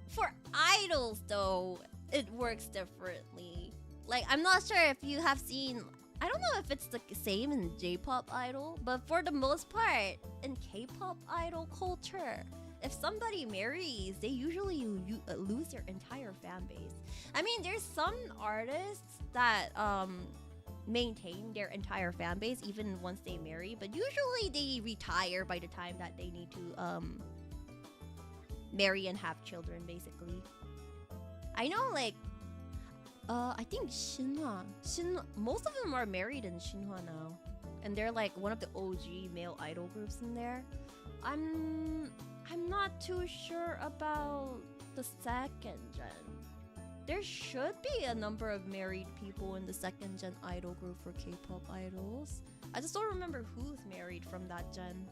Speaker 1: for idols though, it works differently. Like, I'm not sure if you have seen, I don't know if it's the same in J-pop idol, but for the most part, in K-pop idol culture, if somebody marries, they usually lose their entire fan base. I mean, there's some artists that maintain their entire fan base even once they marry, but usually they retire by the time that they need to marry and have children, basically. I know, like, I think Shinhwa, most of them are married in Shinhwa now, and they're like one of the OG male idol groups in there.
Speaker 2: I'm not too sure about the second gen. There should be a number of married people in the second gen idol group for K-pop idols. I just don't remember who's married from that gen.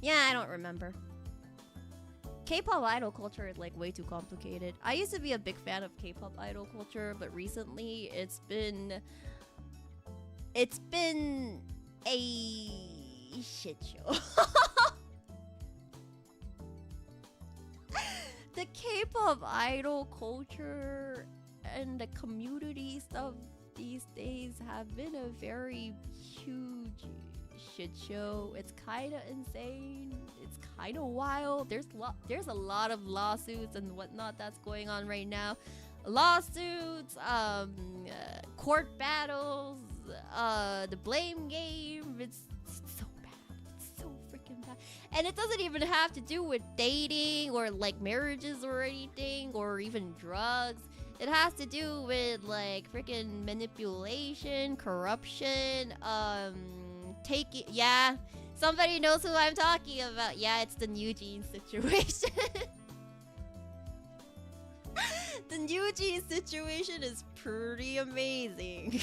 Speaker 2: Yeah, I don't remember. K-pop idol culture is like way too complicated. I used to be a big fan of K-pop idol culture, but recently it's been a shit show. The K-pop idol culture and the community stuff these days have been a very huge shit show. It's kind of insane. It's kind of wild. There's a lot of lawsuits and whatnot that's going on right now. Lawsuits, court battles, the blame game. It's so bad. It's so freaking bad. And it doesn't even have to do with dating or like marriages or anything or even drugs. It has to do with like freaking manipulation, corruption, yeah, somebody knows who I'm talking about. Yeah, it's the New Jeans situation. The New Jeans situation is pretty amazing.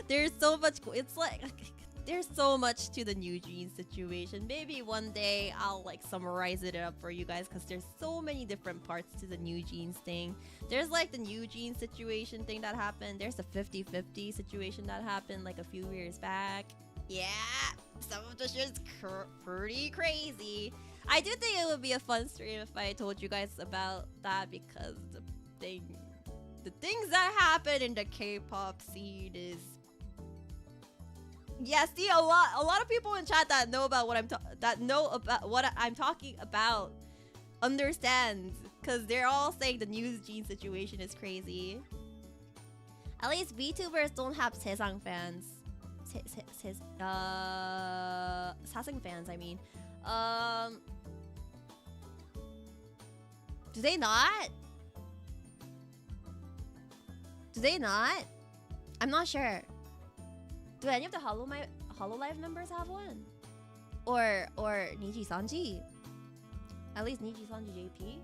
Speaker 2: There's so much. It's like there's so much to the New Jeans situation. Maybe one day I'll like summarize it up for you guys because there's so many different parts to the New Jeans thing. There's like the New Jeans situation thing that happened. There's the 50-50 situation that happened like a few years back. Yeah, some of the shit's pretty crazy. I do think it would be a fun stream if I told you guys about that because the things that happen in the K-pop scene is, yeah. See, a lot of people in chat that know about what I'm talking about understands because they're all saying the New Jeans situation is crazy. At least VTubers don't have Saesang fans. Saesang fans, I mean. Do they not? Do they not? I'm not sure. Do any of the HoloLive members have one? Or Niji Sanji? At least Niji Sanji JP?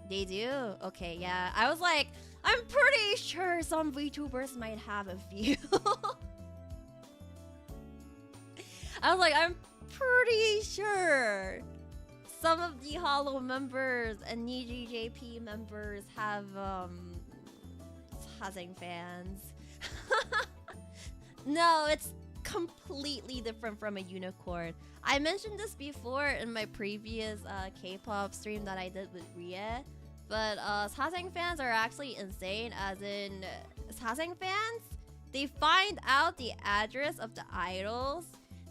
Speaker 2: They do? Okay, yeah. I was like, I'm pretty sure some VTubers might have a few. I was like, I'm pretty sure some of the Hollow members and Niji JP members have Saesang fans. No, it's completely different from a unicorn. I mentioned this before in my previous K-pop stream that I did with Ria, but Saesang fans are actually insane, as in Saesang fans, they find out the address of the idols,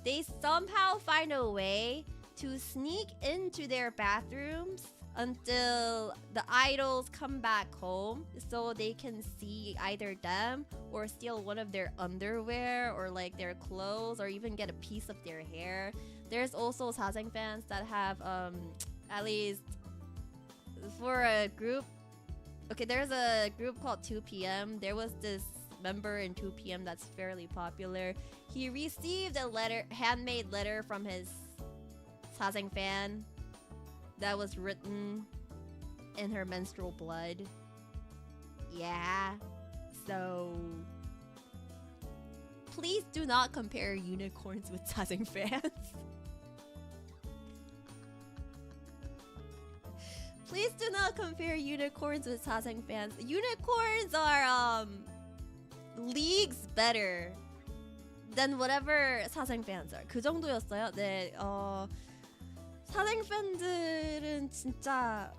Speaker 2: they somehow find a way to sneak into their bathrooms until the idols come back home so they can see either them or steal one of their underwear or like their clothes or even get a piece of their hair. There's also Saesang fans that have at least for a group, okay, there's a group called 2PM. There was this member in 2PM that's fairly popular. He received a letter, handmade letter from his Saesang fan that was written in her menstrual blood. Yeah. So please do not compare unicorns with Saesang fans. Please do not compare unicorns with Saesang fans. Unicorns are leagues better than whatever Saesang fans are. 그 정도였어요. 네. 사생 팬들은 진짜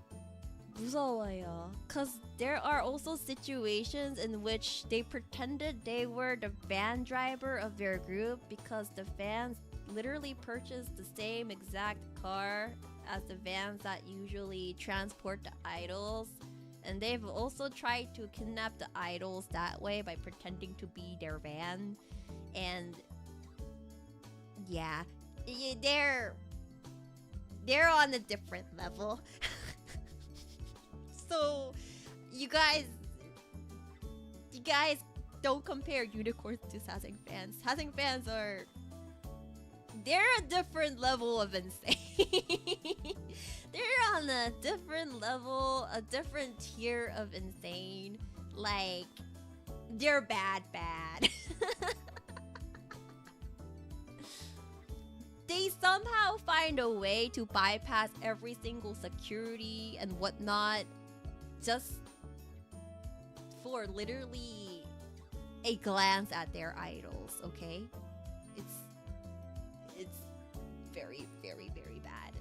Speaker 2: 무서워요. Cause there are also situations in which they pretended they were the van driver of their group because the fans literally purchased the same exact car as the vans that usually transport the idols. And they've also tried to kidnap the idols that way by pretending to be their van. And yeah, they're on a different level. So you guys
Speaker 1: guys don't compare unicorns to Sazing fans. Sazing fans they're a different level of insane. They're on a different level, a different tier of insane. Like, they're bad. They somehow find a way to bypass every single security and whatnot just for literally a glance at their idols, okay? It's very, very, very bad.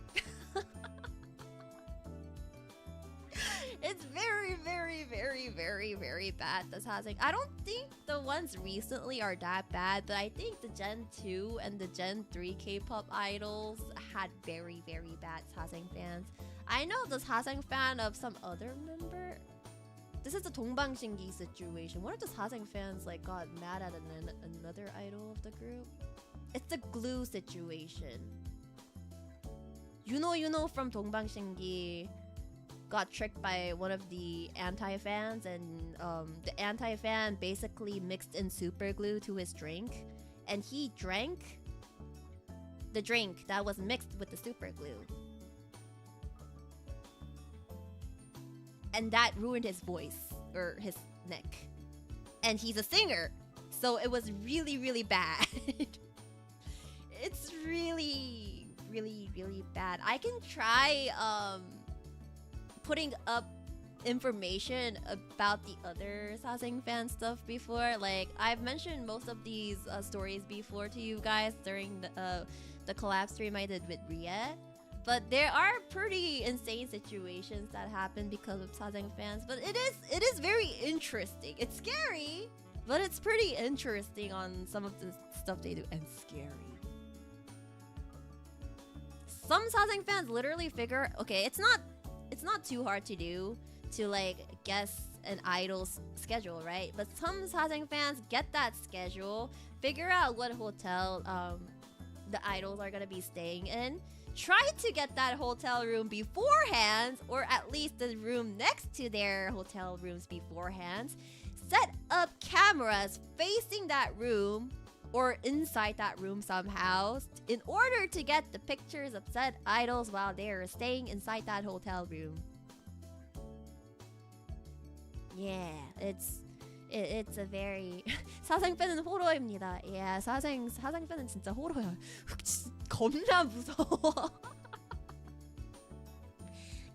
Speaker 1: It's very, very, very, very, very bad, the Sazing. I don't think the ones recently are that bad, but I think the Gen 2 and the Gen 3 K-pop idols had very, very bad Sazing fans. I know the Sazing fan of some other member. This is the 동방신기 situation. One of the Sazing fans like got mad at another idol of the group. It's the glue situation. You know from 동방신기 got tricked by one of the anti-fans, and the anti-fan basically mixed in super glue to his drink, and he drank the drink that was mixed with the super glue, and that ruined his voice or his neck, and he's a singer, so it was really, really bad. It's really, really, really bad. I can try putting up information about the other Sazing fan stuff before. Like, I've mentioned most of these stories before to you guys during the collab stream I did with Ria. But there are pretty insane situations that happen because of Sazing fans. But it is very interesting. It's scary, but it's pretty interesting on some of the stuff they do, and scary. Some Sazing fans literally figure, okay, it's not too hard to do to like guess an idol's schedule, right? But some Sazing fans get that schedule, figure out what hotel the idols are gonna be staying in, try to get that hotel room beforehand, or at least the room next to their hotel rooms beforehand, set up cameras facing that room or inside that room somehow in order to get the pictures of said idols while they're staying inside that hotel room. Yeah, it's a very 사생 팬은 호러입니다. Yeah, 사생 팬은 진짜 호러야. 겁나 무서워.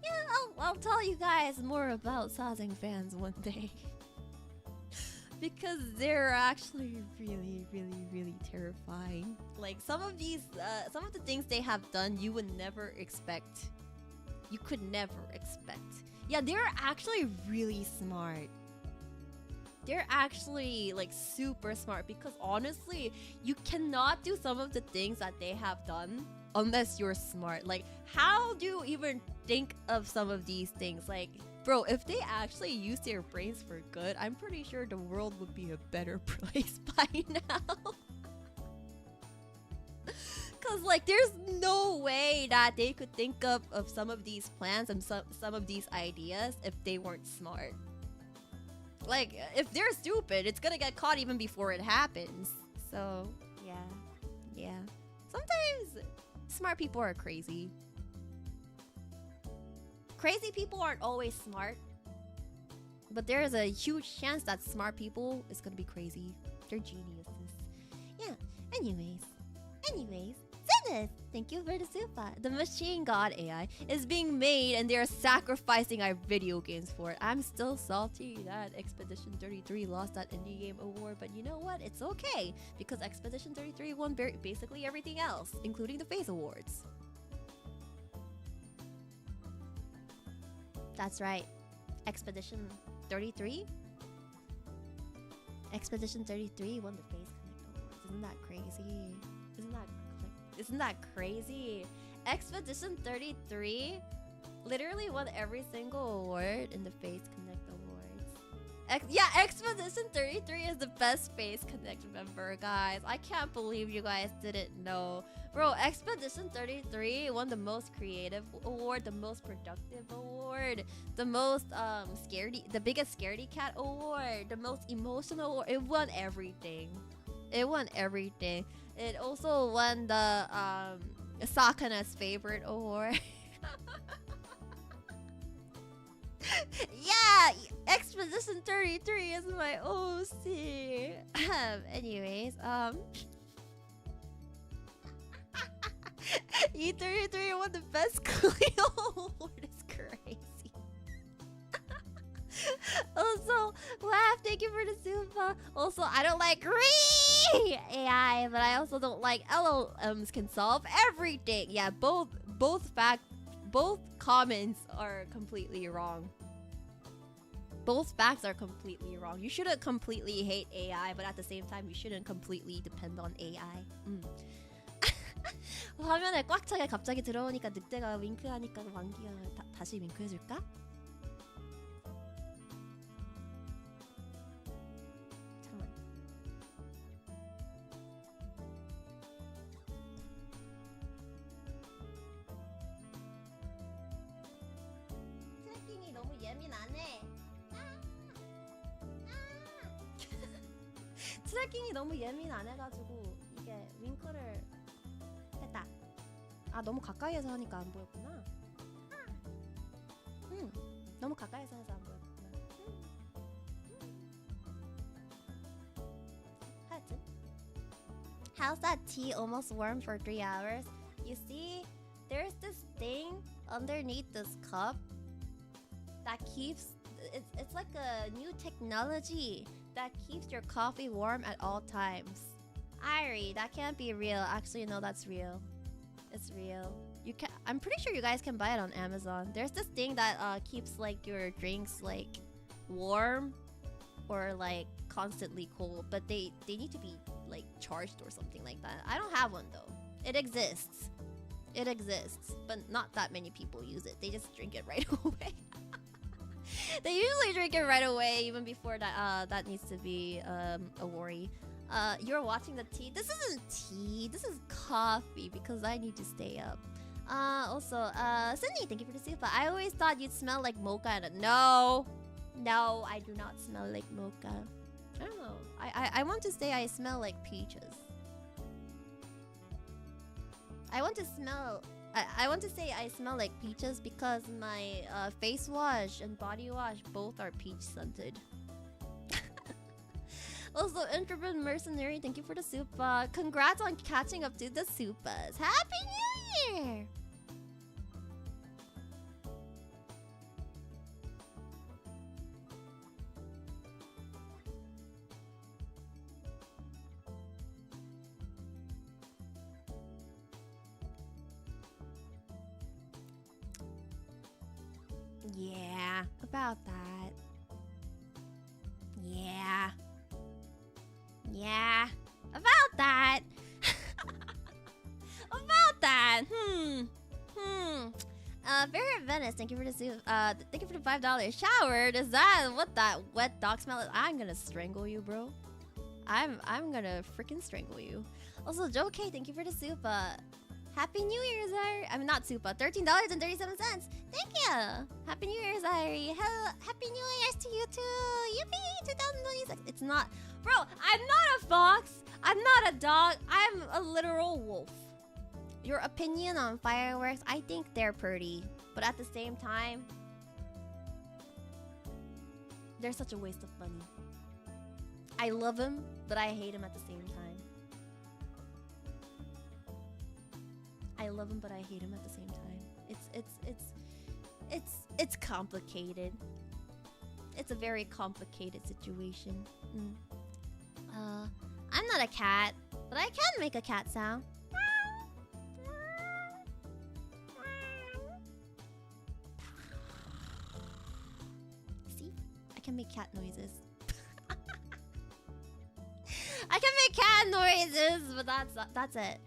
Speaker 1: Yeah, I'll tell you guys more about Sazing fans one day. Because they're actually really, really, really terrifying. Like, some of the things they have done, you would never expect. You could never expect. Yeah, they're actually really smart. They're actually, like, super smart. Because honestly, you cannot do some of the things that they have done unless you're smart. Like, how do you even think of some of these things? Like, bro, if they actually use their brains for good, I'm pretty sure the world would be a better place by now. Cause like, there's no way that they could think of some of these plans and some of these ideas if they weren't smart. Like, if they're stupid, it's gonna get caught even before it happens. So, yeah. Sometimes smart people are crazy. Crazy people aren't always smart, but there is a huge chance that smart people is gonna be crazy. They're geniuses. Yeah. Anyways, Zenith, thank you for the super. The machine god AI is being made, and they are sacrificing our video games for it. I'm still salty that Expedition 33 lost that indie game award, but you know what? It's okay because Expedition 33 won basically everything else, including the Phase Awards. That's right. Expedition 33? Expedition 33 won the Phase Connect Awards. Isn't that crazy? Isn't that crazy? Expedition 33 literally won every single award in the Phase Connect Awards. Yeah, Expedition 33 is the best Space Connect member, guys. I can't believe you guys didn't know. Bro, Expedition 33 won the most creative award, the most productive award, the most the biggest scaredy cat award, the most emotional award. It won everything. It won everything. It also won the Sakana's favorite award. Yeah, Expedition 33 is my OC. Anyways, E33 won the best Cleo award. Is crazy. Also, laugh. Thank you for the super. Also, I don't like AI, but I also don't like LLMs can solve everything. Yeah, both comments are completely wrong. Both facts are completely wrong. You shouldn't completely hate AI, but at the same time, you shouldn't completely depend on AI. 화면에 꽉 차게 갑자기 들어오니까 늑대가 윙크하니까 왕기가 다시 윙크해줄까? 잠깐만. 트래킹이 너무 예민하네. 트래킹이 너무 예민 안 해가지고 이게 윙크를 했다. 아, 너무 가까이에서 하니까 안 보였구나. 너무 가까이에서 해서 안 보였구나. 하여튼. How's that tea almost warm for 3 hours? You see, there's this thing underneath this cup that keeps it's like a new technology that keeps your coffee warm at all times. Airi, that can't be real. Actually, no, that's real. It's real. You can. I'm pretty sure you guys can buy it on Amazon. There's this thing that keeps like your drinks like warm or like constantly cold, but they need to be like charged or something like that. I don't have one though. It exists. It exists, but not that many people use it. They just drink it right away. They usually drink it right away, even before that. That needs to be a worry. You're watching the tea. This isn't tea. This is coffee because I need to stay up. Also, Sydney, thank you for the super. I always thought you'd smell like mocha. No, I do not smell like mocha. I don't know. I want to say I smell like peaches. I want to say I smell like peaches because my face wash and body wash both are peach scented. Also, Introvert Mercenary, thank you for the super. Congrats on catching up to the supers. Happy New Year! Yeah, about that. Yeah, about that. About that. Very Venice, thank you for the thank you for the $5 shower. Is that what that wet dog smell is? I'm gonna strangle you, bro. I'm gonna freaking strangle you. Also, Joe K, thank you for the super. Happy New Year's, Airi. I mean, not super. $13.37. Thank you. Happy New Year's, Airi. Hello. Happy New Year's to you too. Yippee, 2026. It's not, bro. I'm not a fox. I'm not a dog. I'm a literal wolf. Your opinion on fireworks? I think they're pretty, but at the same time, they're such a waste of money. I love them, but I hate them at the same time. I love him, but I hate him at the same time. It's complicated. It's a very complicated situation. I'm not a cat, but I can make a cat sound. See? I can make cat noises. I can make cat noises, but that's it.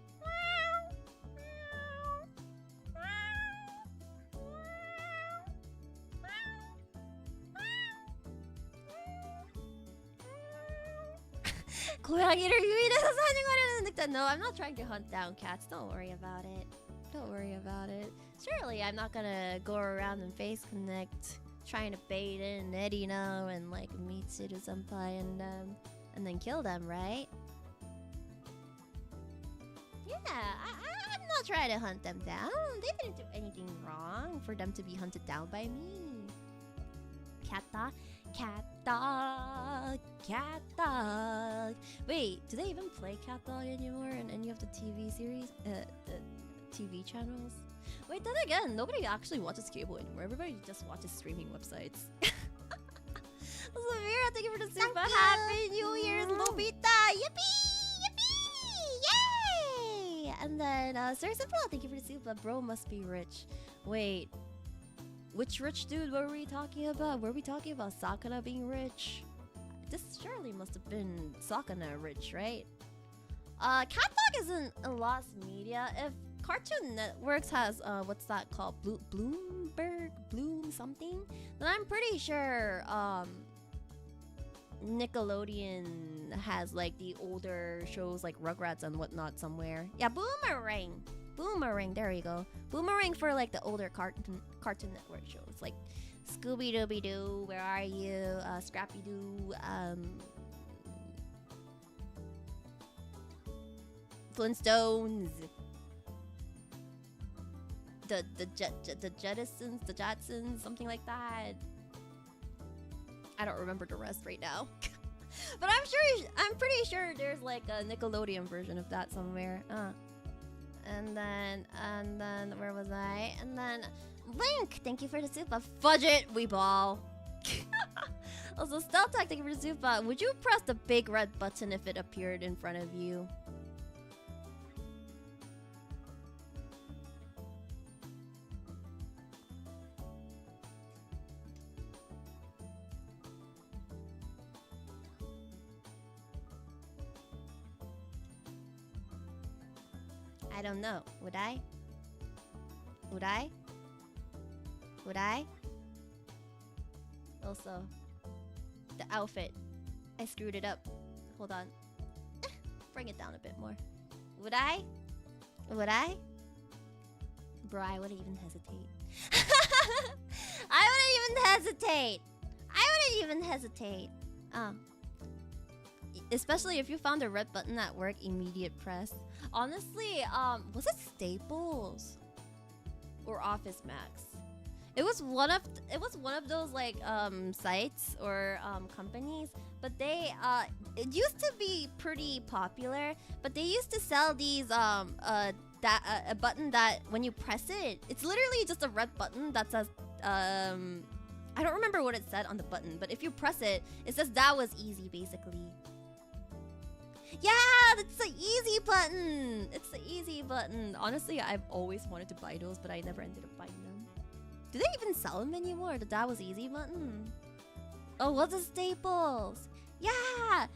Speaker 2: 고양이를 유인해서 사냥하려는 늑대. No, I'm not trying to hunt down cats. Don't worry about it. Don't worry about it. Surely I'm not gonna go around and face connect, trying to bait in Erina and like Mitsuru senpai and then kill them, right? Yeah, I'm not trying to hunt them down. They didn't do anything wrong for them to be hunted down by me. Cat dog, cat dog, cat dog. Wait, do they even play cat dog anymore in any of the TV series? TV channels? Wait, then again, nobody actually watches cable anymore. Everybody just watches streaming websites. Samira, thank you for the super. Happy New Year's, Lobita! Yippee! Yippee! Yay! And then, Sir Simple, thank you for the super. Bro must be rich. Wait, which rich dude were we talking about? Were we talking about Sakana being rich? This surely must have been Sakana rich, right? Cat Dog isn't a lost media. If Cartoon Networks has what's that called? Bloom something? Then I'm pretty sure Nickelodeon has like the older shows like Rugrats and whatnot somewhere. Yeah, Boomerang. There you go. Boomerang for like the older Cartoon Network shows like Scooby Dooby Doo, Where Are You? Scrappy Doo, Flintstones. The Jetsons, the Jacksons, something like that. I don't remember the rest right now. But I'm pretty sure there's like a Nickelodeon version of that somewhere. And then where was I? And then Link, thank you for the super. Fudge it, we ball. Also, Stealth Tech, thank you for the super. Would you press the big red button if it appeared in front of you? I don't know. Would I? Would I? Would I? Also, the outfit. I screwed it up. Hold on. Bring it down a bit more. Would I? Would I? Bro, I wouldn't even hesitate. I wouldn't even hesitate. Especially if you found a red button at work, immediate press. Honestly, was it Staples or Office Max? It was one of those like sites or companies, but they it used to be pretty popular, but they used to sell these a button that when you press it, it's literally just a red button that says I don't remember what it said on the button, but if you press it, it says that was easy basically. Yeah, that's the easy button. It's the easy button. Honestly, I've always wanted to buy those, but I never ended up buying them. Do they even sell them anymore? The that was easy button. Oh, what's a Staples? Yeah,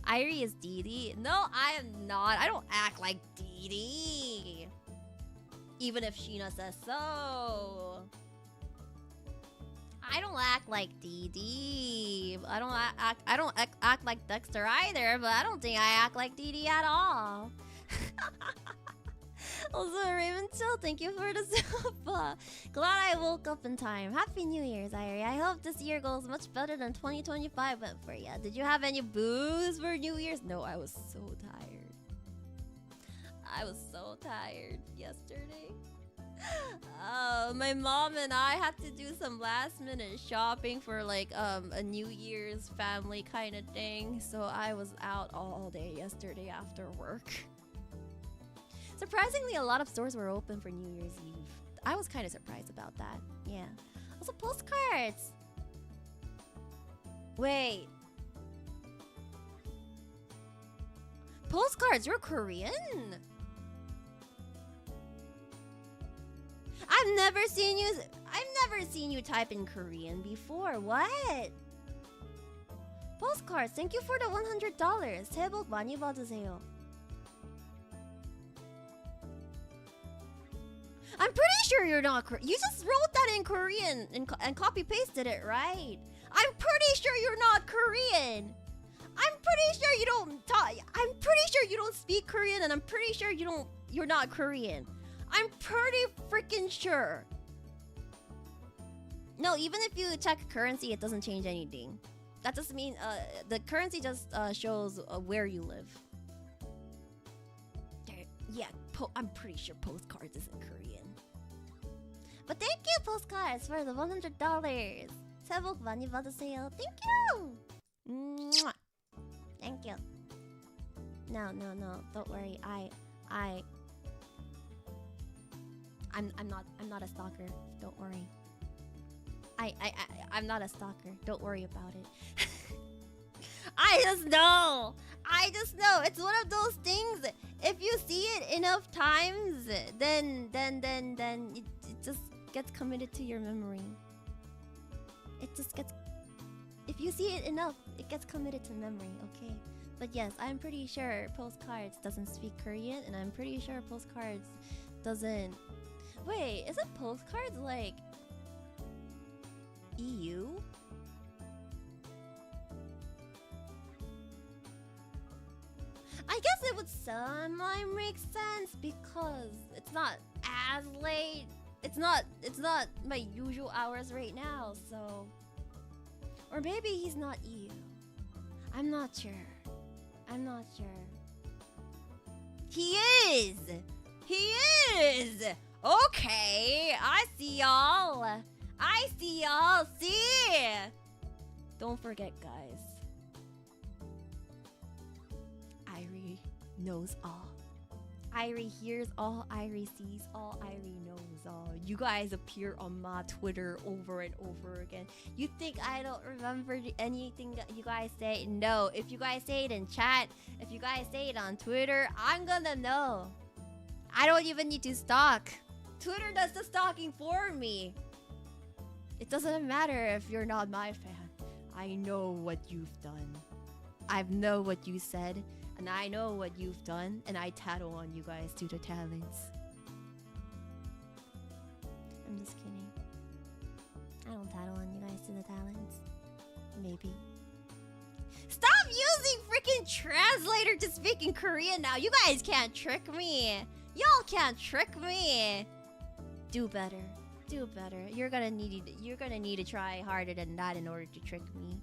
Speaker 2: Airi is Dee. No, I am not. I don't act like Dee. Even if Sheena says so. I don't act like Dee. I don't act like Dexter either, but I don't think I act like Dee at all. Also, Raven Chill, thank you for the super. Glad I woke up in time. Happy New Year's, Airi. I hope this year goes much better than 2025 went for ya. Did you have any booze for New Year's? No, I was so tired. I was so tired yesterday. My mom and I had to do some last minute shopping for like a New Year's family kind of thing, so I was out all day yesterday after work. Surprisingly, a lot of stores were open for New Year's Eve. I was kind of surprised about that. Yeah. Also, postcards. Wait. Postcards, you're Korean? I've never seen you type in Korean before. What? Postcards, thank you for the $100. 새해 복 많이 받으세요. I'm pretty sure you're not Korean. You just wrote that in Korean and copy pasted it, right? I'm pretty sure you're not Korean.
Speaker 1: I'm pretty sure you don't talk. I'm pretty sure you don't speak Korean, and I'm pretty sure you're not Korean. I'm pretty freaking sure. No, even if you check currency, it doesn't change anything. That doesn't mean the currency just shows where you live. Yeah, I'm pretty sure postcards isn't Korean. But thank you, postcards, for the $100. 새해 복 많이 받으세요. Thank you. Mwah. Thank you. No. Don't worry. I'm not a stalker. Don't worry. I'm not a stalker. Don't worry about it. I just know. It's one of those things. If you see it enough times, then it just gets committed to your memory. It just gets. If you see it enough, it gets committed to memory. Okay. But yes, I'm pretty sure Postcards doesn't speak Korean, and I'm pretty sure Postcards doesn't. Wait, isn't Postcards like EU? I guess it would semi make sense because it's not as late. It's not my usual hours right now, so. Or maybe he's not EU. I'm not sure. He is! Okay, I see y'all. See? Don't forget, guys. Airi knows all. Airi hears all. Airi sees all. Airi knows all. You guys appear on my Twitter over and over again. You think I don't remember anything that you guys say? No. If you guys say it in chat, if you guys say it on Twitter, I'm gonna know. I don't even need to stalk. Twitter does the stalking for me. It doesn't matter if you're not my fan. I know what you've done. I know what you said. And I know what you've done, and I tattle on you guys to the talents. I'm just kidding. I don't tattle on you guys to the talents. Maybe. Stop using freaking translator to speak in Korean now. You guys can't trick me. Y'all can't trick me. Do better. You're gonna need to try harder than that in order to trick me.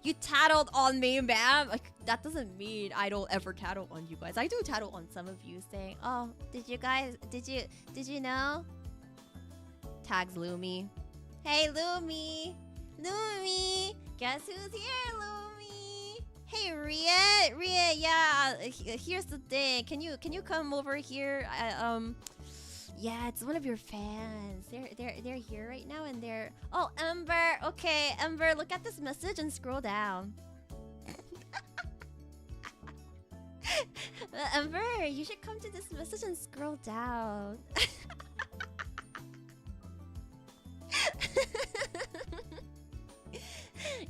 Speaker 1: You tattled on me, ma'am. Like, that doesn't mean I don't ever tattle on you guys. I do tattle on some of you, saying, "Oh, did you know?" Tags Lumi. Hey, Lumi, guess who's here, Lumi? Hey, Ria, yeah. Here's the thing. Can you come over here? Yeah, it's one of your fans. They're here right now, and they're. Oh, Ember. Okay, Ember, look at this message and scroll down. Ember, you should come to this message and scroll down.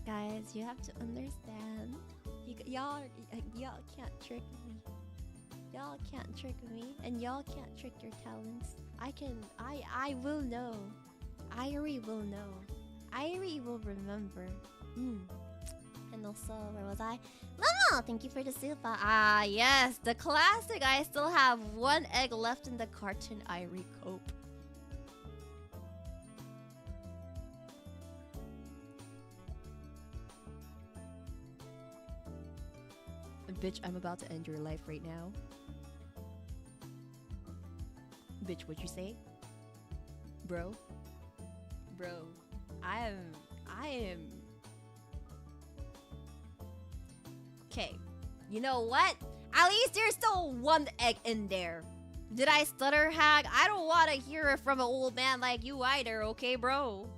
Speaker 1: Guys, you have to understand. Y'all can't trick me. Y'all can't trick me, and y'all can't trick your talents. I will know. Airi will know. Airi will remember. And also, where was I? Momo, thank you for the super. Ah, yes, the classic. I still have one egg left in the carton. Airi cope. Bitch, I'm about to end your life right now. Bitch, what'd you say? Bro, I am. Okay, you know what? At least there's still one egg in there. Did I stutter, Hag? I don't want to hear it from an old man like you either, okay, bro?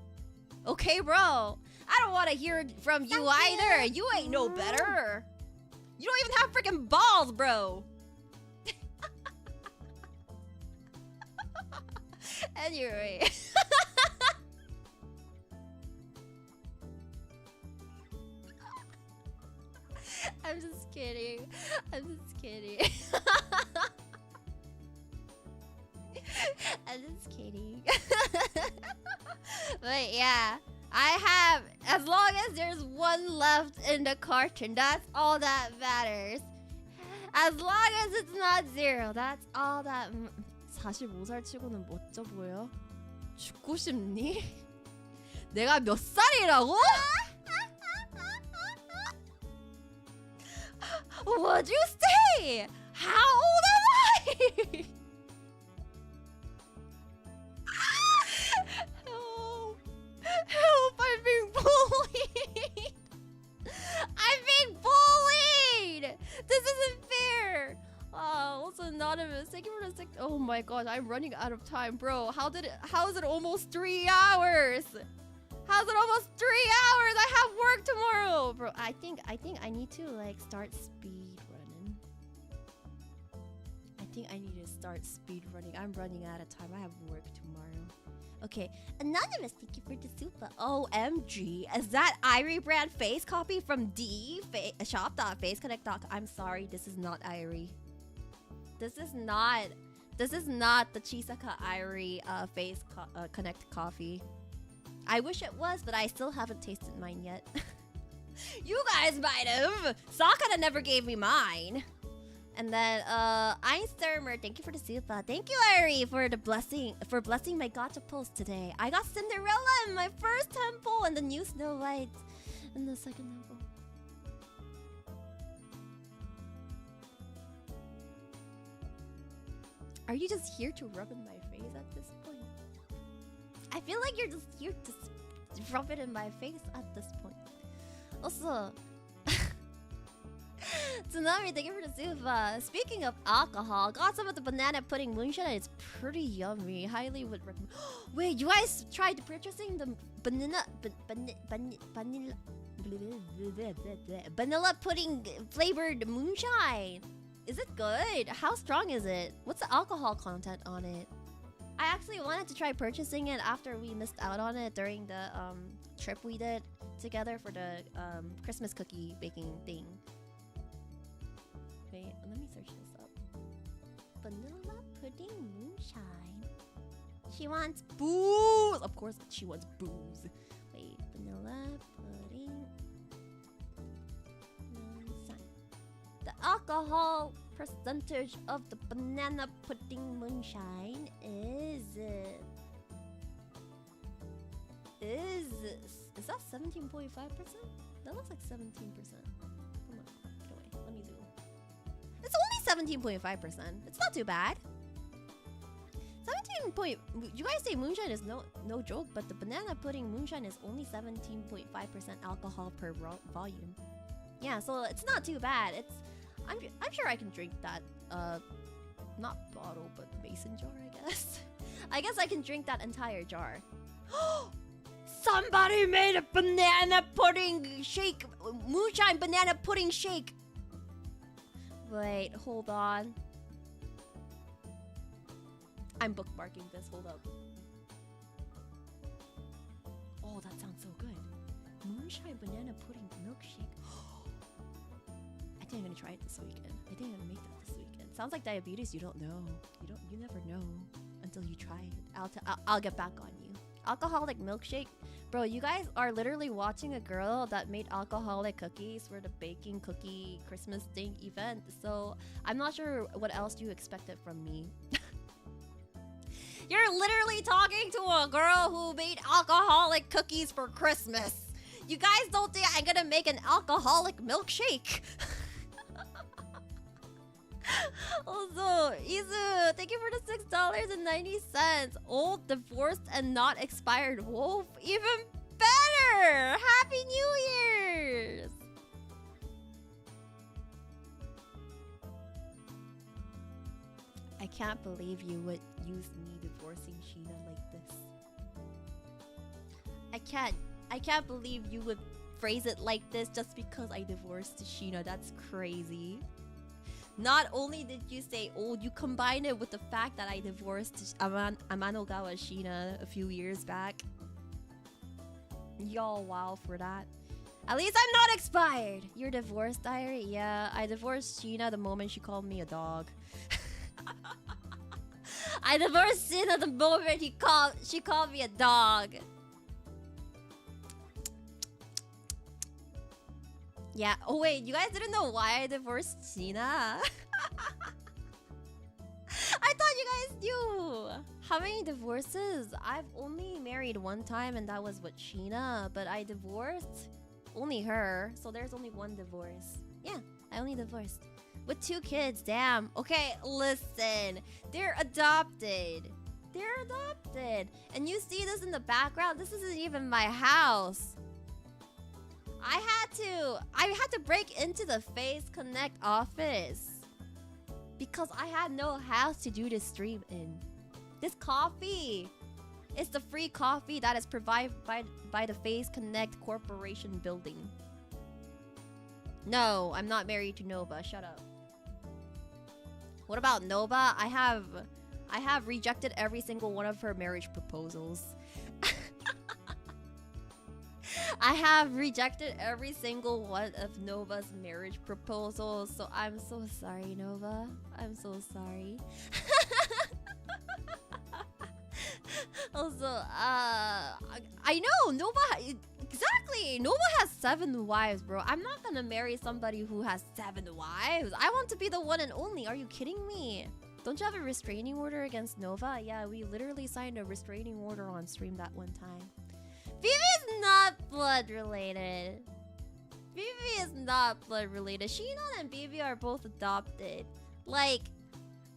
Speaker 1: Okay, bro. I don't want to hear it from you either. You ain't no better. You don't even have freaking balls, bro. Anyway. I'm just kidding. I'm just kidding. But yeah. I have, as long as there's one left in the carton, that's all that matters. As long as it's not zero, that's all that. 45살 치고는 멋져 보여. 죽고 싶니? 내가 몇 살이라고? What'd you say? How old am I? Help. Help, I'm being bullied. I'm being bullied. This isn't fair. Also anonymous. Thank you for the 6. Oh my god, I'm running out of time, bro. How is it almost 3 hours? How's it almost 3 hours? I have work tomorrow, bro. I think I need to like start speed running. I think I need to start speed running. I'm running out of time. I have work tomorrow. Okay, anonymous. Thank you for the super. OMG, is that Airi brand face copy from shop.faceconnect.com? I'm sorry, this is not Airi. This is not the Chisaka Airi face connect coffee. I wish it was, but I still haven't tasted mine yet. You guys might have. Sakata never gave me mine. And then Einstermer, thank you for the super. Thank you, Airi, for blessing my gacha post today. I got Cinderella in my first temple and the new Snow White in the second temple. Are you just here to rub in my face at this point? I feel like you're just here to rub it in my face at this point. Also, Tsunami, thank you for the super. Speaking of alcohol, got some of the banana pudding moonshine. It's pretty yummy. Highly would recommend. Wait, you guys tried purchasing the vanilla pudding flavored moonshine? Is it good? How strong is it? What's the alcohol content on it? I actually wanted to try purchasing it after we missed out on it during the trip we did together for the Christmas cookie baking thing. Wait, let me search this up. Vanilla pudding moonshine. She wants booze! Of course she wants booze. Wait, vanilla pudding moonshine. The alcohol percentage of the banana pudding moonshine is that 17.5%? That looks like 17%. Come on, get away. Let me zoom. It's only 17.5%. It's not too bad. 17 point. You guys say moonshine is no joke, but the banana pudding moonshine is only 17.5% alcohol per volume. Yeah, so it's not too bad. I'm sure I can drink that. Not bottle, but mason jar, I guess. I guess I can drink that entire jar. Somebody made a banana pudding shake. Moonshine banana pudding shake. Wait, hold on. I'm bookmarking this. Hold up. Oh, that sounds so good. Moonshine banana pudding milkshake. I think I'm gonna try it this weekend. I think I'm gonna make that this weekend. Sounds like diabetes. You don't know. You never know until you try it. I'll get back on you. Alcoholic milkshake. Bro, you guys are literally watching a girl that made alcoholic cookies for the baking cookie Christmas thing event. So I'm not sure what else you expected from me. You're literally talking to a girl who made alcoholic cookies for Christmas. You guys don't think I'm gonna make an alcoholic milkshake? Also, Izu, thank you for the $6.90. Old, divorced, and not expired wolf. Even better! Happy New Year's! I can't believe you would use me divorcing Sheena like this. I can't believe you would phrase it like this just because I divorced Sheena. That's crazy. Not only did you say old, you combine it with the fact that I divorced Amanogawa Sheena a few years back. Y'all wow for that. At least I'm not expired. You're divorced, Airi? Yeah, I divorced Sheena the moment she called me a dog. I divorced Sheena the moment she called me a dog. Yeah. Oh wait, you guys didn't know why I divorced Gina? I thought you guys knew. How many divorces? I've only married one time, and that was with Sheena. But I divorced only her, so there's only one divorce. Yeah, I only divorced with 2 kids. Damn. Okay, listen. They're adopted. They're adopted. And you see this in the background. This isn't even my house. I had to break into the Face Connect office because I had no house to do this stream in. This coffee, it's the free coffee that is provided by the Face Connect Corporation building. No, I'm not married to Nova. Shut up. What about Nova? I have rejected every single one of her marriage proposals. I have rejected every single one of Nova's marriage proposals, so I'm so sorry, Nova. I'm so sorry. Also, I know Nova. Exactly, Nova has 7 wives, bro. I'm not gonna marry somebody who has 7 wives. I want to be the one and only. Are you kidding me? Don't you have a restraining order against Nova? Yeah, we literally signed a restraining order on stream that one time. Vivi is not blood related. Vivi is not blood related. Shinon and Vivi are both adopted. Like,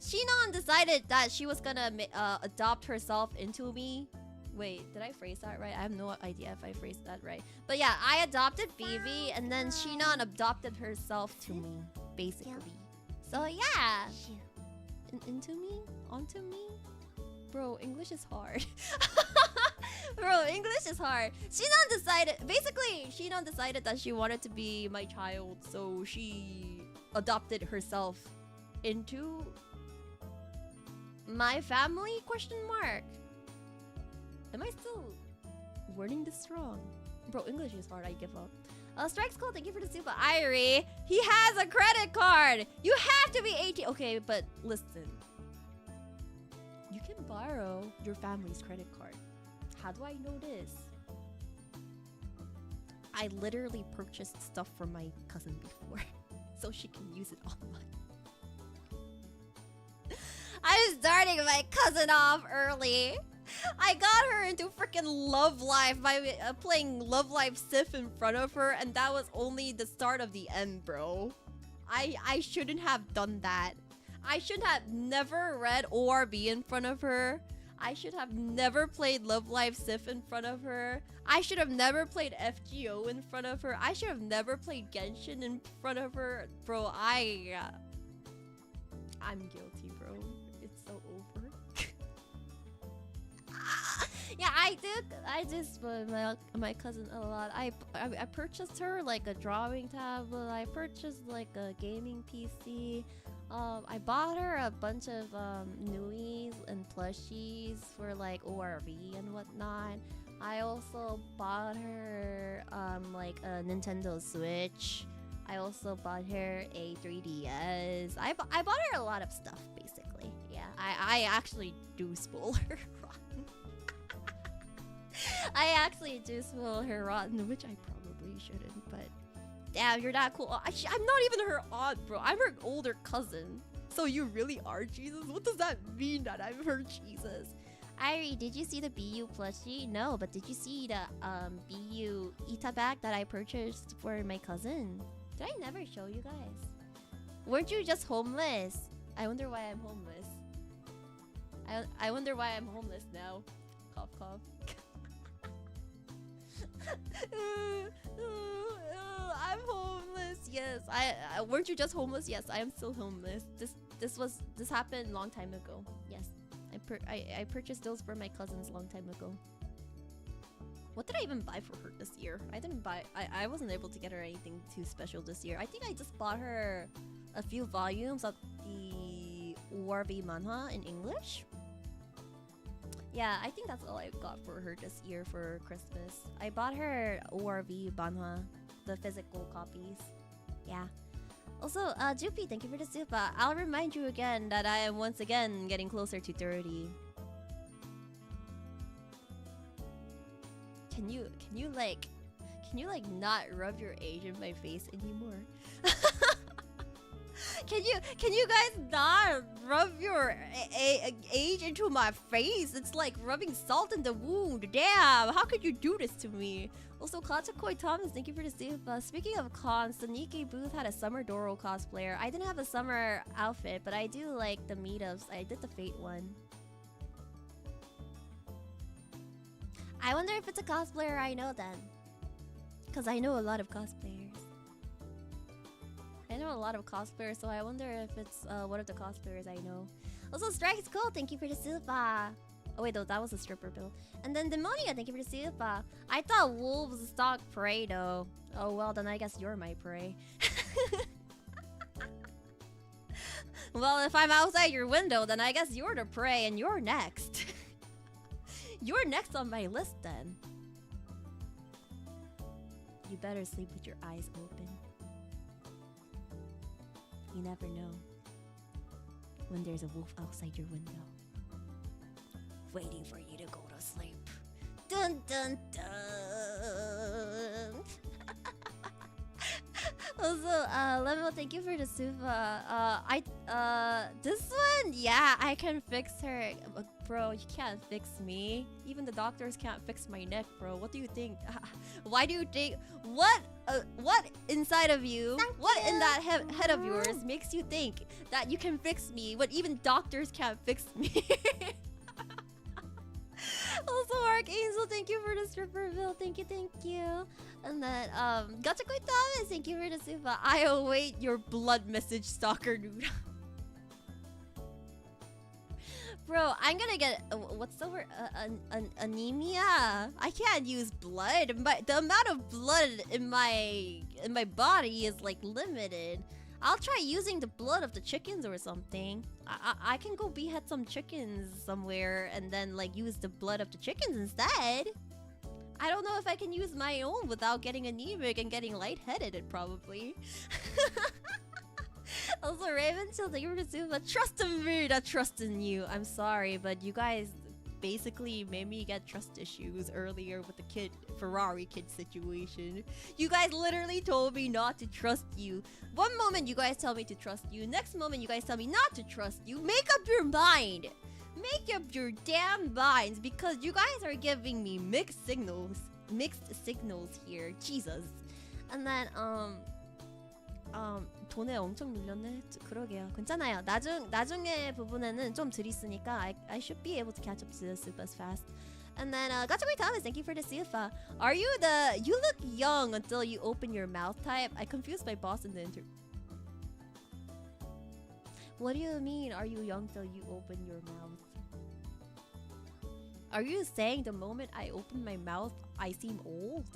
Speaker 1: Shinon decided that she was gonna adopt herself into me. Wait, did I phrase that right? I have no idea if I phrased that right. But yeah, I adopted Vivi, and then Shinon adopted herself to me, basically. So yeah. Into me? Onto me? Bro, English is hard. Bro, English is hard. Shinon decided that she wanted to be my child, so she adopted herself into my family? Question mark. Am I still wording this wrong? Bro, English is hard. I give up. Strike's cool. Thank you for the super. Airi, he has a credit card. You have to be 18. Okay, but listen. You can borrow your family's credit card. How do I know this? I literally purchased stuff for my cousin before, so she can use it online. I'm starting my cousin off early. I got her into freaking Love Life by playing Love Life Sif in front of her, and that was only the start of the end, bro. I shouldn't have done that. I should have never read ORB in front of her. I should have never played Love Live Sif in front of her. I should have never played FGO in front of her. I should have never played Genshin in front of her. Bro, I'm guilty, bro. It's so over. Yeah, I did spoil my cousin a lot. I purchased her like a drawing tablet. I purchased like a gaming PC. I bought her a bunch of Nuis and plushies for like ORV and whatnot. I also bought her like a Nintendo Switch. I also bought her a 3DS. I bought her a lot of stuff, basically. Yeah, I actually do spoil her rotten. I actually do spoil her rotten, which I probably shouldn't, but damn, you're that cool. I'm not even her aunt, bro. I'm her older cousin. So you really are Jesus? What does that mean that I'm her Jesus? Airi, did you see the BU plushie? No, but did you see the BU Ita bag that I purchased for my cousin? Did I never show you guys? Weren't you just homeless? I wonder why I'm homeless. I wonder why I'm homeless now. Cough, cough. I'm homeless. Yes, I weren't you just homeless? Yes, I am still homeless. This happened a long time ago. Yes, I purchased those for my cousins a long time ago. What did I even buy for her this year? I wasn't able to get her anything too special this year. I think I just bought her a few volumes of the ORV manhwa in English. Yeah, I think that's all I got for her this year for Christmas. I bought her ORV manhwa, the physical copies. Yeah. Also, Jupi, thank you for the super. I'll remind you again that I am once again getting closer to 30. Can you can you like not rub your age in my face anymore? Can you guys not rub your age into my face? It's like rubbing salt in the wound. Damn, how could you do this to me? Also, Katakoi Thomas, thank you for the save. Speaking of cons, the Nikkei booth had a Summer Doro cosplayer. I didn't have a summer outfit, but I do like the meetups. I did the Fate one. I wonder if it's a cosplayer I know then. Because I know a lot of cosplayers. I know a lot of cosplayers, so I wonder if it's one of the cosplayers I know. Also, Strike is cool. Thank you for the super. Oh wait, though that was a stripper bill. And then Demonia, thank you for the super. I thought wolves stalk prey though. Oh well, then I guess you're my prey. Well, if I'm outside your window, then I guess you're the prey, and you're next. You're next on my list then. You better sleep with your eyes open. You never know when there's a wolf outside your window, waiting for you to go to sleep. Dun dun dun. Also, Level, thank you for the super. This one, yeah, I can fix her. Bro, you can't fix me. Even the doctors can't fix my neck, bro. What do you think? Why do you think? What inside of you? What in that head of yours makes you think that you can fix me when even doctors can't fix me? Also, Archangel, thank you for the stripper bill. Thank you, thank you. And then, Gachakoi Thomas, thank you for the super. I await your blood message, stalker dude. Bro, I'm gonna get what's the word? Anemia. I can't use blood. The amount of blood in my body is like limited. I'll try using the blood of the chickens or something. I can go behead some chickens somewhere and then like use the blood of the chickens instead. I don't know if I can use my own without getting anemic and getting lightheaded, probably. Also, Raven, still thank you for the super. Trust in me, not trust in you. I'm sorry, but you guys basically made me get trust issues earlier with the Ferrari kid situation. You guys literally told me not to trust you. One moment you guys tell me to trust you, next moment you guys tell me not to trust you. Make up your mind. Make up your damn minds, because you guys are giving me mixed signals here. Jesus. And then 돈에 엄청 밀렸네. 그러게요. 괜찮아요. 나중에 부분에는 좀 들이쓰니까 I should be able to catch up to the supers fast. And then Gachagui Thomas, thank you for the super. Are you the you look young until you open your mouth type? I confused my boss in the interview. What do you mean, are you young till you open your mouth? Are you saying the moment I open my mouth, I seem old?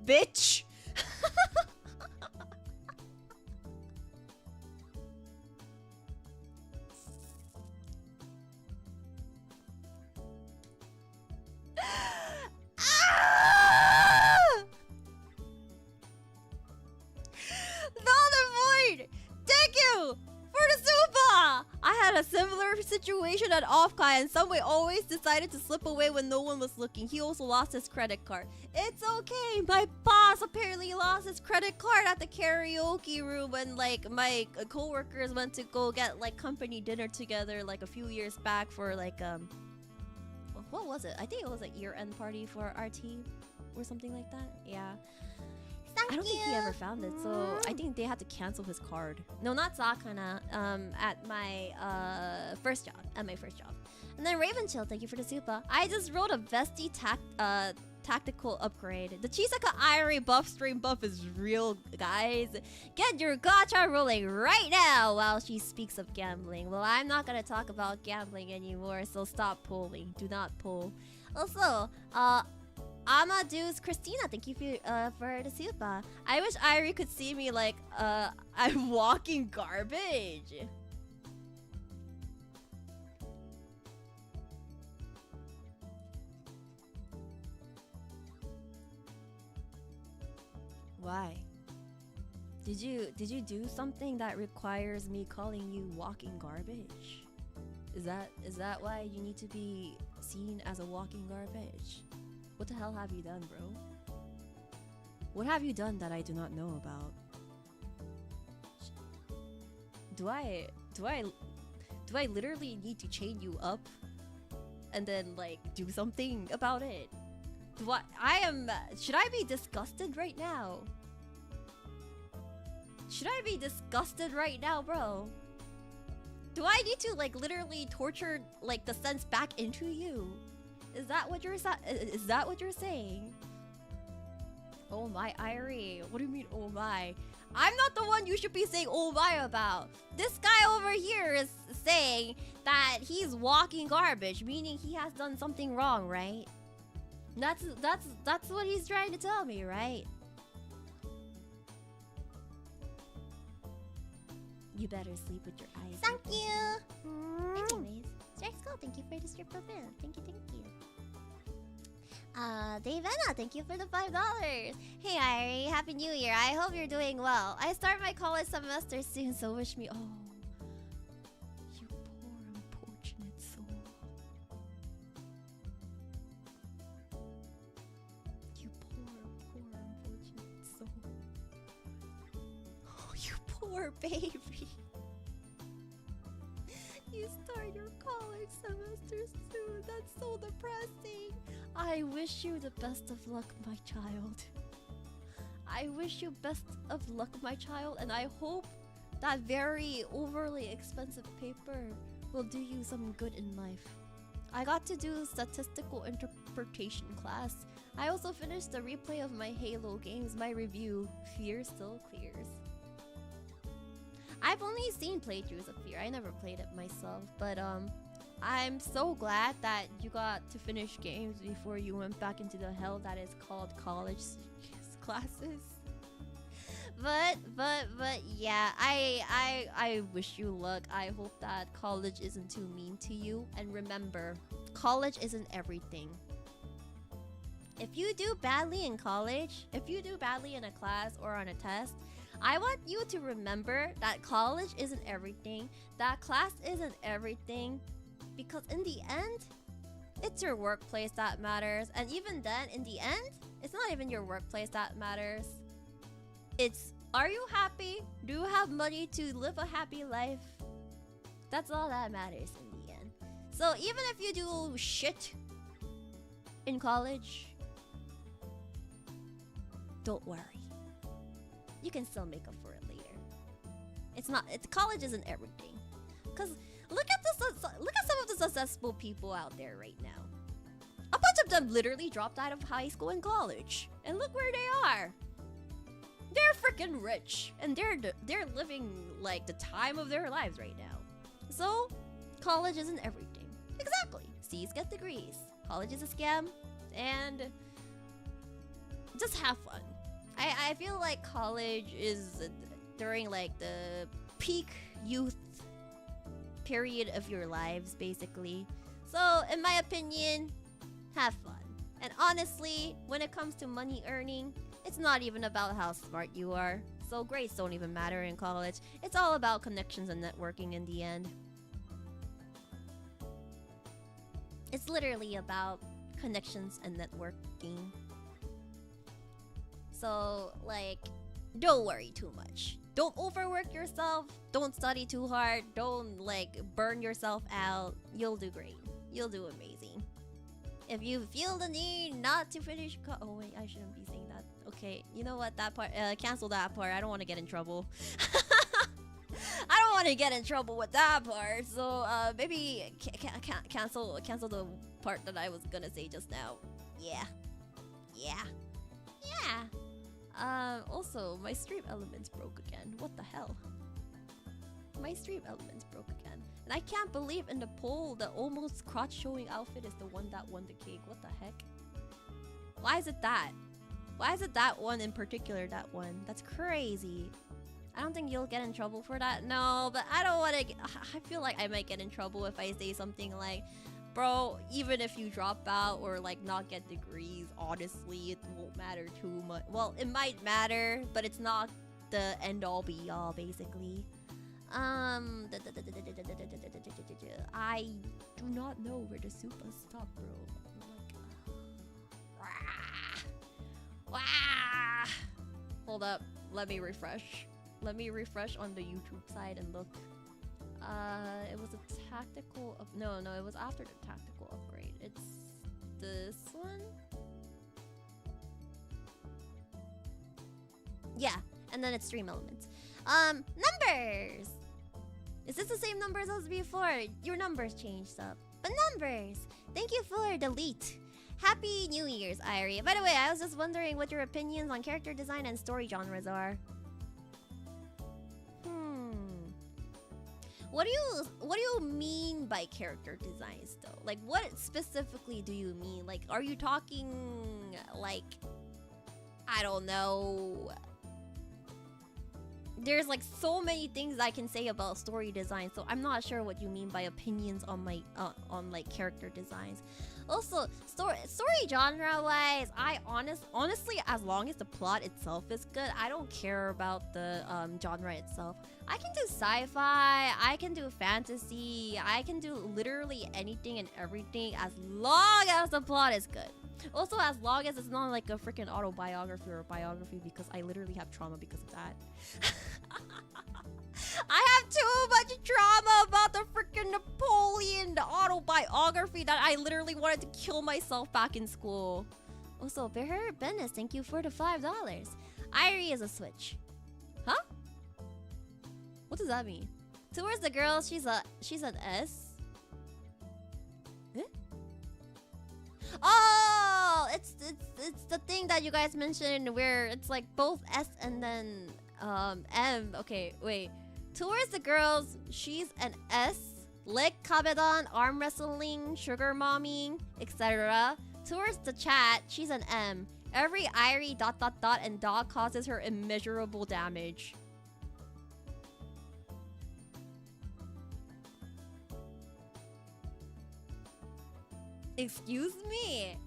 Speaker 1: Bitch! Thank you for the super! I had a similar situation at Offkai, and Subway always decided to slip away when no one was looking. He also lost his credit card. It's okay. My boss apparently lost his credit card at the karaoke room when like my coworkers went to go get like company dinner together like a few years back for like what was it? I think it was a year-end party for our team or something like that. Yeah. I don't think he ever found it, so I think they had to cancel his card. No, not Sakana. At my first job. And then Raven Chill, thank you for the super. I just rolled a Vesti tactical upgrade. The Chisaka Airi buff stream buff is real, guys. Get your gacha rolling right now while she speaks of gambling. Well, I'm not gonna talk about gambling anymore, so stop pulling. Do not pull. Also, Amadeus Christina, thank you for the super. I wish Airi could see me like I'm walking garbage. Why? Did you do something that requires me calling you walking garbage? Is that why you need to be seen as a walking garbage? What the hell have you done, bro? What have you done that I do not know about? Do I literally need to chain you up and then like do something about it? Should I be disgusted right now? Should I be disgusted right now, bro? Do I need to like literally torture like the sense back into you? Is that what you're saying? Oh my, Airi. What do you mean, oh my? I'm not the one you should be saying oh my about. This guy over here is saying that he's walking garbage, meaning he has done something wrong, right? That's what he's trying to tell me, right? You better sleep with your eyes
Speaker 2: Thank
Speaker 1: open.
Speaker 2: you. Anyways, Strike Skull, thank you for the strip of bill. Thank you. Davena, thank you for the $5. Hey Airi, Happy New Year. I hope you're doing well. I start my college semester soon, so wish me. Oh, you poor unfortunate soul. You poor unfortunate soul. Oh, you poor baby. You start your college semester soon. That's so depressing. I wish you the best of luck, my child. I wish you best of luck, my child, and I hope that very overly expensive paper will do you some good in life. I got to do statistical interpretation class. I also finished the replay of my Halo games. My review, Fear still clears. I've only seen playthroughs of Fear. I never played it myself, but I'm so glad that you got to finish games before you went back into the hell that is called college classes. But yeah, I wish you luck. I hope that college isn't too mean to you. And remember, college isn't everything. If you do badly in college, if you do badly in a class or on a test, I want you to remember that college isn't everything, that class isn't everything, because in the end, it's your workplace that matters. And even then, in the end, it's not even your workplace that matters. It's, are you happy? Do you have money to live a happy life? That's all that matters in the end. So even if you do shit in college, don't worry. You can still make up for it later. College isn't everything. Cause look at some of the successful people out there right now. A bunch of them literally dropped out of high school and college, and look where they are. They're freaking rich, and they're living like the time of their lives right now. So college isn't everything. Exactly. C's get degrees. College is a scam, and just have fun. I feel like college is during like the peak youth period of your lives, basically. So in my opinion, have fun. And honestly, when it comes to money earning, it's not even about how smart you are. So grades don't even matter in college. It's all about connections and networking in the end. It's literally about connections and networking. So, like, don't worry too much. Don't overwork yourself. Don't study too hard. Don't, like, burn yourself out. You'll do great. You'll do amazing. If you feel the need not to finish oh, wait, I shouldn't be saying that. Okay, you know what? That part, cancel that part. I don't want to get in trouble. I don't want to get in trouble with that part. So, maybe cancel the part that I was gonna say just now. Yeah. Also, my stream elements broke again. What the hell? My stream elements broke again. And I can't believe in the poll the almost crotch showing outfit is the one that won the cake. What the heck? Why is it that? Why is it that one in particular, that one? That's crazy. I don't think you'll get in trouble for that. No, but I don't want to... I feel like I might get in trouble if I say something like, bro, even if you drop out or like not get degrees, honestly, it won't matter too much. Well, it might matter, but it's not the end all be all, basically. I do not know where the super stop, bro. Like,
Speaker 1: Hold up. Let me refresh. Let me refresh on the YouTube side and look. It was a tactical. No, it was after the tactical upgrade. It's this one.
Speaker 2: yeah, and then it's stream elements. Numbers. Is this the same numbers as before? Your numbers changed up. But numbers. Thank you for delete. Happy New Year's, Airi. By the way, I was just wondering what your opinions on character design and story genres are. What do you mean by character designs though? Like, what specifically do you mean? Like, are you talking like, I don't know. There's like so many things I can say about story design, so I'm not sure what you mean by opinions on my on like character designs. Also, story genre wise, I honestly, as long as the plot itself is good, I don't care about the genre itself. I can do sci-fi, I can do fantasy, I can do literally anything and everything as long as the plot is good. Also, as long as it's not like a freaking autobiography or a biography, because I literally have trauma because of that. I have too much trauma about the freaking Napoleon autobiography that I literally wanted to kill myself back in school. Also, Bear Bennett, thank you for the $5. Airi is a switch. Huh? What does that mean? Towards the girl, she's an S. Eh? Oh, it's the thing that you guys mentioned where it's like both S and then M. Okay, wait. Towards the girls, she's an S. Lick, kabedon, arm wrestling, sugar momming, etc. Towards the chat, she's an M. Every Airi ... and dog causes her immeasurable damage. Excuse me?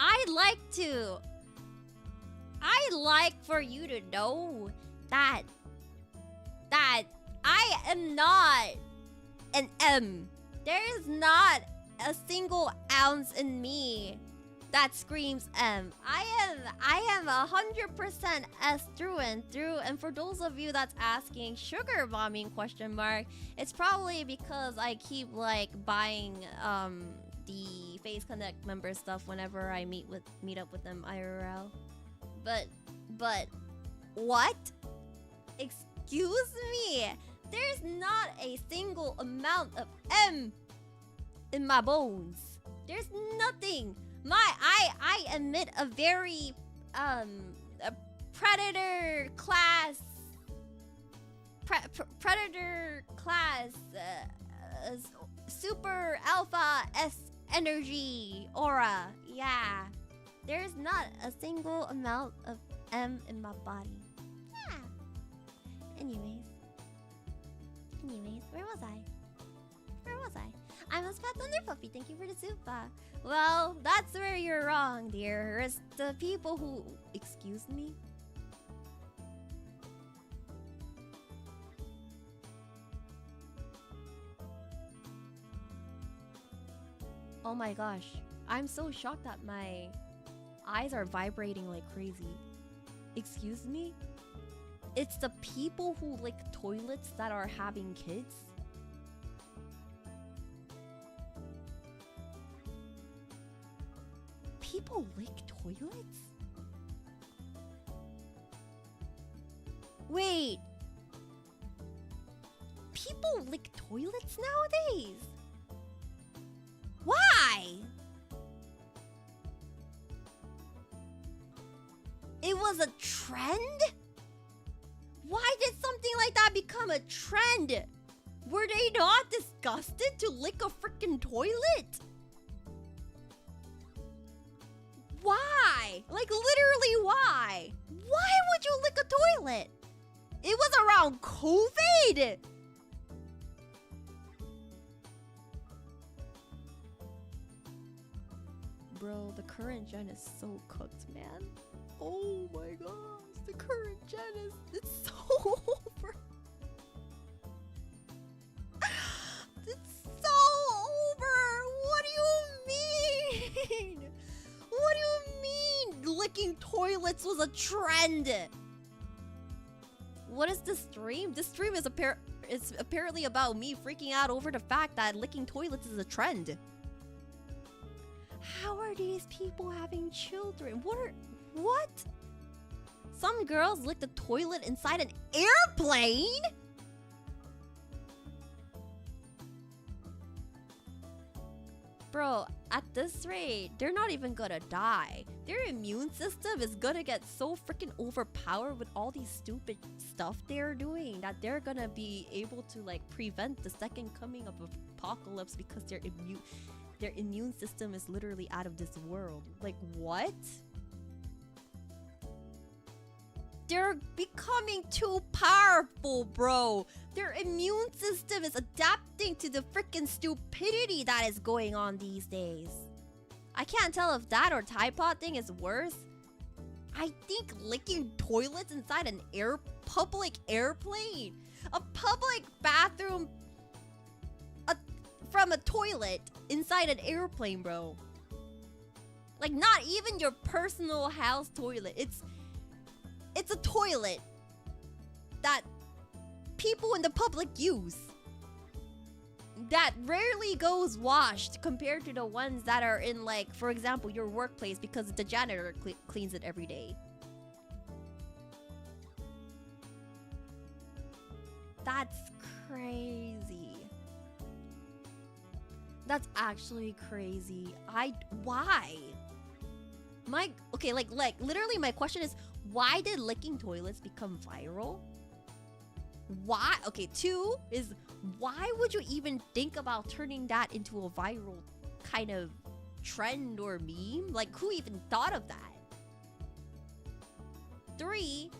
Speaker 2: I'd like for you to know that I am not an M. There is not a single ounce in me that screams M. I am 100% S through and through. And for those of you that's asking sugar bombing ? It's probably because I keep like buying the Face Connect member stuff whenever I meet up with them IRL. But what? Excuse me. There's not a single amount of M in my bones. There's nothing. I emit a very a predator class super alpha S energy aura. Yeah. There's not a single amount of M in my body. Yeah. Anyways, where was I? I must pat Thunder Puppy. Thank you for the super. Well, that's where you're wrong, dear. It's the people who... Excuse me? Oh my gosh. I'm so shocked that my eyes are vibrating like crazy. Excuse me? It's the people who lick toilets that are having kids? People lick toilets? Wait. People lick toilets nowadays? Why? It was a trend? Why did something like that become a trend? Were they not disgusted to lick a freaking toilet? Why? Like, literally why? Why would you lick a toilet? It was around COVID! Bro, the current gen is so cooked, man.
Speaker 1: Oh my gosh, the current gen it's so over. It's so over. What do you mean? What do you mean licking toilets was a trend? What is this stream? This stream is apparently about me freaking out over the fact that licking toilets is a trend. How are these people having children? What? Some girls lick the toilet inside an airplane? Bro, at this rate, they're not even gonna die. Their immune system is gonna get so freaking overpowered with all these stupid stuff they're doing that they're gonna be able to like prevent the second coming of apocalypse because their immune system is literally out of this world. Like, what? They're becoming too powerful, bro. Their immune system is adapting to the freaking stupidity that is going on these days. I can't tell if that or Tide Pod thing is worse. I think licking toilets inside an public airplane, a public bathroom from a toilet inside an airplane, bro. Like, not even your personal house toilet. It's a toilet that people in the public use that rarely goes washed compared to the ones that are in, like, for example, your workplace because the janitor cleans it every day. That's crazy. That's actually crazy. Why? Okay, like literally my question is, why did licking toilets become viral? Why? Okay, 2 is, why would you even think about turning that into a viral kind of trend or meme? Like, who even thought of that? 3,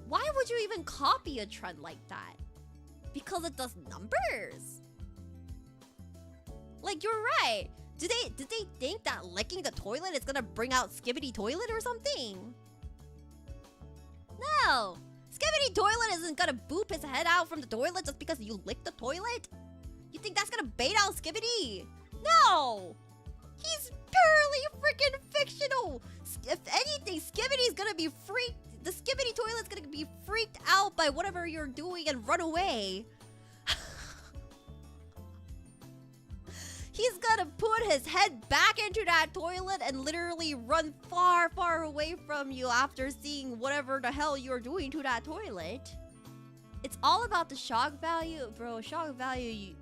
Speaker 1: why would you even copy a trend like that? Because it does numbers. Like, you're right. Did they think that licking the toilet is gonna bring out Skibbity Toilet or something? No! Skibbity Toilet isn't gonna boop his head out from the toilet just because you lick the toilet? You think that's gonna bait out Skibbity? No! He's purely freaking fictional! If anything, Skibbity's gonna be freaked. The Skibbity Toilet's gonna be freaked out by whatever you're doing and run away. He's gonna put his head back into that toilet and literally run far, far away from you after seeing whatever the hell you're doing to that toilet. It's all about the shock value, bro. Shock value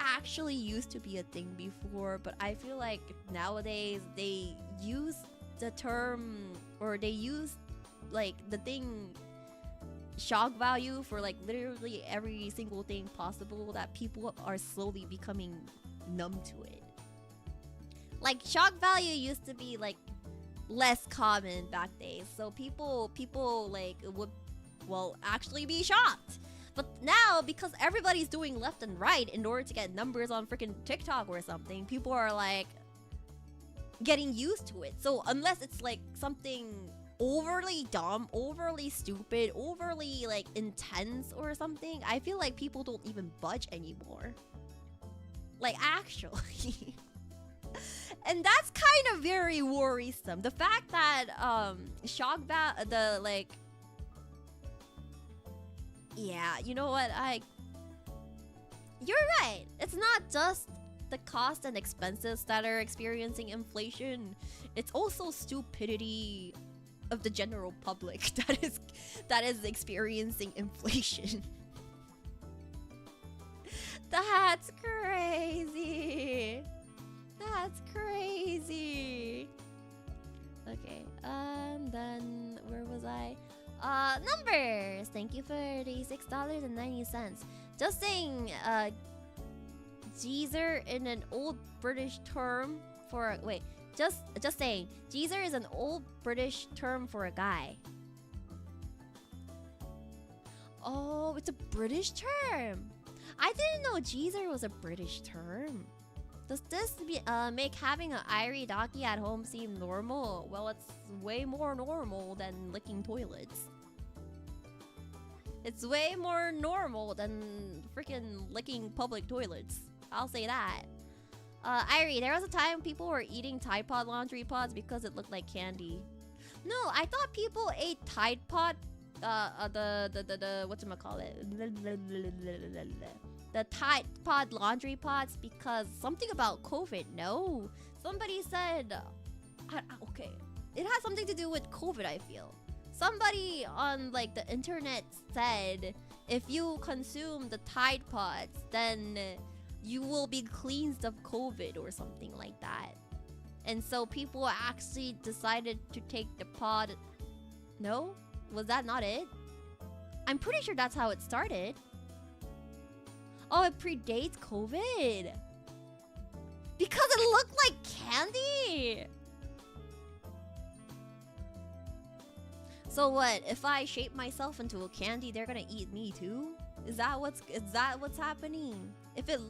Speaker 1: actually used to be a thing before, but I feel like nowadays they use the term, or they use like the thing shock value for like literally every single thing possible, that people are slowly becoming numb to it. Like, shock value used to be like less common back days, so people like would, well, actually be shocked. But now, because everybody's doing left and right in order to get numbers on freaking TikTok or something, people are like getting used to it. So unless it's like something overly dumb, overly stupid, overly like intense or something, I feel like people don't even budge anymore. Like, actually. And that's kind of very worrisome. The fact that yeah, you know what, you're right. It's not just the cost and expenses that are experiencing inflation. It's also stupidity of the general public that is experiencing inflation. That's crazy. That's crazy. Okay, then where was I? Numbers. Thank you for the $6.90. Just saying, Geezer in an old British term for just saying, Geezer is an old British term for a guy. Oh, it's a British term. I didn't know Geezer was a British term.
Speaker 2: Does this make having an Airi doggy at home seem normal? Well, it's way more normal than licking toilets. It's way more normal than freaking licking public toilets. I'll say that. Airi, there was a time people were eating Tide Pod laundry pods because it looked like candy. No, I thought people ate Tide Pod. The whatchamacallit? The Tide Pod laundry pods because something about COVID. No, somebody said. Okay, it has something to do with COVID. I feel somebody on like the internet said if you consume the Tide Pods, then you will be cleansed of COVID or something like that. And so people actually decided to take the pod. No? Was that not it? I'm pretty sure that's how it started. Oh, it predates COVID. Because it looked like candy. So what? If I shape myself into a candy, they're gonna eat me too? Is that what's happening? If it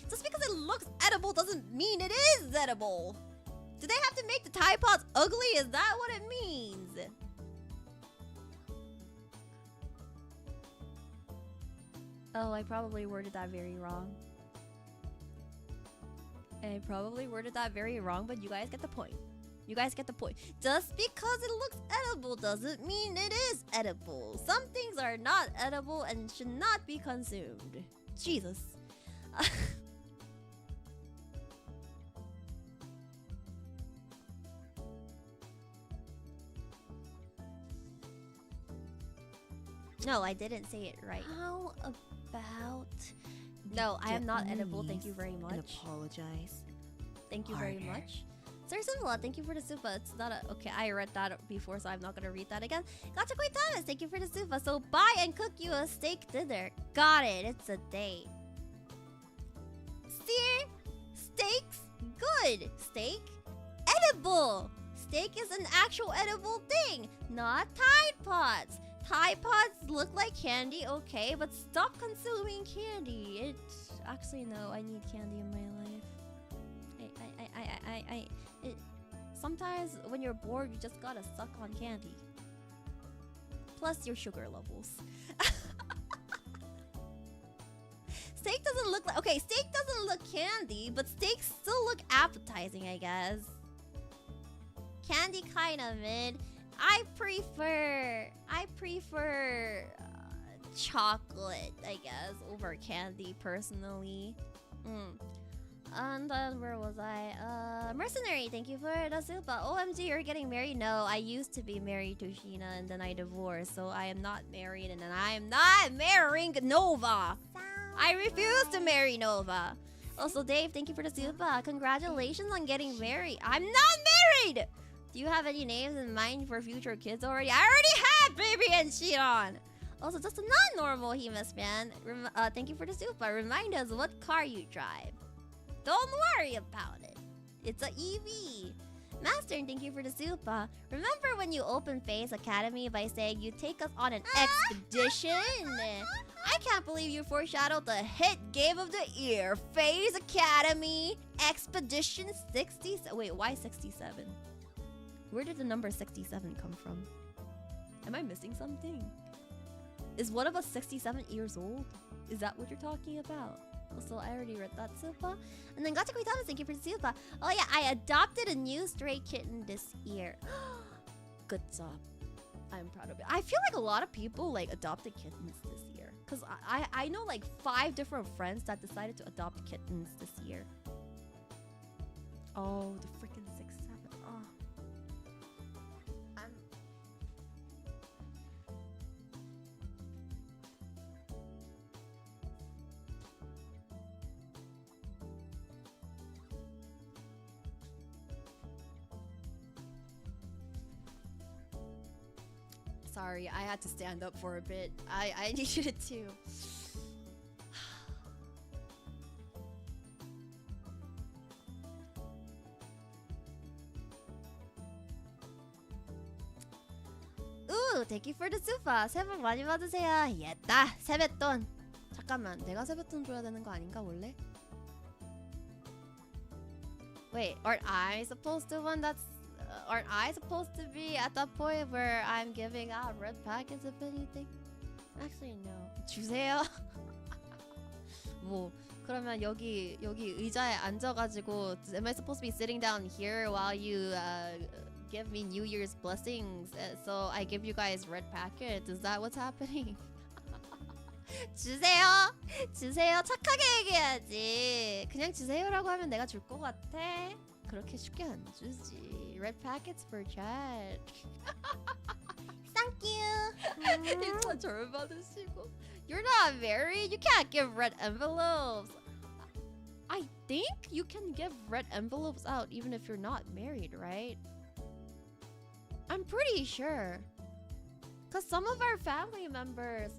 Speaker 2: just because it looks edible doesn't mean it is edible. Do they have to make the Tide Pods ugly? Is that what it means? Oh, I probably worded that very wrong. But you guys get the point. You guys get the point. Just because it looks edible doesn't mean it is edible. Some things are not edible and should not be consumed. Jesus. No, I didn't say it right.
Speaker 1: How about...
Speaker 2: No, I am not edible. Thank you very much.
Speaker 1: And apologize.
Speaker 2: Thank you very much. Sir Simula, thank you for the super. It's not a... Okay, I read that before, so I'm not gonna read that again. Gotcha Queen Thomas, thank you for the super. So buy and cook you a steak dinner. Got it, it's a date. See? Steak's good. Steak? Edible. Steak is an actual edible thing, not Tide Pods. Tide Pods look like candy, okay, but stop consuming candy. Actually, no, I need candy in my life. Sometimes when you're bored, you just gotta suck on candy. Plus your sugar levels. Steak doesn't look like... Okay, steak doesn't look candy, but steaks still look appetizing, I guess. Candy kind of mid. I prefer chocolate, I guess, over candy personally. And then where was I? Mercenary, thank you for the super. OMG, you're getting married? No, I used to be married to Sheena and then I divorced, so I am not married and then I am not marrying Nova. I refuse to marry Nova. Also, Dave, thank you for the super. Congratulations on getting married. I'm not married! Do you have any names in mind for future kids already? I already had Baby and Shion! Also, just a non-normal Hemus fan. Thank you for the super. Remind us what car you drive. Don't worry about it. It's a EV. Master, thank you for the super. Remember when you opened FaZe Academy by saying you'd take us on an expedition? I can't believe you foreshadowed the hit game of the year, FaZe Academy Expedition 67. Wait, why 67? Where did the number 67 come from? Am I missing something? Is one of us 67 years old? Is that what you're talking about? Also, I already read that super. And then Gotcha Thomas, thank you for the super. Oh yeah, I adopted a new stray kitten this year. Good job. I'm proud of it. I feel like a lot of people like adopted kittens this year. Cause I know like 5 different friends that decided to adopt kittens this year. Oh, the freaking 6, 7. Oh. Sorry, I had to stand up for a bit. I needed it too. Ooh, thank you for the super. 새해 복 많이 받으세요. 예다. 세뱃돈. 잠깐만, 내가 세뱃돈 줘야 되는 거 아닌가 원래?
Speaker 1: Wait, aren't I supposed to one that's aren't I supposed to be at that point where I'm giving out red packets if anything? Actually no. 주세요. 뭐 그러면 여기 의자에 앉아가지고 am I supposed to be sitting down here while you give me New Year's blessings? So I give you guys red packets. Is that what's happening? 주세요. 주세요. 착하게 얘기해야지. 그냥 주세요라고 하면 내가 줄 것 같아. 그렇게 쉽게 안 주지. Red packets for chat.
Speaker 2: Thank you.
Speaker 1: 일단 절 받으시고. You're not married. You can't give red envelopes. I think you can give red envelopes out even if you're not married, right? I'm pretty sure. Cause some of our family members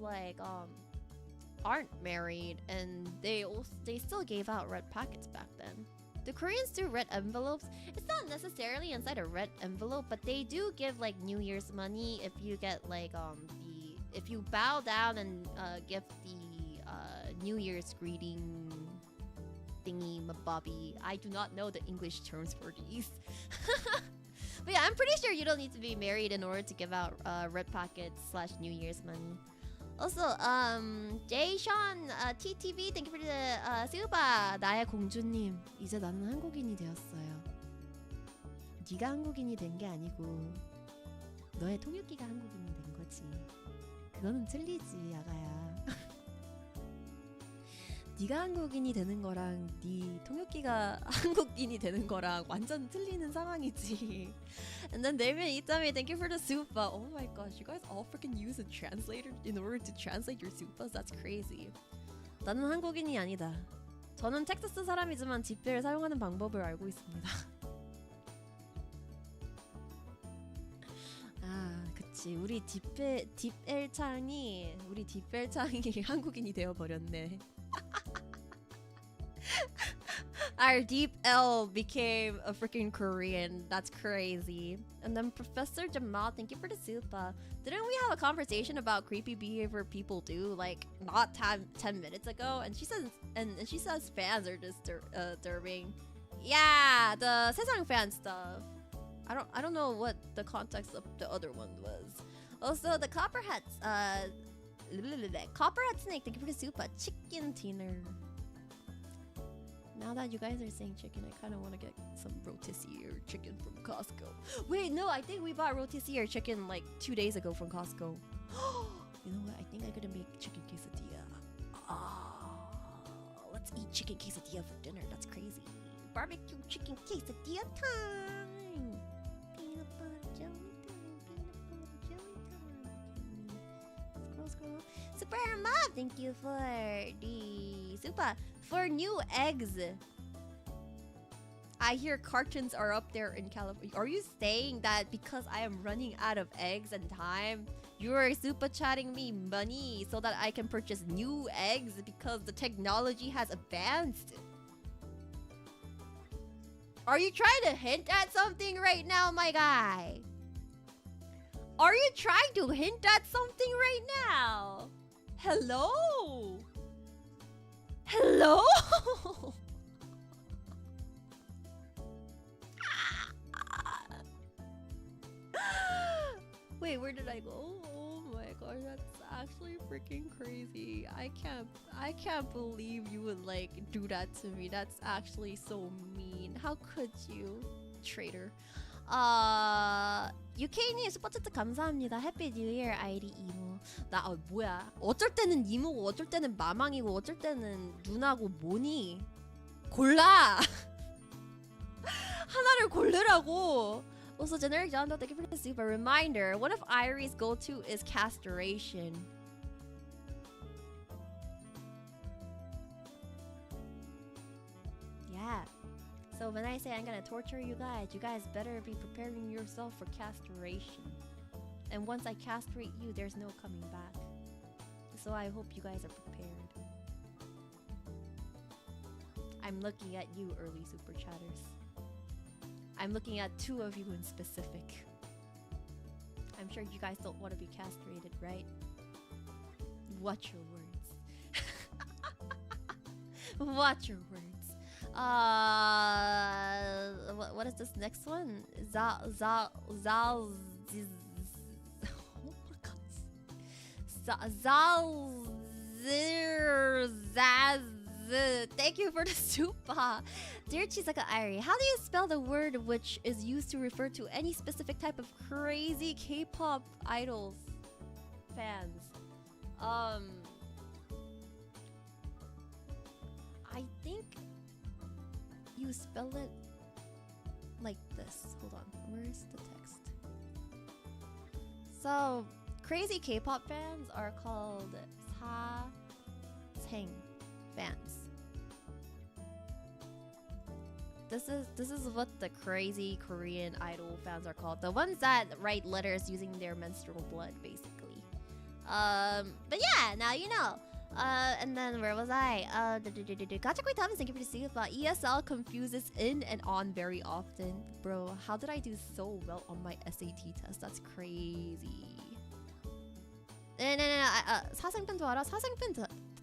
Speaker 1: aren't married and they still gave out red packets back then. The Koreans do red envelopes. It's not necessarily inside a red envelope, but they do give like New Year's money if you get if you bow down and give the New Year's greeting thingy mabobby. I do not know the English terms for these. But yeah, I'm pretty sure you don't need to be married in order to give out red packets / New Year's money. Also, Jay Sean TTV, thank you for the super. 나의 공주님, 이제 나는 한국인이 되었어요. 네가 한국인이 된 게 아니고 너의 통역기가 한국인이 된 거지. 그거는 틀리지, 아가야. 네가 한국인이 되는 거랑 네 통역기가 한국인이 되는 거랑 완전 틀리는 상황이지. And then David Itami, thank you for the supa. Oh my gosh, you guys all freaking use a translator in order to translate your supas? That's crazy. 나는 한국인이 아니다. 저는 텍사스 사람이지만 딥벨 사용하는 방법을 알고 있습니다. 아, 그치. 우리 딥엘 창이 한국인이 되어 버렸네. Our Deep L became a freaking Korean. That's crazy. And then Professor Jamal, thank you for the super. Didn't we have a conversation about creepy behavior people do like not 10 minutes ago? And she says fans are disturbing. Yeah, the 세상 fan stuff. I don't know what the context of the other one was. Also, the Copperheads. Copperhead Snake, thank you for the super. Chicken dinner. Now that you guys are saying chicken, I kind of want to get some rotisserie chicken from Costco. Wait, no, I think we bought rotisserie chicken like 2 days ago from Costco. You know what? I think I'm gonna make chicken quesadilla. Let's eat chicken quesadilla for dinner. That's crazy. Barbecue chicken quesadilla time. Peanut butter jelly time. Peanut butter jelly time. Scroll. Super Mom, thank you for the super. For new eggs, I hear cartons are up there in California. Are you saying that because I am running out of eggs and time, you are super chatting me money so that I can purchase new eggs because the technology has advanced? Are you trying to hint at something right now, my guy? Are you trying to hint at something right now? Hello? Hello? Wait, where did I go? Oh my gosh, that's actually freaking crazy. I can't believe you would like do that to me. That's actually so mean. How could you? Traitor. UK님 슈퍼챗 감사합니다. 해피 뉴 이어 아이리 이모. 나 뭐야? 어쩔 때는 이모고 어쩔 때는 마망이고 어쩔 때는 누나고 뭐니? 골라. 하나를 고르라고. Also, generic John, thank you for the super reminder. One of Airi's go-to is castration. Yeah. So when I say I'm gonna torture you guys better be preparing yourself for castration. And once I castrate you, there's no coming back. So I hope you guys are prepared. I'm looking at you, early super chatters. I'm looking at 2 of you in specific. I'm sure you guys don't want to be castrated, right? Watch your words. Watch your words. What is this next one? Zal. Oh my god. Zaz. Thank you for the super. Dear Chisaka Airi, how do you spell the word which is used to refer to any specific type of crazy K-pop idols fans? I think you spell it like this. Hold on, where's the text? So, crazy K-pop fans are called 사생 fans. This is what the crazy Korean idol fans are called. The ones that write letters using their menstrual blood, basically. But yeah, now you know. And then where was I? Gachakoi Thomas, thank you for the super. ESL confuses in and on very often. Bro, how did I do so well on my SAT test? That's crazy. 사생팬도 알아? 사생팬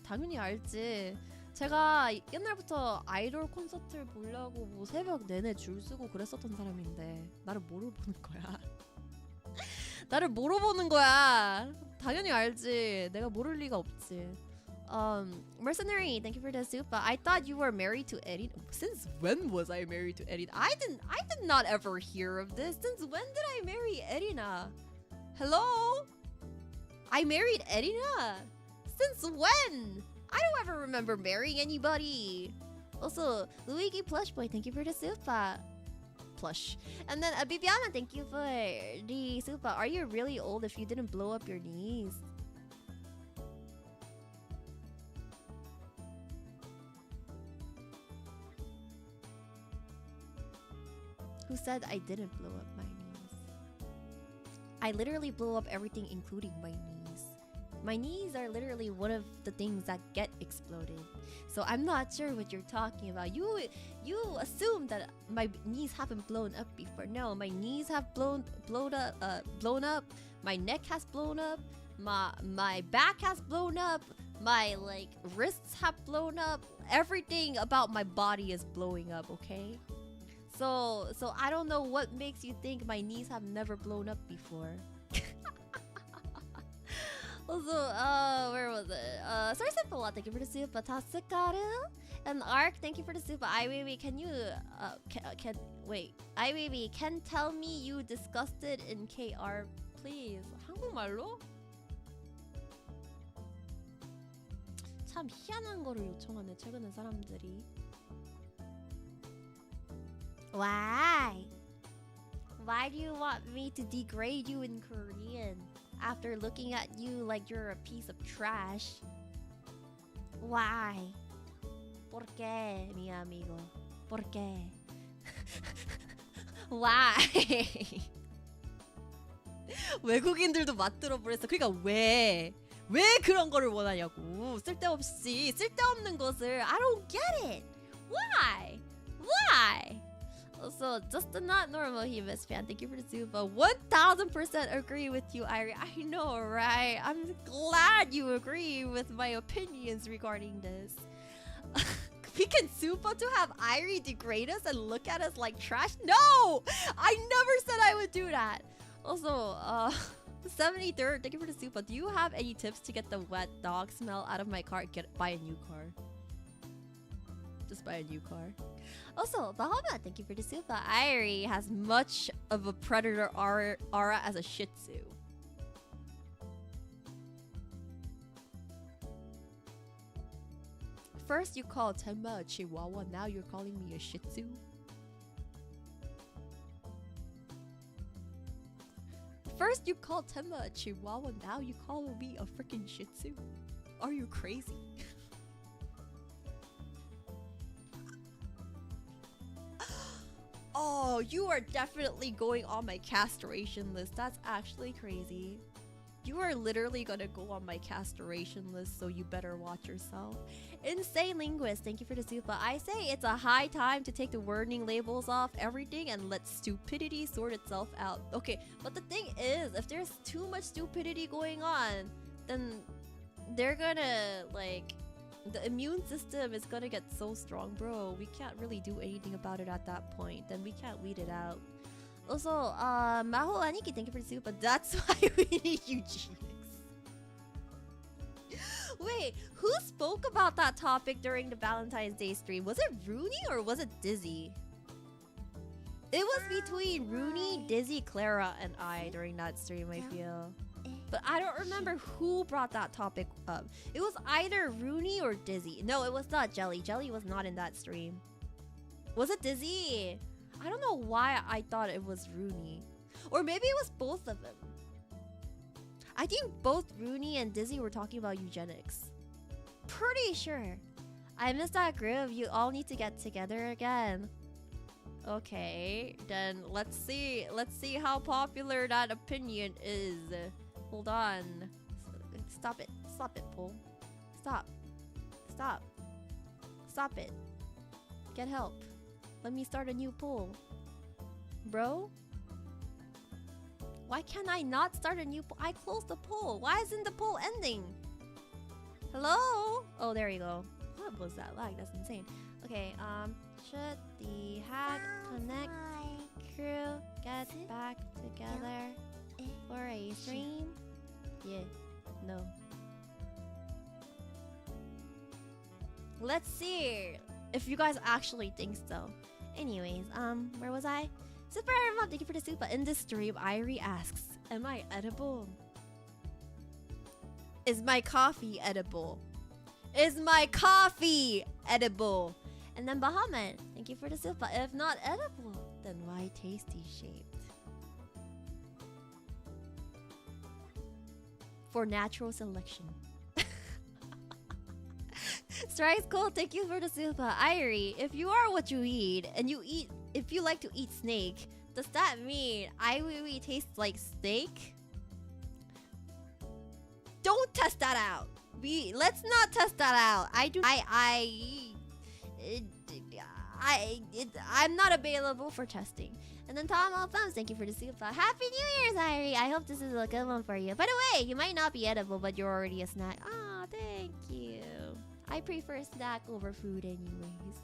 Speaker 1: 당연히 알지. 제가 옛날부터 아이돌 콘서트를 보려고 뭐 새벽 내내 줄 서고 그랬었던 사람인데 나를 뭐로 보는 거야? 나를 뭐로 보는 거야? 당연히 알지. 내가 모를 리가 없지. Mercenary, thank you for the super. I thought you were married to Erin. Since when was I married to Erin? I did not ever hear of this. Since when did I marry Erina? Hello? I married Erina? Since when? I don't ever remember marrying anybody. Also, Luigi Plush Boy, thank you for the super. Plush. And then Bibiana, thank you for the super. Are you really old if you didn't blow up your knees? Who said I didn't blow up my knees? I literally blow up everything including my knees. My knees are literally one of the things that get exploded. So I'm not sure what you're talking about. You assume that my knees haven't blown up before. No, my knees have blown up. My neck has blown up. My back has blown up. My wrists have blown up. Everything about my body is blowing up, okay? So I don't know what makes you think my knees have never blown up before. Also, where was it? Sorry, Simple, thank you for the super. Tatsukaru and Ark, thank you for the super. Wait, can you wait? Wait, can tell me you discussed it in KR, please. 한국말로? 참 희한한 거를 요청하네 최근에 사람들이. Why? Why do you want me to degrade you in Korean after looking at you like you're a piece of trash? Why? ¿Por qué, mi amigo? ¿Por qué? Why? 외국인들도 맞들어 버렸어. 그러니까 왜 그런 거를 원하냐고. 쓸데없는 것을. I don't get it. Why? Also, just a not normal Himas fan. Thank you for the super. 1000% agree with you, Airi. I know, right? I'm glad you agree with my opinions regarding this. We can super to have Airi degrade us and look at us like trash? No! I never said I would do that. Also, 73rd, thank you for the super. Do you have any tips to get the wet dog smell out of my car? Buy a new car. Just buy a new car. Also, Bahama, thank you for the super. Airi has much of a predator aura as a Shih Tzu. First you called Temba a Chihuahua, now you're calling me a Shih Tzu? First you called Temba a Chihuahua, now you call me a freaking Shih Tzu? Are you crazy? Oh, you are definitely going on my castration list. That's actually crazy. You are literally gonna go on my castration list, so you better watch yourself. Insane linguist, thank you for the super. I say it's a high time to take the warning labels off everything and let stupidity sort itself out. Okay, but the thing is, if there's too much stupidity going on, then they're gonna The immune system is gonna get so strong, bro. We can't really do anything about it at that point. Then we can't weed it out. Also, Maho Aniki, thank you for the soup, but that's why we need eugenics. Wait, who spoke about that topic during the Valentine's Day stream? Was it Rooney or was it Dizzy? It was between Rooney, Dizzy, Clara, and I during that stream, I feel. But I don't remember who brought that topic up. It was either Rooney or Dizzy. No, it was not Jelly. Jelly was not in that stream. Was it Dizzy? I don't know why I thought it was Rooney. Or maybe it was both of them. I think both Rooney and Dizzy were talking about eugenics. Pretty sure. I missed that group. You all need to get together again. Okay, then let's see. Let's see how popular that opinion is. Hold on. Stop it. Stop it, Paul. Stop. Stop. Stop it. Get help. Let me start a new poll. Bro? Why can't I not start a new poll? I closed the poll. Why isn't the poll ending? Hello? Oh, there you go. What was that lag? That's insane. Okay, should the Hack Connect crew get back together for a stream? Yeah. No. Let's see if you guys actually think so. Anyways, where was I? Super Mom, thank you for the soup. But in this stream, Airi asks, am I edible? Is my coffee edible? Is my coffee edible? And then Bahamut, thank you for the soup. But if not edible, then why tasty shaped? For natural selection. Strice Cold, thank you for the soup. Airi, if you are what you eat, and if you like to eat snake, does that mean Aiwi tastes like steak? Don't test that out. Let's not test that out. I'm not available for testing. And then Tom Alphonse, thank you for the soup. Happy New Year's, Airi. I hope this is a good one for you. By the way, you might not be edible, but you're already a snack. Ah, thank you. I prefer snack over food anyways.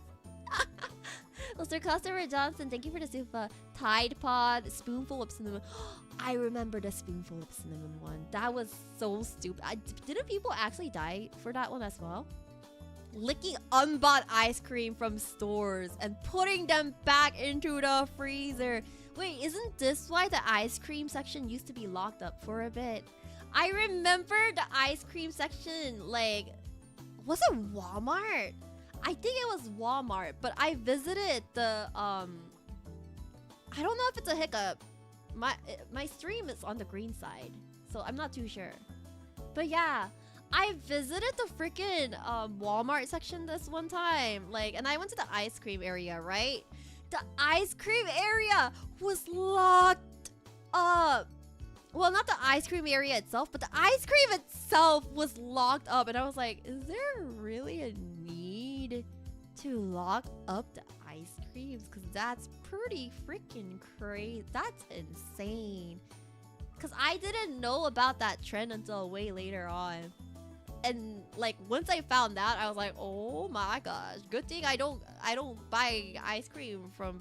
Speaker 1: Mr. Customer Johnson, thank you for the soup. Tide Pod, spoonful of cinnamon. I remember the spoonful of cinnamon one. That was so stupid. Didn't people actually die for that one as well? Licking unbought ice cream from stores and putting them back into the freezer. Wait, isn't this why the ice cream section used to be locked up for a bit? I remember the ice cream section, like, was it Walmart? I think it was Walmart, but I visited the I don't know if it's a hiccup. My stream is on the green side, so I'm not too sure. But yeah, I visited the freaking Walmart section this one time, like, and I went to the ice cream area, right? The ice cream area was locked up. Well, not the ice cream area itself, but the ice cream itself was locked up. And I was like, is there really a need to lock up the ice creams? Because that's pretty freaking crazy. That's insane. Because I didn't know about that trend until way later on. And like once I found out, I was like, oh my gosh. Good thing I don't buy ice cream from,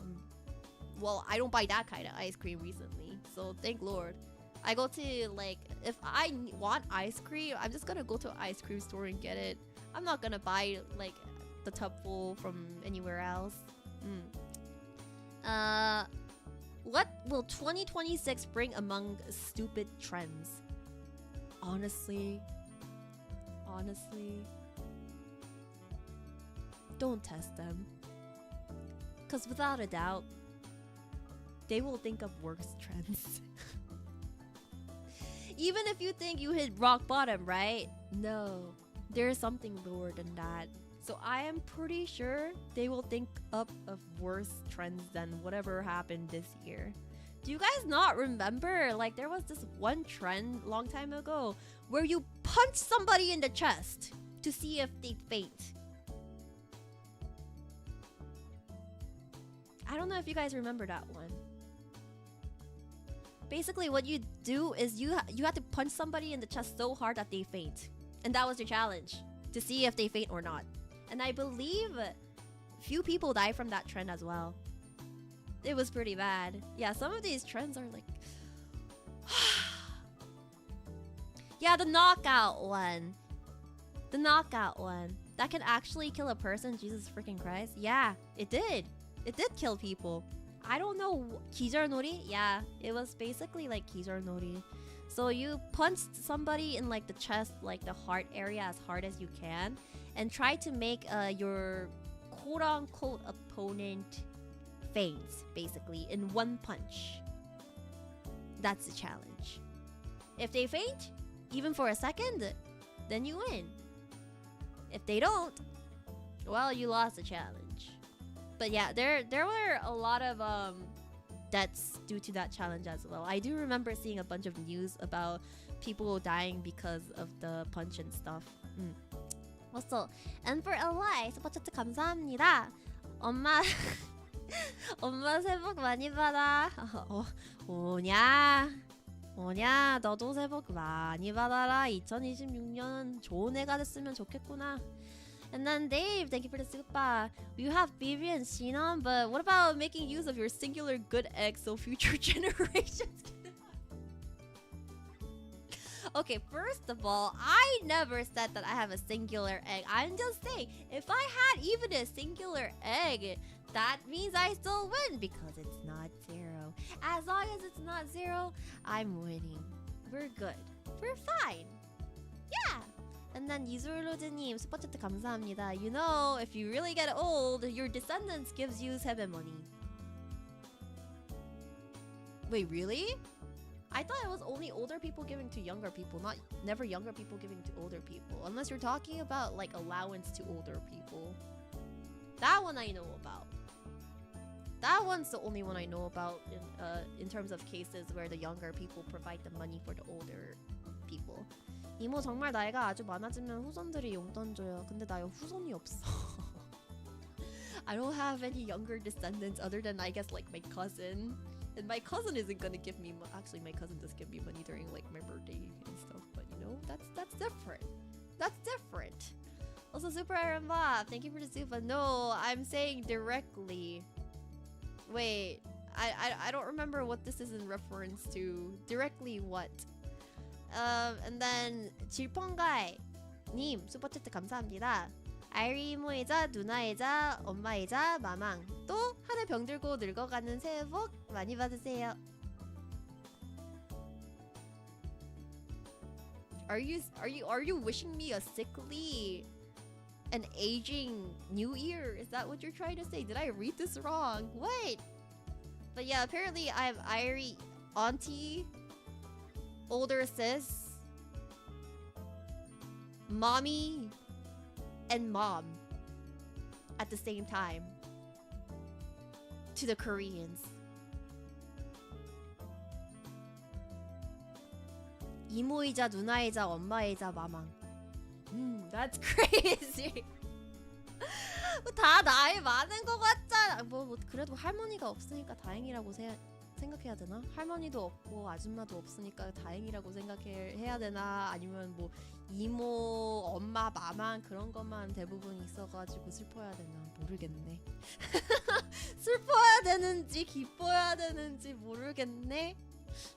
Speaker 1: well, I don't buy that kind of ice cream recently. So thank Lord. I go to, like, if I want ice cream, I'm just gonna go to an ice cream store and get it. I'm not gonna buy, like, the tub full from anywhere else. What will 2026 bring among stupid trends? Honestly, don't test them. Because without a doubt, they will think of worse trends. Even if you think you hit rock bottom, right? No, there's something lower than that. So I am pretty sure they will think up of worse trends than whatever happened this year. Do you guys not remember? Like, there was this one trend long time ago where you punch somebody in the chest to see if they faint. I don't know if you guys remember that one. Basically, what you do is you have to punch somebody in the chest so hard that they faint. And that was your challenge. to see if they faint or not. And I believe few people die from that trend as well. It was pretty bad. Yeah, some of these trends are like... yeah, the knockout one. The knockout one. That can actually kill a person, Jesus freaking Christ. Yeah, it did. It did kill people. I don't know. 기절놀이? Yeah, it was basically like 기절놀이. So you punched somebody in like the chest, like the heart area as hard as you can, and try to make your quote-unquote opponent faint, basically, in one punch. That's the challenge. If they faint, even for a second, then you win. If they don't, well, you lost the challenge. But yeah, there were a lot of deaths due to that challenge as well. I do remember seeing a bunch of news about people dying because of the punch and stuff. Also, and for ALiAS 슈퍼챗 감사합니다. 엄마 엄마 새해 복 많이 받아. 오냐 너도 새해 복 많이 받아라. 2026년은 좋은 해가 됐으면 좋겠구나. And then Dave, thank you for the super. You have Vivi and Sinon, but what about making use of your singular good egg so future generations can have? Okay, first of all, I never said that I have a singular egg. I'm just saying, if I had even a singular egg, that means I still win because it's not 0. As long as it's not 0, I'm winning. We're good. We're fine. Yeah. And then 이술로드님 슈퍼챗 감사합니다. You know, if you really get old, your descendants gives you 세배 money. Wait, really? I thought it was only older people giving to younger people, not never younger people giving to older people. Unless you're talking about like allowance to older people. That one I know about. That one's the only one I know about in terms of cases where the younger people provide the money for the older people. 이모 정말 나이가 아주 많아지면 후손들이 용돈 줘요. 근데 나 후손이 없어. I don't have any younger descendants other than I guess like my cousin. And my cousin isn't gonna give me actually my cousin does give me money during like my birthday and stuff, but you know, that's different. That's different. Also Super Iron Bob, thank you for the super. No, I'm saying directly. Wait, I don't remember what this is in reference to. Directly what? And then 질펑가이 님 슈퍼챗 감사합니다. 아이리 이모이자 누나이자 엄마이자 마망 또 한 해 병들고 늙어가는 새해 복 많이 받으세요. Are you wishing me a sickly and aging new year? Is that what you're trying to say? Did I read this wrong? Wait. But yeah, apparently I have Airi auntie, older sis, mommy, and mom at the same time to the Koreans. 이모이자 누나이자 엄마이자 마망. That's crazy. 다 나이 많은 것 같잖아. 뭐 그래도 할머니가 없으니까 다행이라고 생각해야 되나? 할머니도 없고 아줌마도 없으니까 다행이라고 생각해야 되나? 아니면 뭐 이모, 엄마, 마만 그런 것만 대부분 있어가지고 슬퍼야 되나? 모르겠네. 슬퍼야 되는지 기뻐야 되는지 모르겠네.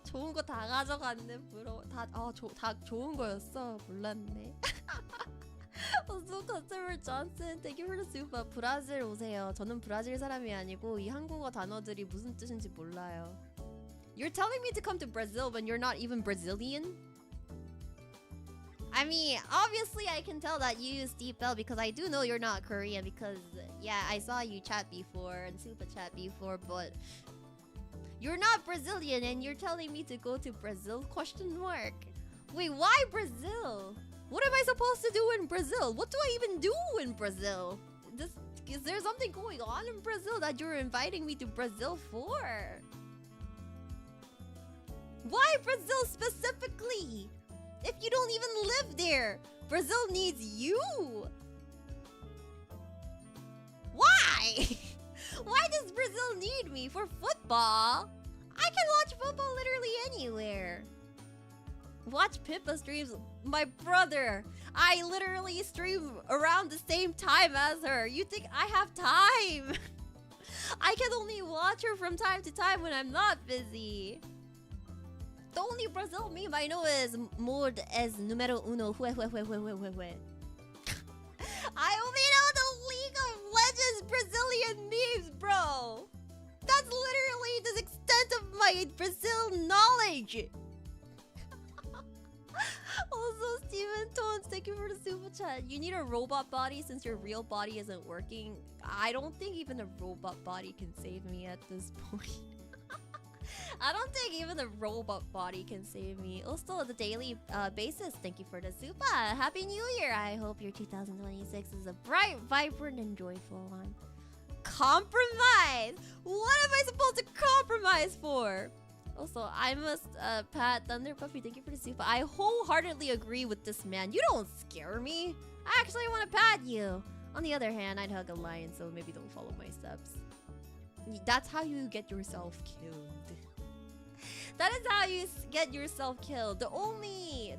Speaker 1: 좋은 거 다 가져갔네. 다 좋은 거였어. 몰랐네. Also, Customer Johnson, thank you for the super. 브라질 오세요. 저는 브라질 사람이 아니고 이 한국어 단어들이 무슨 뜻인지 몰라요. You're telling me to come to Brazil when you're not even Brazilian? I mean, obviously I can tell that you use Deep Bell because I do know you're not Korean because, yeah, I saw you chat before and super chat before, but you're not Brazilian and you're telling me to go to Brazil? ? Wait, why Brazil? What am I supposed to do in Brazil? What do I even do in Brazil? Is there something going on in Brazil that you're inviting me to Brazil for? Why Brazil specifically? If you don't even live there, Brazil needs you. Why? Why does Brazil need me for football? I can watch football literally anywhere. Watch Pippa streams my brother. I literally stream around the same time as her. You think I have time? I can only watch her from time to time when I'm not busy. The only Brazil meme I know is Mod es numero uno. I only know the League of Legends Brazilian memes, bro. That's literally the extent of my Brazil knowledge. Also, Steven Tones, thank you for the super chat. You need a robot body since your real body isn't working. I don't think even a robot body can save me at this point. I don't think even a robot body can save me. Also, the daily basis, thank you for the super. Happy New Year. I hope your 2026 is a bright, vibrant, and joyful one. Compromise? What am I supposed to compromise for? Also, I must pat Thunder Puppy, thank you for the super. I wholeheartedly agree with this man. You don't scare me. I actually want to pat you. On the other hand, I'd hug a lion, so maybe don't follow my steps. That's how you get yourself killed. That is how you get yourself killed. The only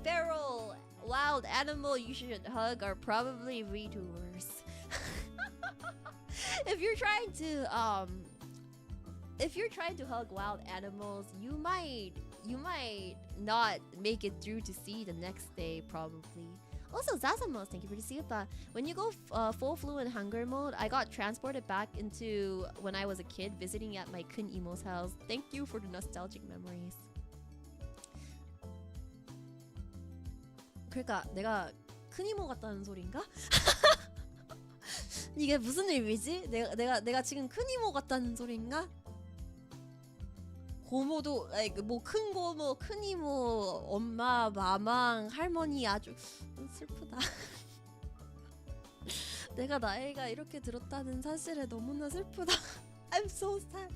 Speaker 1: feral wild animal you should hug are probably VTubers. If you're trying to hug wild animals, you might not make it through to see the next day probably. Also, Zazamos, thank you for the super. When you go full fluent hunger mode, I got transported back into when I was a kid visiting at my Kun Emo's house. Thank you for the nostalgic memories. 그러니까 내가 큰 이모 같다는 소린가? 이게 무슨 의미지? 내가 지금 큰 이모 같다는 소린가? 고모도 뭐 큰 고모, 큰 이모, 엄마, 마망, 할머니 아주 슬프다. 내가 나이가 이렇게 들었다는 사실에 너무나 슬프다. I'm so sad.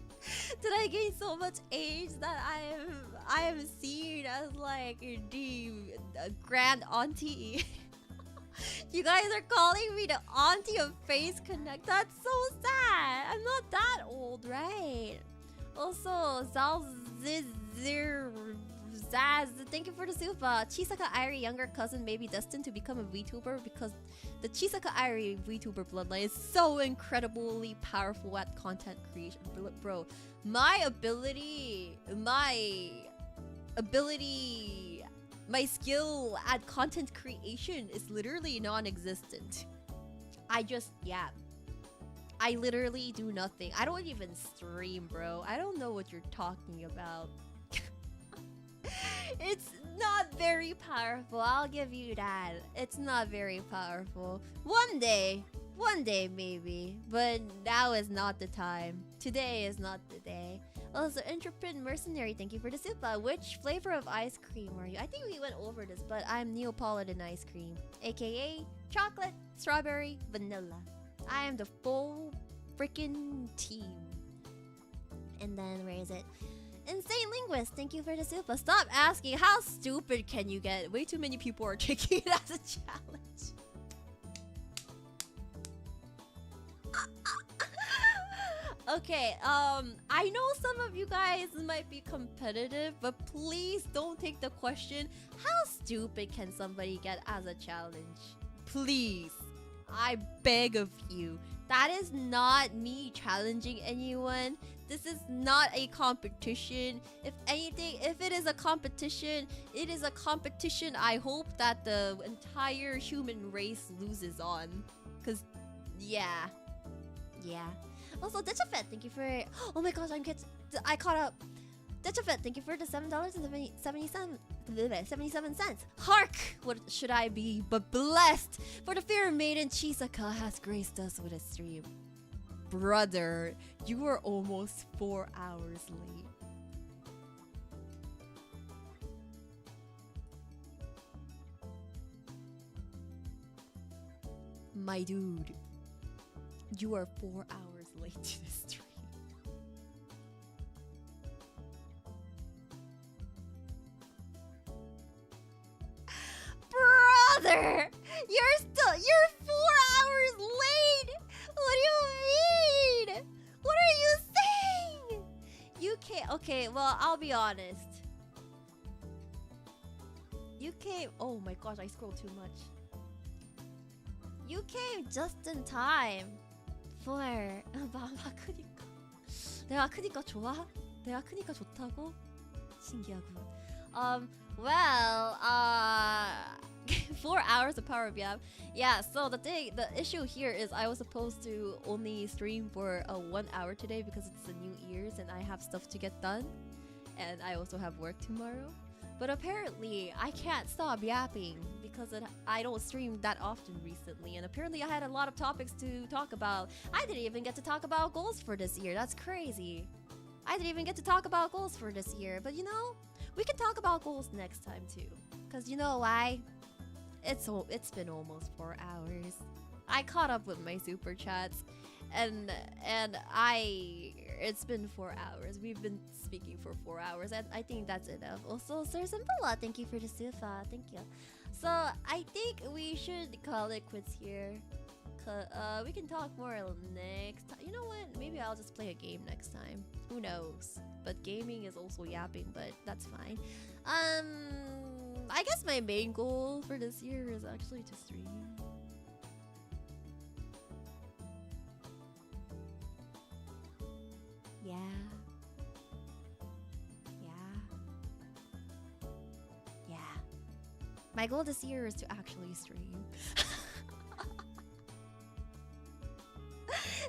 Speaker 1: Did I gain so much age that I am seen as like the grand auntie? You guys are calling me the auntie of Face Connect. That's so sad. I'm not that old, right? Also, Zaz, thank you for the super. Chisaka Airi younger cousin may be destined to become a VTuber because the Chisaka Airi VTuber bloodline is so incredibly powerful at content creation. Bro, my skill at content creation is literally non-existent. I literally do nothing. I don't even stream, bro. I don't know what you're talking about. It's not very powerful. I'll give you that. It's not very powerful. One day maybe. But now is not the time. Today is not the day. Also, Intrepid Mercenary, thank you for the super. Which flavor of ice cream are you? I think we went over this, but I'm Neapolitan ice cream, aka chocolate, strawberry, vanilla. I am the full freaking team. And then where is it? Insane Linguist, thank you for the super. Stop asking, how stupid can you get? Way too many people are taking it as a challenge. Okay, I know some of you guys might be competitive, but please don't take the question, how stupid can somebody get as a challenge? Please, I beg of you. That is not me challenging anyone. This is not a competition. If anything, if it is a competition, it is a competition I hope that the entire human race loses on. Cause, yeah. Also, Ditchafet, thank you for... Oh my gosh, I caught up. Ditchafet, thank you for the $7.77. Hark! What should I be but blessed? For the fair maiden Chisaka has graced us with a stream. Brother, you are almost 4 hours late. My dude, you are 4 hours late to the stream. Brother, you're 4 hours late. What do you mean? What are you saying? You can't. Okay, well, I'll be honest. You came. Oh my gosh, I scrolled too much. You came just in time for. 마음아 크니까. 내가 크니까 좋아? 내가 크니까 좋다고? 신기하군. Well, 4 hours of power BM. Yeah, so the issue here is I was supposed to only stream for 1 hour today because it's the New Year's and I have stuff to get done. And I also have work tomorrow. But apparently, I can't stop yapping because I don't stream that often recently. And apparently, I had a lot of topics to talk about. I didn't even get to talk about goals for this year. That's crazy. I didn't even get to talk about goals for this year. But you know, we can talk about goals next time too. Because you know why? It's been almost 4 hours. I caught up with my super chats. And it's been 4 hours. We've been speaking for 4 hours, and I think that's enough. Also, Sir Simple, thank you for the sufa. Thank you. So I think we should call it quits here. We can talk more next time. You know what? Maybe I'll just play a game next time. Who knows? But gaming is also yapping, but that's fine. I guess my main goal for this year is actually to stream. Yeah. My goal this year is to actually stream.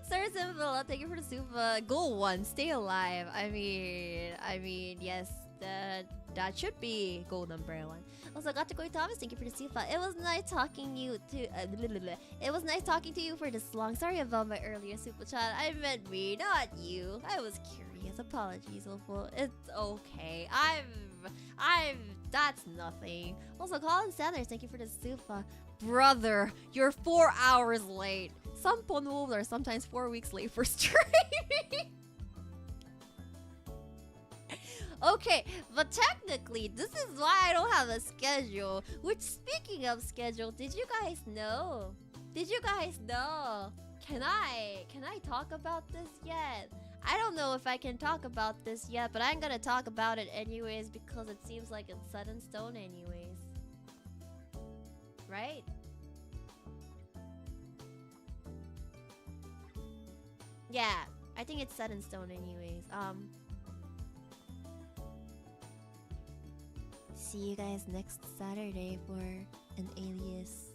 Speaker 1: Sir Simple, thank you for the super. Goal 1, stay alive. I mean, yes, that should be goal number 1. Also, got to go Thomas, thank you for the super. It was nice talking you to. It was nice talking to you for this long. Sorry about my earlier super chat. I meant me, not you. I was curious. Apologies, awful. It's okay. That's nothing. Also, Colin Sanders, thank you for the super. Brother, you're 4 hours late. Some ponwolves are sometimes 4 weeks late for streaming. Okay, but technically, this is why I don't have a schedule. Which, speaking of schedule, did you guys know? Can I talk about this yet? I don't know if I can talk about this yet, but I'm gonna talk about it anyways because it seems like it's set in stone anyways. Right? Yeah, I think it's set in stone anyways. See you guys next Saturday for an ALiAS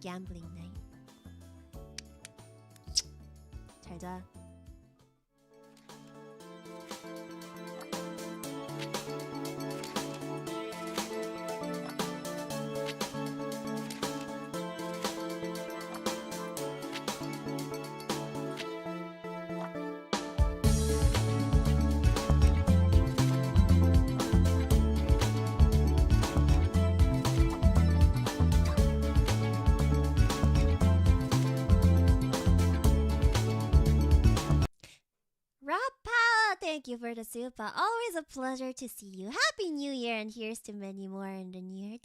Speaker 1: gambling night. 잘 자. Rappa, thank you for the super. Always a pleasure to see you. Happy New Year, and here's to many more in the near.